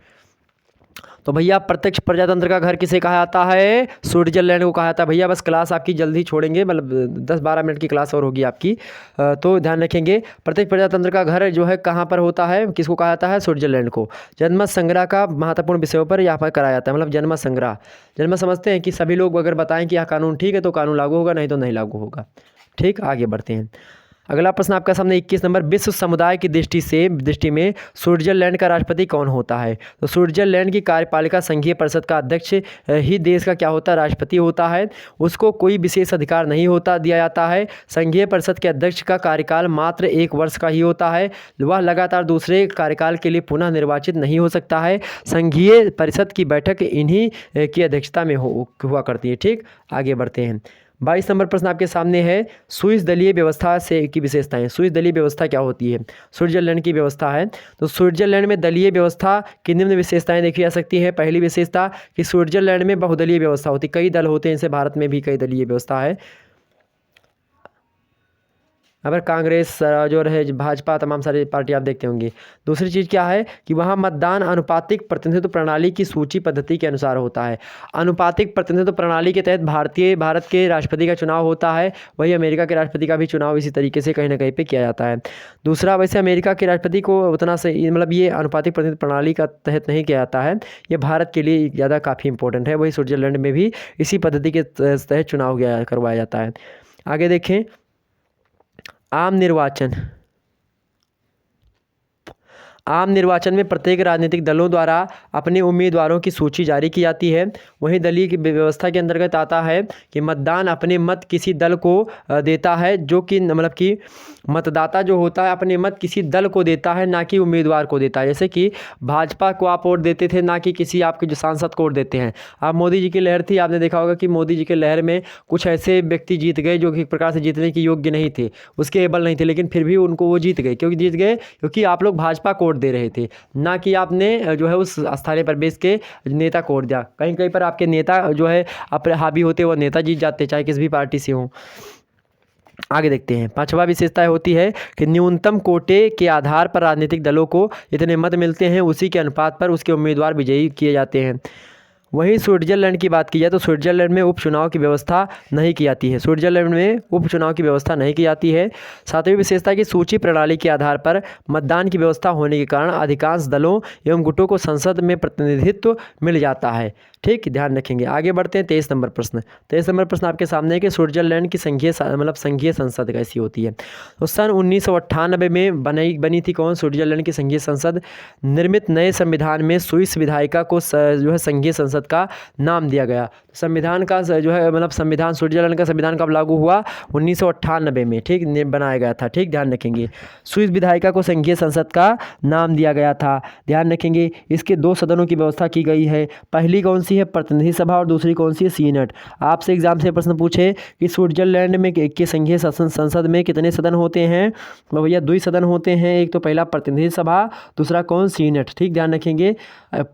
तो भैया प्रत्यक्ष प्रजातंत्र का घर किसे कहा जाता है, स्विट्जरलैंड को कहा जाता है। भैया बस क्लास आपकी जल्दी छोड़ेंगे, मतलब 10-12 मिनट की क्लास और होगी आपकी। तो ध्यान रखेंगे, प्रत्यक्ष प्रजातंत्र का घर जो है कहाँ पर होता है, किसको कहा जाता है, स्विट्जरलैंड को। जनमत संग्रह का महत्वपूर्ण विषयों पर यहाँ पर कराया जाता है। मतलब जनमत संग्रह, जनमत समझते हैं कि सभी लोग अगर बताएं कि यह कानून ठीक है तो कानून लागू होगा, नहीं तो नहीं लागू होगा। ठीक, आगे बढ़ते हैं। अगला प्रश्न आपका सामने 21 नंबर, विश्व समुदाय की दृष्टि में स्विट्जरलैंड का राष्ट्रपति कौन होता है। तो स्विट्जरलैंड की कार्यपालिका संघीय परिषद का अध्यक्ष ही देश का क्या होता है, राष्ट्रपति होता है। उसको कोई विशेष अधिकार नहीं दिया जाता है। संघीय परिषद के अध्यक्ष का कार्यकाल मात्र 1 वर्ष का ही होता है। वह लगातार दूसरे कार्यकाल के लिए पुनः निर्वाचित नहीं हो सकता है। संघीय परिषद की बैठक इन्हीं की अध्यक्षता में हुआ करती है। ठीक, आगे बढ़ते हैं। 22 नंबर प्रश्न आपके सामने है, स्विस दलीय व्यवस्था से की विशेषताएं। स्विस दलीय व्यवस्था क्या होती है, स्विट्जरलैंड की व्यवस्था है। तो स्विट्जरलैंड में दलीय व्यवस्था की निम्न विशेषताएं देखी जा सकती है। पहली विशेषता कि स्विट्जरलैंड में बहुदलीय व्यवस्था होती है, कई दल होते हैं, जैसे भारत में भी कई दलीय व्यवस्था है। यहाँ पर कांग्रेस जो रहे भाजपा तमाम सारी पार्टी आप देखते होंगे। दूसरी चीज़ क्या है कि वहाँ मतदान अनुपातिक प्रतिनिधित्व प्रणाली की सूची पद्धति के अनुसार होता है। अनुपातिक प्रतिनिधित्व प्रणाली के तहत भारत के राष्ट्रपति का चुनाव होता है, वही अमेरिका के राष्ट्रपति का भी चुनाव इसी तरीके से कहीं ना कहीं पे किया जाता है। दूसरा, वैसे अमेरिका के राष्ट्रपति को उतना सही मतलब ये अनुपातिक प्रतिनिधित्व प्रणाली का तहत नहीं किया जाता है, ये भारत के लिए ज़्यादा काफ़ी इंपॉर्टेंट है। वही स्विट्जरलैंड में भी इसी पद्धति के तहत चुनाव करवाया जाता है। आगे देखें, आम निर्वाचन में प्रत्येक राजनीतिक दलों द्वारा अपने उम्मीदवारों की सूची जारी की जाती है। वहीं दलीय की व्यवस्था के अंतर्गत आता है कि मतदान अपने मत किसी दल को देता है, जो कि मतलब कि मतदाता जो होता है अपने मत किसी दल को देता है, ना कि उम्मीदवार को देता है। जैसे कि भाजपा को आप वोट देते थे, ना कि किसी आपके जो सांसद को वोट देते हैं। अब मोदी जी की लहर थी, आपने देखा होगा कि मोदी जी के लहर में कुछ ऐसे व्यक्ति जीत गए जो कि एक प्रकार से जीतने के योग्य नहीं थे, उसके एबल नहीं थे, लेकिन फिर भी उनको वो जीत गए। क्योंकि जीत गए क्योंकि आप लोग भाजपा को वोट दे रहे थे, ना कि आपने जो है उस स्थानीय प्रदेश के नेता को वोट दिया। कहीं कहीं पर आपके नेता जो है अपने हावी होते वो नेता जीत जाते, चाहे किसी भी पार्टी से हो। आगे देखते हैं, पांचवा विशेषता होती है कि न्यूनतम कोटे के आधार पर राजनीतिक दलों को जितने मत मिलते हैं उसी के अनुपात पर उसके उम्मीदवार विजयी किए जाते हैं। वहीं स्विट्जरलैंड की बात की जाए तो स्विट्जरलैंड में उपचुनाव की व्यवस्था नहीं की जाती है। स्विट्जरलैंड में उपचुनाव की व्यवस्था नहीं की जाती है। सातवीं विशेषता की सूची प्रणाली के आधार पर मतदान की व्यवस्था होने के कारण अधिकांश दलों एवं गुटों को संसद में प्रतिनिधित्व मिल जाता है। ठीक, ध्यान रखेंगे। आगे बढ़ते हैं, 23 नंबर प्रश्न। 23 नंबर प्रश्न आपके सामने है कि स्विट्जरलैंड की संघीय संसद कैसी होती है। तो सन 1998 में बनी थी कौन? स्विट्जरलैंड की संघीय संसद। निर्मित नए संविधान में स्विस विधायिका को जो है संघीय संसद का नाम दिया गया। संविधान का जो है संविधान स्विट्जरलैंड का संविधान कब लागू हुआ? 1998 में, ठीक, बनाया गया था। ठीक, ध्यान रखेंगे। स्विस विधायिका को संघीय संसद का नाम दिया गया था। ध्यान रखेंगे, इसके 2 सदनों की व्यवस्था की गई है। पहली कौन सी है? प्रतिनिधि सभा, और दूसरी कौन सी है? सीनेट। आपसे एग्जाम से प्रश्न पूछे कि स्विट्जरलैंड में के संघीय संसद में कितने सदन होते हैं? तो भैया 2 सदन होते हैं। एक तो पहला प्रतिनिधि सभा, दूसरा कौन? सीनेट। ठीक, ध्यान रखेंगे।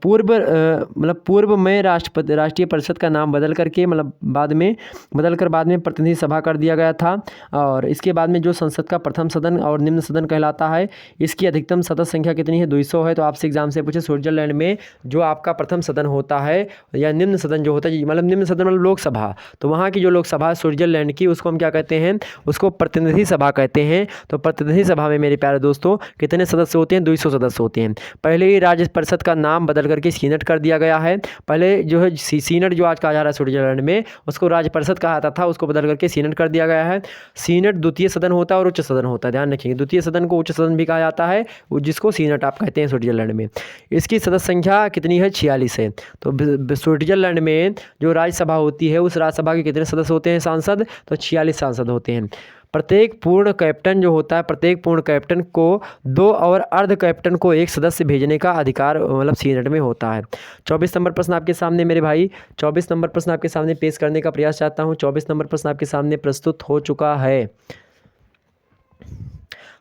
पूर्व में राष्ट्रीय परिषद का नाम बदल करके बाद में प्रतिनिधि सभा कर दिया गया था। और इसके बाद में जो संसद का प्रथम सदन और निम्न सदन कहलाता है, इसकी अधिकतम सदस्य संख्या कितनी है? 200 है। तो आपसे एग्जाम से पूछे स्विट्जरलैंड में जो आपका प्रथम सदन होता है या निम्न सदन जो होता है, निम्न सदन लोकसभा, तो वहाँ की जो लोकसभा स्विट्जरलैंड की, उसको हम क्या कहते हैं? उसको प्रतिनिधि सभा कहते हैं। तो प्रतिनिधि सभा में मेरे प्यारे दोस्तों कितने सदस्य होते हैं? 200 सदस्य होते हैं। पहले ही राज्य परिषद का नाम बदल करके सीनेट कर दिया गया है। पहले जो है सीनेट जो आज कहा जा रहा है स्विट्जरलैंड में, उसको राज्य परिषद कहा जाता था, उसको बदल करके सीनेट कर दिया गया है। सीनेट द्वितीय सदन होता है और उच्च सदन होता है। ध्यान रखिएगा, द्वितीय सदन को उच्च सदन भी कहा जाता है, जिसको सीनेट आप कहते हैं स्विट्जरलैंड में। इसकी सदस्य संख्या कितनी है? 46 है। तो स्विट्जरलैंड में जो राज्यसभा होती है, उस राज्यसभा के कितने सदस्य होते हैं? सांसद? तो 46 सांसद होते हैं। प्रत्येक पूर्ण कैप्टन जो होता है, प्रत्येक पूर्ण कैप्टन को 2 और अर्ध कैप्टन को 1 सदस्य भेजने का अधिकार सीनेट में होता है। 24 नंबर प्रश्न आपके सामने मेरे भाई, 24 नंबर प्रश्न आपके सामने पेश करने का प्रयास चाहता हूँ। 24 नंबर प्रश्न आपके सामने प्रस्तुत हो चुका है।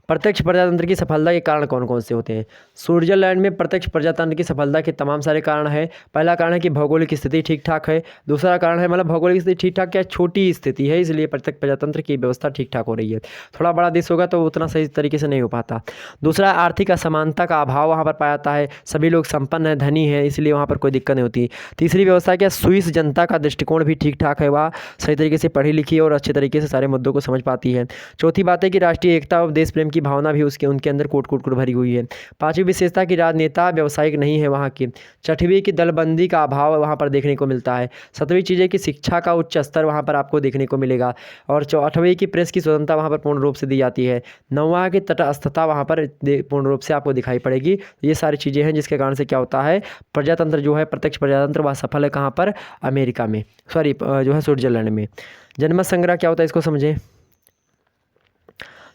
प्रत्यक्ष प्रजातंत्र की सफलता के कारण कौन कौन से होते हैं? स्विट्जरलैंड में प्रत्यक्ष प्रजातंत्र की सफलता के तमाम सारे कारण हैं। पहला कारण है कि भौगोलिक स्थिति ठीक ठाक है। दूसरा कारण है भौगोलिक स्थिति ठीक ठाक क्या? छोटी स्थिति है, इसलिए प्रत्यक्ष प्रजातंत्र की व्यवस्था ठीक ठाक हो रही है। थोड़ा बड़ा देश होगा तो उतना सही तरीके से नहीं हो पाता। दूसरा, आर्थिक असमानता का अभाव वहाँ पर पाया जाता है। सभी लोग संपन्न हैं, धनी हैं, इसलिए वहाँ पर कोई दिक्कत नहीं होती। तीसरी व्यवस्था क्या? स्विस जनता का दृष्टिकोण भी ठीक ठाक है, वह सही तरीके से पढ़ी लिखी और अच्छे तरीके से सारे मुद्दों को समझ पाती है। चौथी बात है कि राष्ट्रीय एकता और देश प्रेम की भावना भी उनके अंदर कोट भरी हुई है। पांचवी विशेषता की राजनेता व्यावसायिक नहीं है वहाँ की। छठवीं की दलबंदी का अभाव वहाँ पर देखने को मिलता है। सातवीं चीज़ है कि शिक्षा का उच्च स्तर वहाँ पर आपको देखने को मिलेगा। और आठवीं की प्रेस की स्वतंत्रता वहाँ पर पूर्ण रूप से दी जाती है। नौवां की तटस्थता वहाँ पर पूर्ण रूप से आपको दिखाई पड़ेगी। ये सारी चीज़ें हैं जिसके कारण से क्या होता है, प्रजातंत्र जो है, प्रत्यक्ष प्रजातंत्र वह सफल है। कहाँ पर? अमेरिका में, सॉरी जो है स्विट्जरलैंड में। जनमत संग्रह क्या होता है, इसको समझें।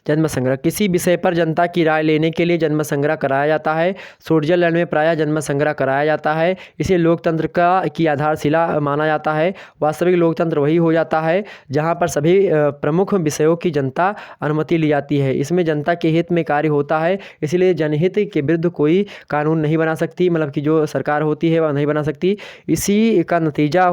जनमत संग्रह, किसी विषय पर जनता की राय लेने के लिए जनमत संग्रह कराया जाता है। स्विट्जरलैंड में प्रायः जनमत संग्रह कराया जाता है। इसे लोकतंत्र की आधारशिला माना जाता है। वास्तविक लोकतंत्र वही हो जाता है जहां पर सभी प्रमुख विषयों की जनता अनुमति ली जाती है। इसमें जनता के हित में कार्य होता है, इसलिए जनहित के विरुद्ध कोई कानून नहीं बना सकती, कि जो सरकार होती है वह नहीं बना सकती। इसी का नतीजा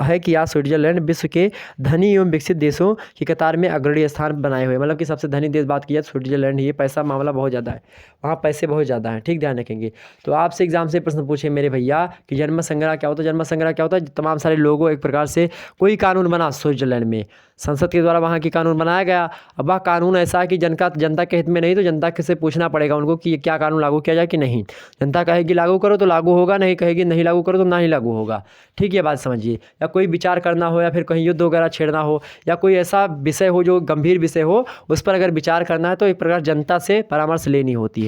है कि आज स्विट्जरलैंड विश्व के धनी एवं विकसित देशों की कतार में अग्रणी स्थान बनाए हुए, कि सबसे धनी देश बात की जाए स्विट्जरलैंड ही है। पैसा मामला बहुत ज़्यादा है, वहाँ पैसे बहुत ज़्यादा हैं, ठीक, ध्यान रखेंगे। तो आपसे एग्जाम से प्रश्न पूछे मेरे भैया कि जन्म संग्रह क्या होता है। जन्म संग्रह क्या होता है, तमाम सारे लोगों एक प्रकार से कोई कानून बना स्विट्जरलैंड में, संसद के द्वारा वहाँ की कानून बनाया गया। अब वह कानून ऐसा है कि जनता के हित में नहीं, तो जनता से पूछना पड़ेगा उनको कि क्या कानून लागू किया जाए कि नहीं। जनता कहेगी लागू करो तो लागू होगा, नहीं कहेगी नहीं लागू करो तो ना ही लागू होगा, ठीक, ये बात समझिए। या कोई विचार करना हो या फिर कहीं युद्ध वगैरह छेड़ना हो या कोई ऐसा विषय हो जो गंभीर विषय हो, उस पर अगर विचार करना है तो एक प्रकार जनता से परामर्श लेनी होती है।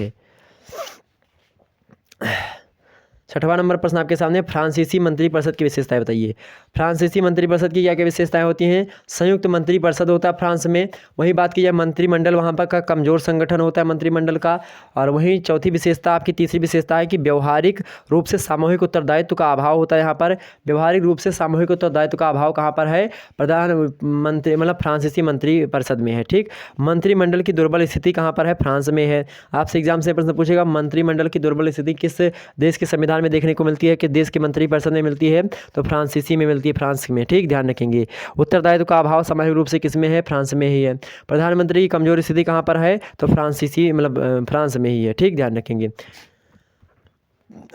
6वां नंबर प्रश्न आपके सामने, फ्रांसीसी मंत्रिपरिषद की विशेषताएं बताइए। फ्रांसीसी मंत्रिपरिषद की क्या क्या विशेषताएं होती हैं। संयुक्त मंत्रिपरिषद होता है फ्रांस में। वहीं बात की जाए मंत्रिमंडल वहाँ पर का कमज़ोर संगठन होता है मंत्रिमंडल का। और वहीं चौथी विशेषता आपकी, तीसरी विशेषता है कि व्यवहारिक रूप से सामूहिक उत्तरदायित्व का अभाव होता है यहाँ पर। व्यवहारिक रूप से सामूहिक उत्तरदायित्व का अभाव कहाँ पर है, प्रधानमंत्री मतलब फ्रांसीसी मंत्रिपरिषद में है, ठीक। मंत्रिमंडल की दुर्बल स्थिति कहाँ पर है, फ्रांस में है। आपसे एग्जाम से प्रश्न पूछेगा मंत्रिमंडल की दुर्बल स्थिति किस देश के संविधान में देखने को मिलती है, कि देश के मंत्रिपरिषद में मिलती है, तो फ्रांसीसी में मिलती है, फ्रांस में, ठीक, ध्यान रखेंगे। उत्तरदायित्व का अभाव सामूहिक रूप से किस में है, फ्रांस में ही है। प्रधानमंत्री की कमजोर स्थिति कहाँ पर है, तो फ्रांसीसी मतलब फ्रांस में ही है, ठीक, ध्यान रखेंगे।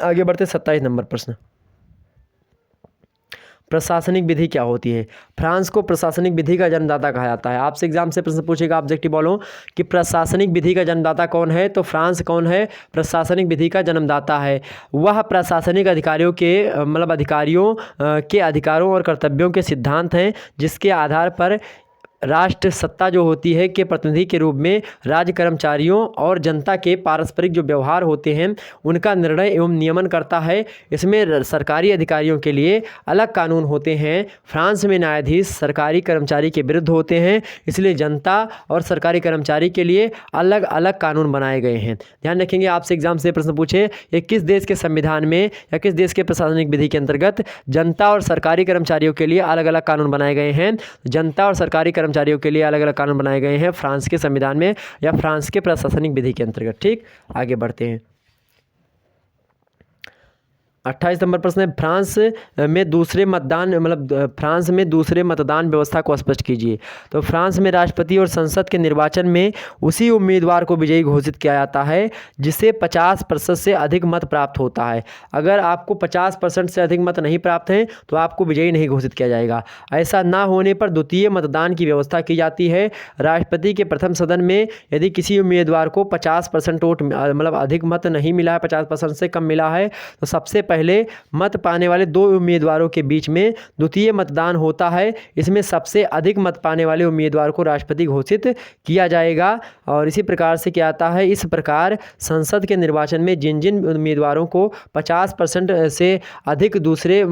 आगे बढ़ते 27 नंबर प्रश्न, प्रशासनिक विधि क्या होती है। फ्रांस को प्रशासनिक विधि का जन्मदाता कहा जाता है। आपसे एग्जाम से प्रश्न पूछेगा ऑब्जेक्टिव बोलो कि प्रशासनिक विधि का जन्मदाता कौन है, तो फ्रांस कौन है, प्रशासनिक विधि का जन्मदाता है। वह प्रशासनिक अधिकारियों के अधिकारियों के अधिकारों और कर्तव्यों के सिद्धांत हैं, जिसके आधार पर राष्ट्र सत्ता जो होती है के प्रतिनिधि के रूप में राज्य कर्मचारियों और जनता के पारस्परिक जो व्यवहार होते हैं उनका निर्णय एवं नियमन करता है। इसमें सरकारी अधिकारियों के लिए अलग कानून होते हैं। फ्रांस में न्यायाधीश सरकारी कर्मचारी के विरुद्ध होते हैं, इसलिए जनता और सरकारी कर्मचारी के लिए अलग अलग कानून बनाए गए हैं। ध्यान रखेंगे, आपसे एग्जाम से प्रश्न पूछे ये किस देश के संविधान में या किस देश के प्रशासनिक विधि के अंतर्गत जनता और सरकारी कर्मचारियों के लिए अलग अलग कानून बनाए गए हैं। जनता और सरकारी कर्मचारियों के लिए अलग अलग कानून बनाए गए हैं फ्रांस के संविधान में या फ्रांस के प्रशासनिक विधि के अंतर्गत, ठीक। आगे बढ़ते हैं। 28 नंबर प्रश्न है, फ्रांस में दूसरे मतदान व्यवस्था को स्पष्ट कीजिए। तो फ्रांस में राष्ट्रपति और संसद के निर्वाचन में उसी उम्मीदवार को विजयी घोषित किया जाता है जिसे 50% से अधिक मत प्राप्त होता है। अगर आपको 50% से अधिक मत नहीं प्राप्त हैं तो आपको विजयी नहीं घोषित किया जाएगा। ऐसा ना होने पर द्वितीय मतदान की व्यवस्था की जाती है। राष्ट्रपति के प्रथम सदन में यदि किसी उम्मीदवार को 50% वोट अधिक मत नहीं मिला है, 50% से कम मिला है, तो सबसे पहले मत पाने वाले दो उम्मीदवारों के बीच में द्वितीय मतदान होता है। इसमें सबसे अधिक मत पाने वाले उम्मीदवार को राष्ट्रपति घोषित किया जाएगा। और इसी प्रकार से क्या आता है, इस प्रकार संसद के निर्वाचन में जिन जिन उम्मीदवारों को 50% से अधिक दूसरे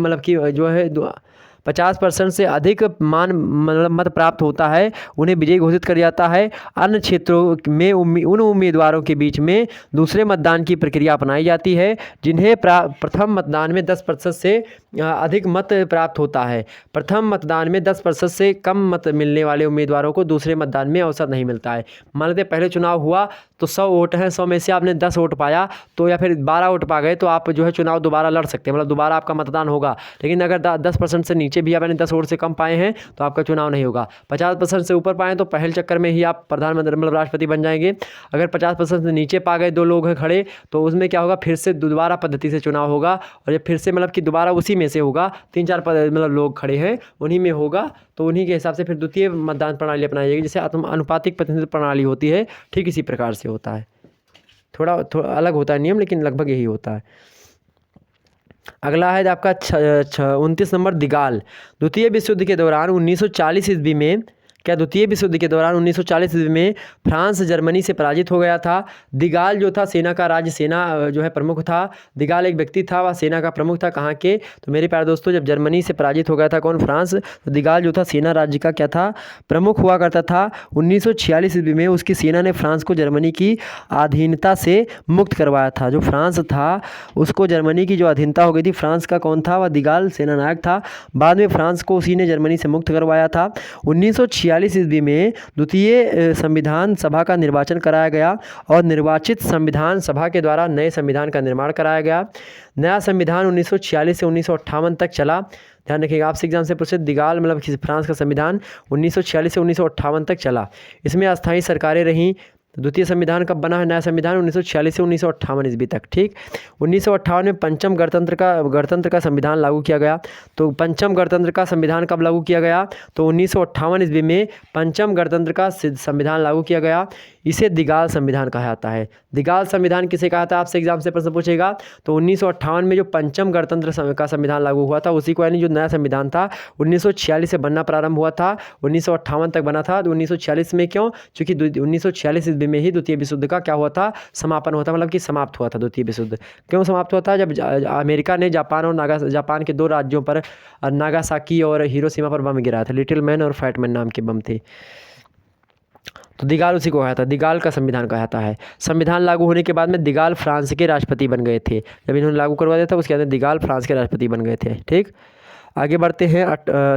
50% से अधिक मत प्राप्त होता है उन्हें विजयी घोषित कर जाता है। अन्य क्षेत्रों में उन उम्मीदवारों के बीच में दूसरे मतदान की प्रक्रिया अपनाई जाती है जिन्हें प्रथम मतदान में 10% से अधिक मत प्राप्त होता है। प्रथम मतदान में 10% से कम मत मिलने वाले उम्मीदवारों को दूसरे मतदान में अवसर नहीं मिलता है। मान लेते पहले चुनाव हुआ तो 100 वोट हैं, 100 में से आपने 10 वोट पाया तो या फिर 12 वोट पा गए तो आप चुनाव दोबारा लड़ सकते हैं, दोबारा आपका मतदान होगा। लेकिन अगर 10% से नीचे भी आपने 10 वोट से कम पाए हैं तो आपका चुनाव नहीं होगा। 50% से ऊपर पाए तो पहले चक्कर में ही आप प्रधानमंत्री राष्ट्रपति बन जाएंगे। अगर 50% से नीचे पा गए, 2 लोग हैं खड़े, तो उसमें क्या होगा, फिर से दोबारा पद्धति से चुनाव होगा और ये फिर से कि दोबारा उसी में से होगा। 3-4 लोग खड़े हैं उन्हीं में होगा, तो उन्हीं के हिसाब से फिर द्वितीय मतदान प्रणाली अपनाई जाएगी, जिसे अनुपातिक प्रतिनिधित्व प्रणाली होती है। ठीक इसी प्रकार से होता है, थोड़ा अलग होता है नियम, लेकिन लगभग यही होता है। अगला है आपका 29 नंबर दिगाल। द्वितीय विश्व युद्ध के दौरान 1940 ईस्वी में फ्रांस जर्मनी से पराजित हो गया था। दिगाल जो था सेना का प्रमुख था। दिगाल एक व्यक्ति था, वह सेना का प्रमुख था। कहाँ के, तो मेरे प्यारे दोस्तों, जब जर्मनी से पराजित हो गया था कौन, फ्रांस, तो दिगाल जो था सेना राज्य का क्या था, प्रमुख हुआ करता था। 1946 ईस्वी में उसकी सेना ने फ्रांस को जर्मनी की अधीनता से मुक्त करवाया था। जो फ्रांस था उसको जर्मनी की जो अधीनता हो गई थी, फ्रांस का कौन था, वह दिगाल सेना नायक था। बाद में फ्रांस को उसी ने जर्मनी से मुक्त करवाया था। 1946 ईस्वी में द्वितीय संविधान सभा का निर्वाचन कराया गया और निर्वाचित संविधान सभा के द्वारा नए संविधान का निर्माण कराया गया। नया संविधान 1946 से 1958 तक चला। ध्यान रखिएगा, आपसे एग्जाम से पूछे दिगाल मतलब फ्रांस का संविधान 1946 से 1958 तक चला। इसमें अस्थायी सरकारें रहीं। द्वितीय संविधान कब बना है? नया संविधान 1946 से 1958 ईस्वी तक। ठीक, 1958 में पंचम गणतंत्र का संविधान लागू किया गया। तो पंचम गणतंत्र का संविधान कब लागू किया गया? तो 1958 ईस्वी में पंचम गणतंत्र का संविधान लागू किया गया। इसे दिगाल संविधान कहा जाता है। दिगाल संविधान किसे कहा था? आपसे एग्जाम से प्रश्न पूछेगा। तो 1958 में जो पंचम गणतंत्र का संविधान लागू हुआ था उसी को, यानी जो नया संविधान था 1946 से बनना प्रारंभ हुआ था, 1958 तक बना था। तो 1946 में क्यों? क्योंकि 1946 ईस्वी में ही द्वितीय विश्व युद्ध का क्या हुआ था? समापन हुआ था, मतलब कि समाप्त हुआ था द्वितीय विश्व युद्ध। क्यों समाप्त हुआ था? जब अमेरिका ने जापान के 2 राज्यों पर, नागासाकी और हिरोशिमा पर बम गिराया था। लिटिल मैन और फैट मैन नाम के बम थे। तो दिगाल उसी को कहा था, दिगाल का संविधान कहा जाता है। संविधान लागू होने के बाद में दिगाल फ्रांस के राष्ट्रपति बन गए थे। जब इन्होंने लागू करवा दिया था उसके बाद दिगाल फ्रांस के राष्ट्रपति बन गए थे। ठीक, आगे बढ़ते हैं।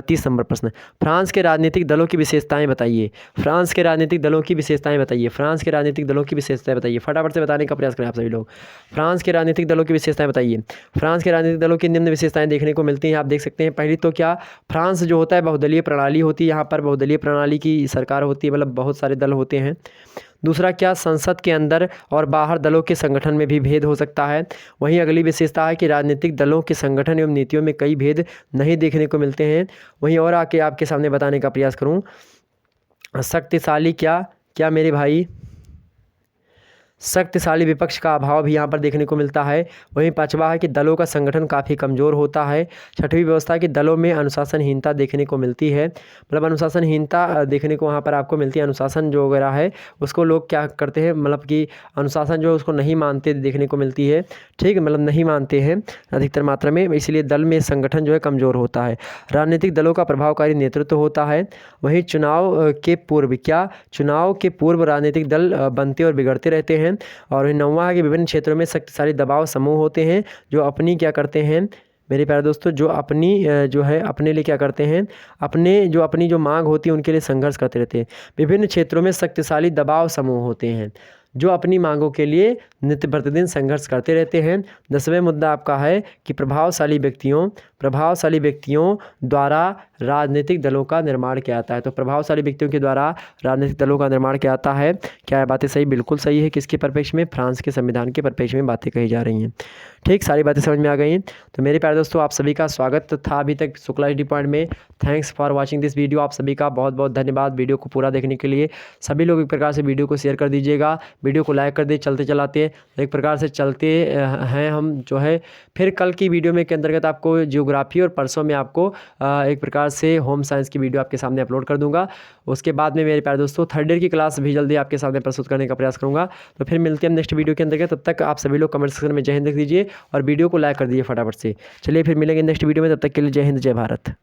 30 नंबर प्रश्न, फ्रांस के राजनीतिक दलों की विशेषताएं बताइए। फ्रांस के राजनीतिक दलों की विशेषताएं बताइए। फ्रांस के राजनीतिक दलों की विशेषताएं बताइए। फटाफट से बताने का प्रयास करें आप सभी लोग। फ्रांस के राजनीतिक दलों की विशेषताएं बताइए। फ्रांस के राजनीतिक दलों की निम्न विशेषताएं देखने को मिलती हैं, आप देख सकते हैं। पहली तो क्या, फ्रांस जो होता है बहुदलीय प्रणाली होती है। यहाँ पर बहुदलीय प्रणाली की सरकार होती है, मतलब बहुत सारे दल होते हैं। दूसरा क्या, संसद के अंदर और बाहर दलों के संगठन में भी भेद हो सकता है। वहीं अगली विशेषता है कि राजनीतिक दलों के संगठन एवं नीतियों में कई भेद नहीं देखने को मिलते हैं। वहीं और आके आपके सामने बताने का प्रयास करूं, शक्तिशाली क्या मेरे भाई, शक्तिशाली विपक्ष का अभाव भी यहाँ पर देखने को मिलता है। वहीं 5वां है कि दलों का संगठन काफ़ी कमज़ोर होता है। 6वीं व्यवस्था कि दलों में अनुशासनहीनता देखने को मिलती है, मतलब अनुशासनहीनता देखने को वहाँ पर आपको मिलती है। अनुशासन जो वगैरह है उसको लोग क्या करते हैं, मतलब कि अनुशासन जो है उसको नहीं मानते देखने को मिलती है। ठीक, मतलब नहीं मानते हैं अधिकतर मात्रा में, इसलिए दल में संगठन जो है कमज़ोर होता है। राजनीतिक दलों का प्रभावकारी नेतृत्व होता है। वहीं चुनाव के पूर्व राजनीतिक दल बनते और बिगड़ते रहते हैं। और 9वां है कि विभिन्न क्षेत्रों में शक्तिशाली दबाव समूह होते हैं जो अपनी क्या करते हैं मेरे प्यारे दोस्तों, जो अपनी जो है अपने लिए क्या करते हैं, अपनी जो मांग होती है उनके लिए संघर्ष करते रहते हैं। विभिन्न क्षेत्रों में शक्तिशाली दबाव समूह होते हैं जो अपनी मांगों के लिए नित्य प्रतिदिन संघर्ष करते रहते हैं। 10वें मुद्दा आपका है कि प्रभावशाली व्यक्तियों द्वारा राजनीतिक दलों का निर्माण किया जाता है। तो प्रभावशाली व्यक्तियों के द्वारा राजनीतिक दलों का निर्माण किया जाता है। क्या है बातें सही? बिल्कुल सही है। किसके परिप्रेक्ष्य में? फ्रांस के संविधान के परिप्रेक्ष्य में बातें कही जा रही हैं। ठीक, सारी बातें समझ में आ गई। तो मेरे प्यारे दोस्तों, आप सभी का स्वागत था अभी तक शुक्ला स्टडी पॉइंट में। Thanks for watching this video. आप सभी का बहुत बहुत धन्यवाद वीडियो को पूरा देखने के लिए। सभी लोग एक प्रकार से वीडियो को शेयर कर दीजिएगा, वीडियो को लाइक कर दे। चलते चलाते एक प्रकार से चलते हैं हम जो है। फिर कल की वीडियो में के अंतर्गत आपको जियोग्राफी और परसों में आपको एक प्रकार से होम साइंस की वीडियो आपके सामने अपलोड कर दूंगा। उसके बाद में मेरे प्यारे दोस्तों 3rd ईयर की क्लास भी जल्दी आपके सामने प्रस्तुत करने का प्रयास करूंगा। तो फिर मिलते हैं नेक्स्ट वीडियो के अंतर्गत। तब तक आप सभी लोग कमेंट सेक्शन में जय हिंद लिख दीजिए और वीडियो को लाइक कर दीजिए फटाफट से। चलिए फिर मिलेंगे नेक्स्ट वीडियो में, तब तक के लिए जय हिंद जय भारत।